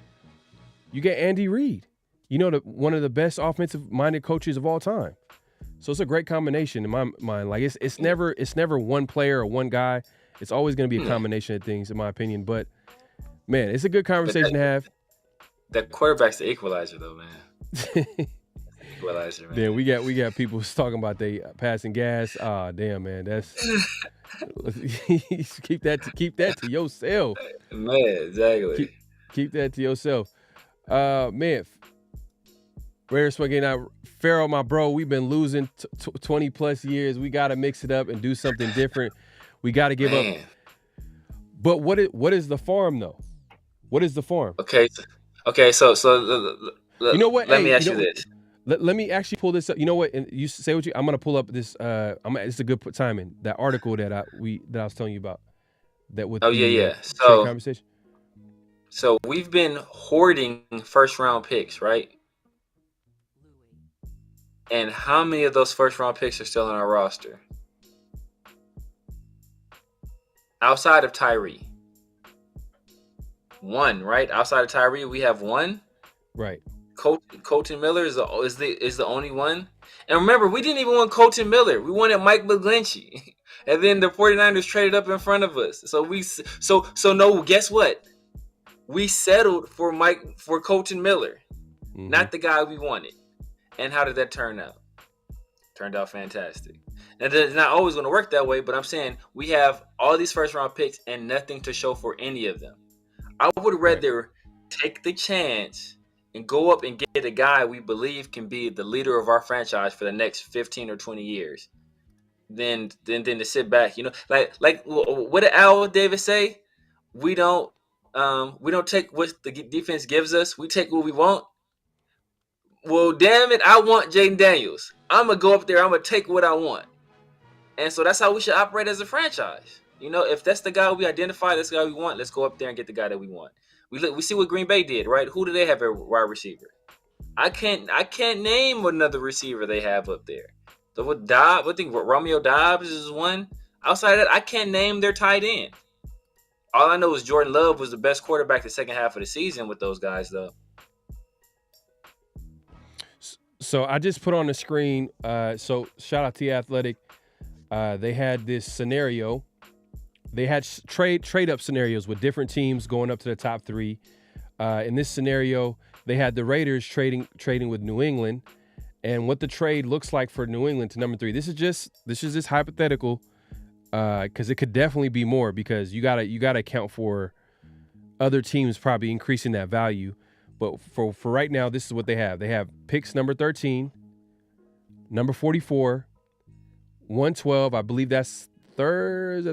Andy Reid, one of the best offensive minded coaches of all time. So it's a great combination in my mind. Like it's never one player or one guy. It's always going to be a combination of things, in my opinion. But man, it's a good conversation to have. That quarterback's the equalizer, though, man. Equalizer, man. Then we got people talking about they passing gas. Ah, damn, man, that's keep that to yourself. Man, exactly. Keep that to yourself. Man, Raiders again. Now, Pharaoh, my bro, we've been losing 20 plus years. We got to mix it up and do something different. We got to give up. But what is the farm though? What is the farm? Okay. So you know what? Let me ask you this. Let me actually pull this up. You know what? And you say what I'm gonna pull up this. It's a good timing. That article that I was telling you about. That with So conversation. So we've been hoarding first round picks, right? And how many of those first round picks are still on our roster? Outside of Tyree. One, right? Outside of Tyree, we have one. Right. Colton Miller is the only one. And remember, we didn't even want Colton Miller. We wanted Mike McGlinchey. And then the 49ers traded up in front of us. So guess what? We settled for Colton Miller. Mm-hmm. Not the guy we wanted. And how did that turn out? Turned out fantastic. And it's not always going to work that way, but I'm saying we have all these first round picks and nothing to show for any of them. I would rather take the chance and go up and get a guy we believe can be the leader of our franchise for the next 15 or 20 years than to sit back. Like what did Al Davis say? We don't take what the defense gives us. We take what we want. Well, damn it, I want Jaden Daniels. I'm going to go up there. I'm going to take what I want. And so that's how we should operate as a franchise. If that's the guy we identify, that's the guy we want, let's go up there and get the guy that we want. We see what Green Bay did, right? Who do they have at wide receiver? I can't name another receiver they have up there. So with Dobbs, I think Romeo Dobbs is one. Outside of that, I can't name their tight end. All I know is Jordan Love was the best quarterback the second half of the season with those guys, though. So I just put on the screen. So shout out to The Athletic. They had this scenario. They had trade up scenarios with different teams going up to the top three. In this scenario, they had the Raiders trading with New England, and what the trade looks like for New England to number 3. This is just hypothetical, because it could definitely be more, because you gotta account for other teams probably increasing that value. But for right now, this is what they have. They have picks number 13, number 44, 112. I believe that's a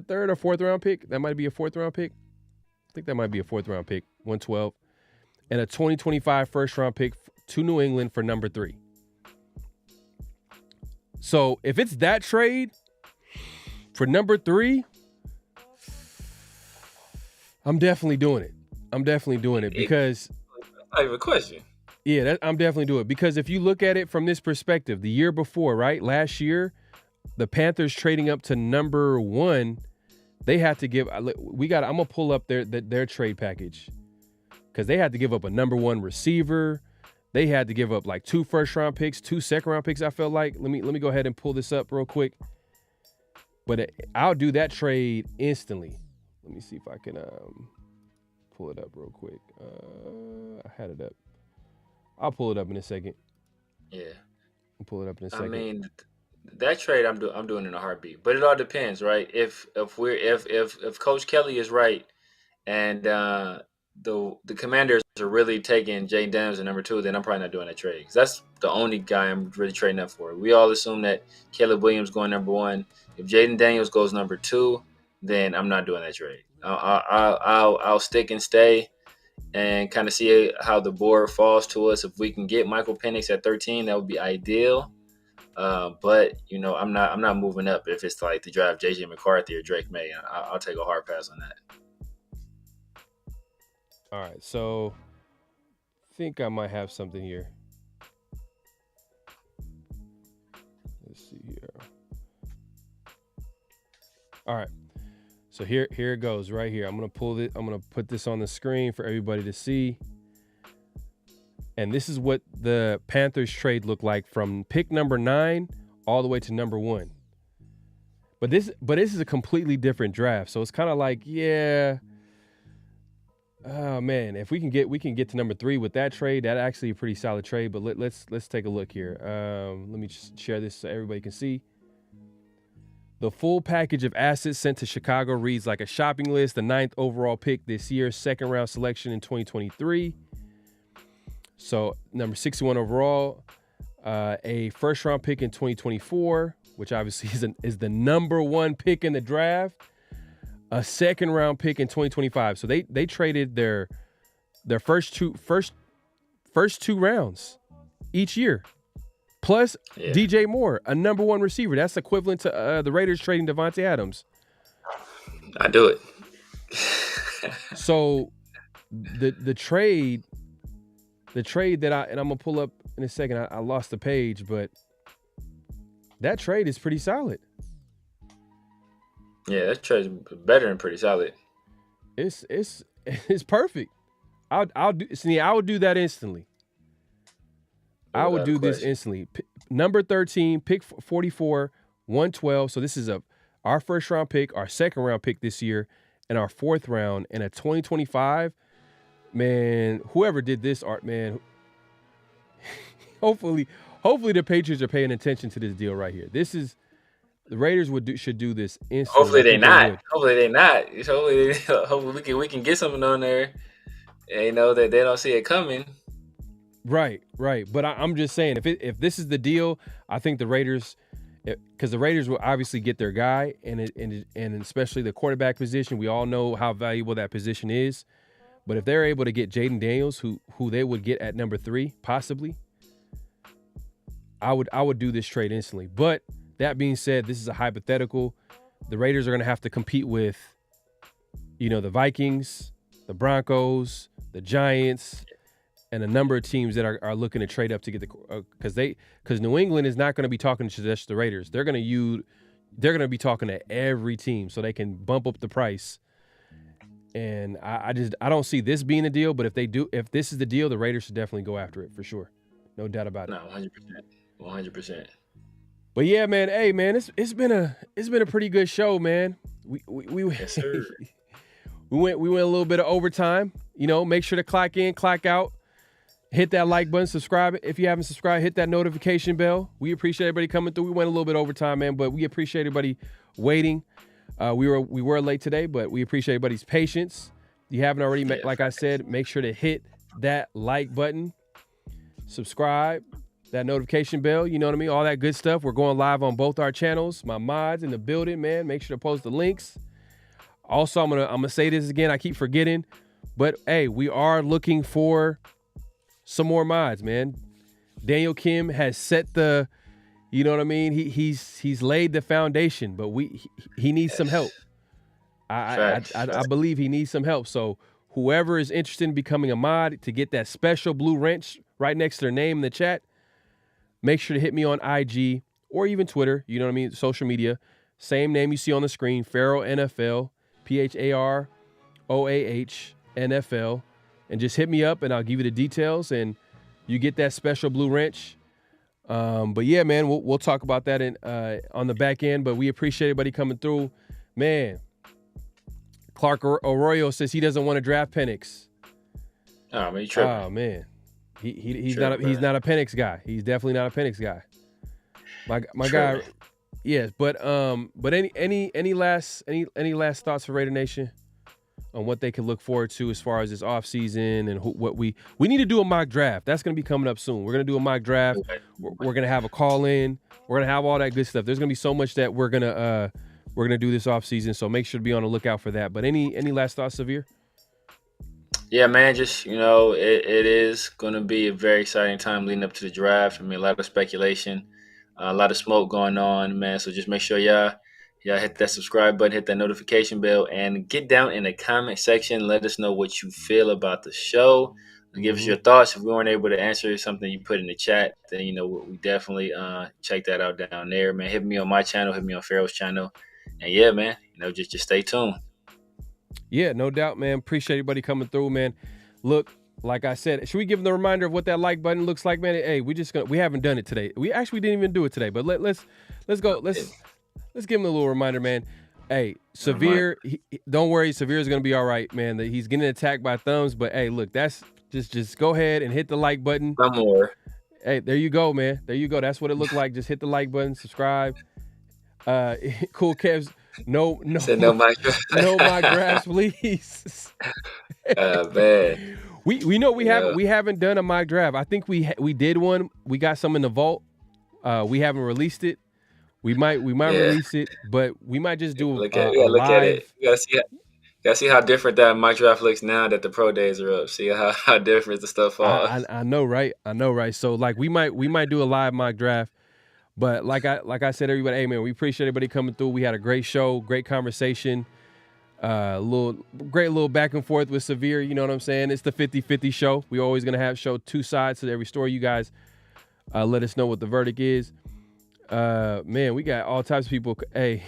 third or fourth round pick. That might be a fourth round pick. I think that might be a fourth round pick, 112. And a 2025 first round pick to New England for number 3. So if it's that trade for number 3, I'm definitely doing it. Because I have a question. Yeah, I'm definitely doing it because if you look at it from this perspective, the year before, right? Last year, the Panthers trading up to number 1, they had to give. I'm gonna pull up their trade package because they had to give up a number 1 receiver. They had to give up like 2 first-round picks, 2 second-round picks. I felt like let me go ahead and pull this up real quick. But I'll do that trade instantly. Let me see if I can pull it up real quick. I had it up. I'll pull it up in a second. Yeah. I'll pull it up in a second. I mean, that trade I'm doing in a heartbeat. But it all depends, right? If Coach Kelly is right and the Commanders are really taking Jaden Daniels at number 2, then I'm probably not doing that trade. 'Cause that's the only guy I'm really trading up for. We all assume that Caleb Williams going number 1. If Jaden Daniels goes number 2, then I'm not doing that trade. I'll stick and stay and kind of see how the board falls to us. If we can get Michael Penix at 13, that would be ideal. But I'm not moving up if it's like to draft JJ McCarthy or Drake May. I'll take a hard pass on that. All right, so I think I might have something here. Let's see here. All right. So here it goes right here. I'm going to put this on the screen for everybody to see. And this is what the Panthers trade looked like from pick number 9 all the way to number 1. But this is a completely different draft. So it's kind of like, yeah. Oh man, if we can get to number 3 with that trade, that's actually a pretty solid trade. But let's take a look here. Let me just share this so everybody can see. The full package of assets sent to Chicago reads like a shopping list. The 9th overall pick this year, 2nd round selection in 2023. So number 61 overall, a 1st round pick in 2024, which obviously is the number 1 pick in the draft. A 2nd round pick in 2025. So they traded their first two rounds each year. Plus DJ Moore, a number 1 receiver. That's equivalent to the Raiders trading Devontae Adams. I do it. So the trade that I'm gonna pull up in a second. I lost the page, but that trade is pretty solid. Yeah, that trade's better than pretty solid. It's perfect. I would do that instantly. I would do this instantly. Number 13, pick 44, 112. So this is our 1st round pick, our 2nd round pick this year, and our 4th round, and a 2025. Man, whoever did this art, man. Hopefully the Patriots are paying attention to this deal right here. This is the Raiders should do this instantly. Hopefully they not. Hopefully we can get something on there. And that they don't see it coming. Right. But I'm just saying, if this is the deal, I think the Raiders, because the Raiders will obviously get their guy, and especially the quarterback position. We all know how valuable that position is. But if they're able to get Jaden Daniels, who they would get at number 3, possibly, I would do this trade instantly. But that being said, this is a hypothetical. The Raiders are going to have to compete with, the Vikings, the Broncos, the Giants, and a number of teams that are looking to trade up to get because New England is not going to be talking to just the Raiders. They're going to be talking to every team so they can bump up the price. And I don't see this being a deal, but if this is the deal, the Raiders should definitely go after it for sure. No doubt about it. No, 100%. But yeah, man, hey man, it's been a pretty good show, man. We yes, sir. we went a little bit of overtime. Make sure to clock in, clock out. Hit that like button, subscribe if you haven't subscribed, hit that notification bell. We appreciate everybody coming through. We went a little bit overtime, man, but we appreciate everybody waiting. We were late today, but we appreciate everybody's patience. If you haven't already, like I said, make sure to hit that like button, subscribe, that notification bell, you know what I mean? All that good stuff. We're going live on both our channels. My mods in the building, man. Make sure to post the links. Also, I'm gonna say this again. I keep forgetting, but hey, we are looking for some more mods, man. Daniel Kim has set the, you know what I mean? He's laid the foundation, but he needs some help. I believe he needs some help. So whoever is interested in becoming a mod to get that special blue wrench right next to their name in the chat, make sure to hit me on IG or even Twitter. You know what I mean? Social media. Same name you see on the screen, PharoahNFL, PharoahNFL, and just hit me up and I'll give you the details and you get that special blue wrench. But yeah, man, we'll talk about that on the back end. But we appreciate everybody coming through, man. Clark Arroyo says he doesn't want to draft Penix. Oh man, you tripping. Oh man, he's not a Penix guy. He's definitely not a Penix guy. My guy. Yes, but any last thoughts for Raider Nation on what they can look forward to as far as this offseason and what we need to do a mock draft. That's going to be coming up soon. We're going to do a mock draft. We're going to have a call in. We're going to have all that good stuff. There's going to be so much that we're going to do this offseason, so make sure to be on the lookout for that. But any last thoughts, Severe? Yeah, man, just, it is going to be a very exciting time leading up to the draft. I mean, a lot of speculation, a lot of smoke going on, man. So just make sure y'all hit that subscribe button, hit that notification bell, and get down in the comment section. Let us know what you feel about the show. Give us your thoughts. If we weren't able to answer something you put in the chat, then, we definitely check that out down there, man. Hit me on my channel, hit me on Pharaoh's channel. And yeah, man, just stay tuned. Yeah, no doubt, man. Appreciate everybody coming through, man. Look, like I said, should we give them the reminder of what that like button looks like, man? Hey, we haven't done it today. We actually didn't even do it today, but let's go. Let's give him a little reminder, man. Hey, Severe, don't worry, Severe is gonna be all right, man. He's getting attacked by thumbs, but hey, look, that's just go ahead and hit the like button. No more. Hey, there you go, man. There you go. That's what it looked like. Just hit the like button, subscribe. Cool Kevs. No mock graphs, please. Man. We know we haven't done a mock draft. I think we did one. We got some in the vault. We haven't released it. We might release it, but we might just do look at it. You gotta see how different that mock draft looks now that the pro days are up. See how different the stuff falls. I know, right? So we might do a live mock draft. But like I said, everybody, hey man, we appreciate everybody coming through. We had a great show, great conversation, great little back and forth with Severe. You know what I'm saying? It's the 50-50 show. We're always gonna show two sides to every story. You guys let us know what the verdict is. Man, we got all types of people. Hey,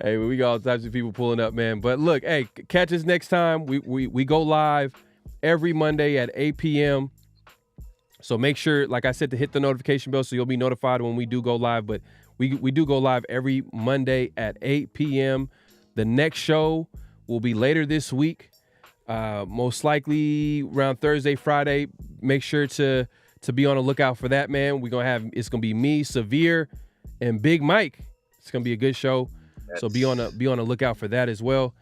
we got all types of people pulling up, man. But look, hey, catch us next time. We go live every Monday at 8 p.m. So make sure, like I said, to hit the notification bell so you'll be notified when we do go live. But we do go live every Monday at 8 p.m. The next show will be later this week, most likely around Thursday, Friday. Make sure to be on the lookout for that, man. It's gonna be me, Severe, and Big Mike. It's gonna be a good show. So be on the lookout for that as well.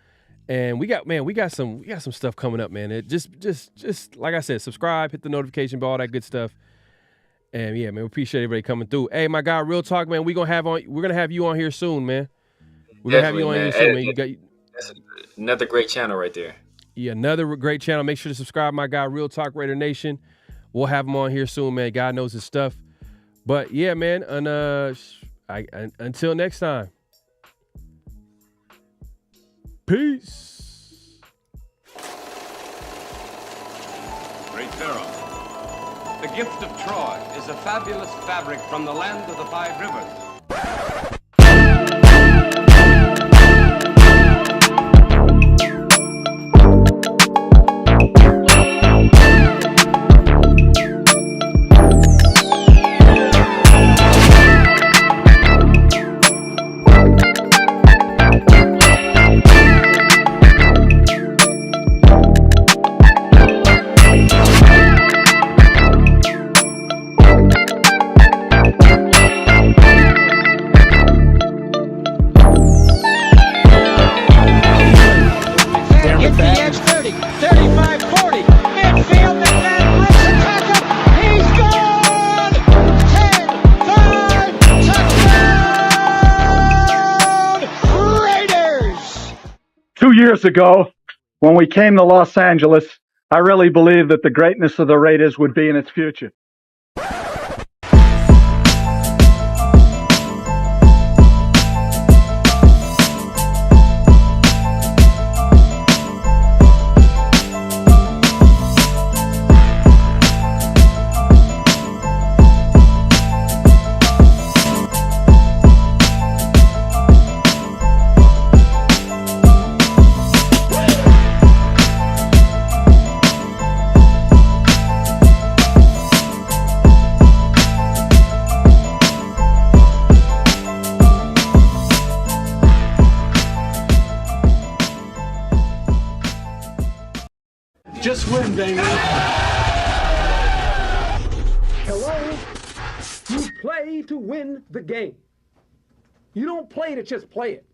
And we got some stuff coming up, man. It just like I said, subscribe, hit the notification bell, all that good stuff. And yeah, man, we appreciate everybody coming through. Hey, my guy, Real Talk, man, we're gonna have you on here soon, man. We're gonna have you on here soon, man. That's another great channel right there. Yeah, another great channel. Make sure to subscribe, my guy, Real Talk Raider Nation. We'll have him on here soon, man. God knows his stuff. But yeah, man, until next time. Peace. Great Pharaoh. The gift of Troy is a fabulous fabric from the land of the five rivers. Years ago, when we came to Los Angeles, I really believed that the greatness of the Raiders would be in its future. win the game. You don't play to just play it.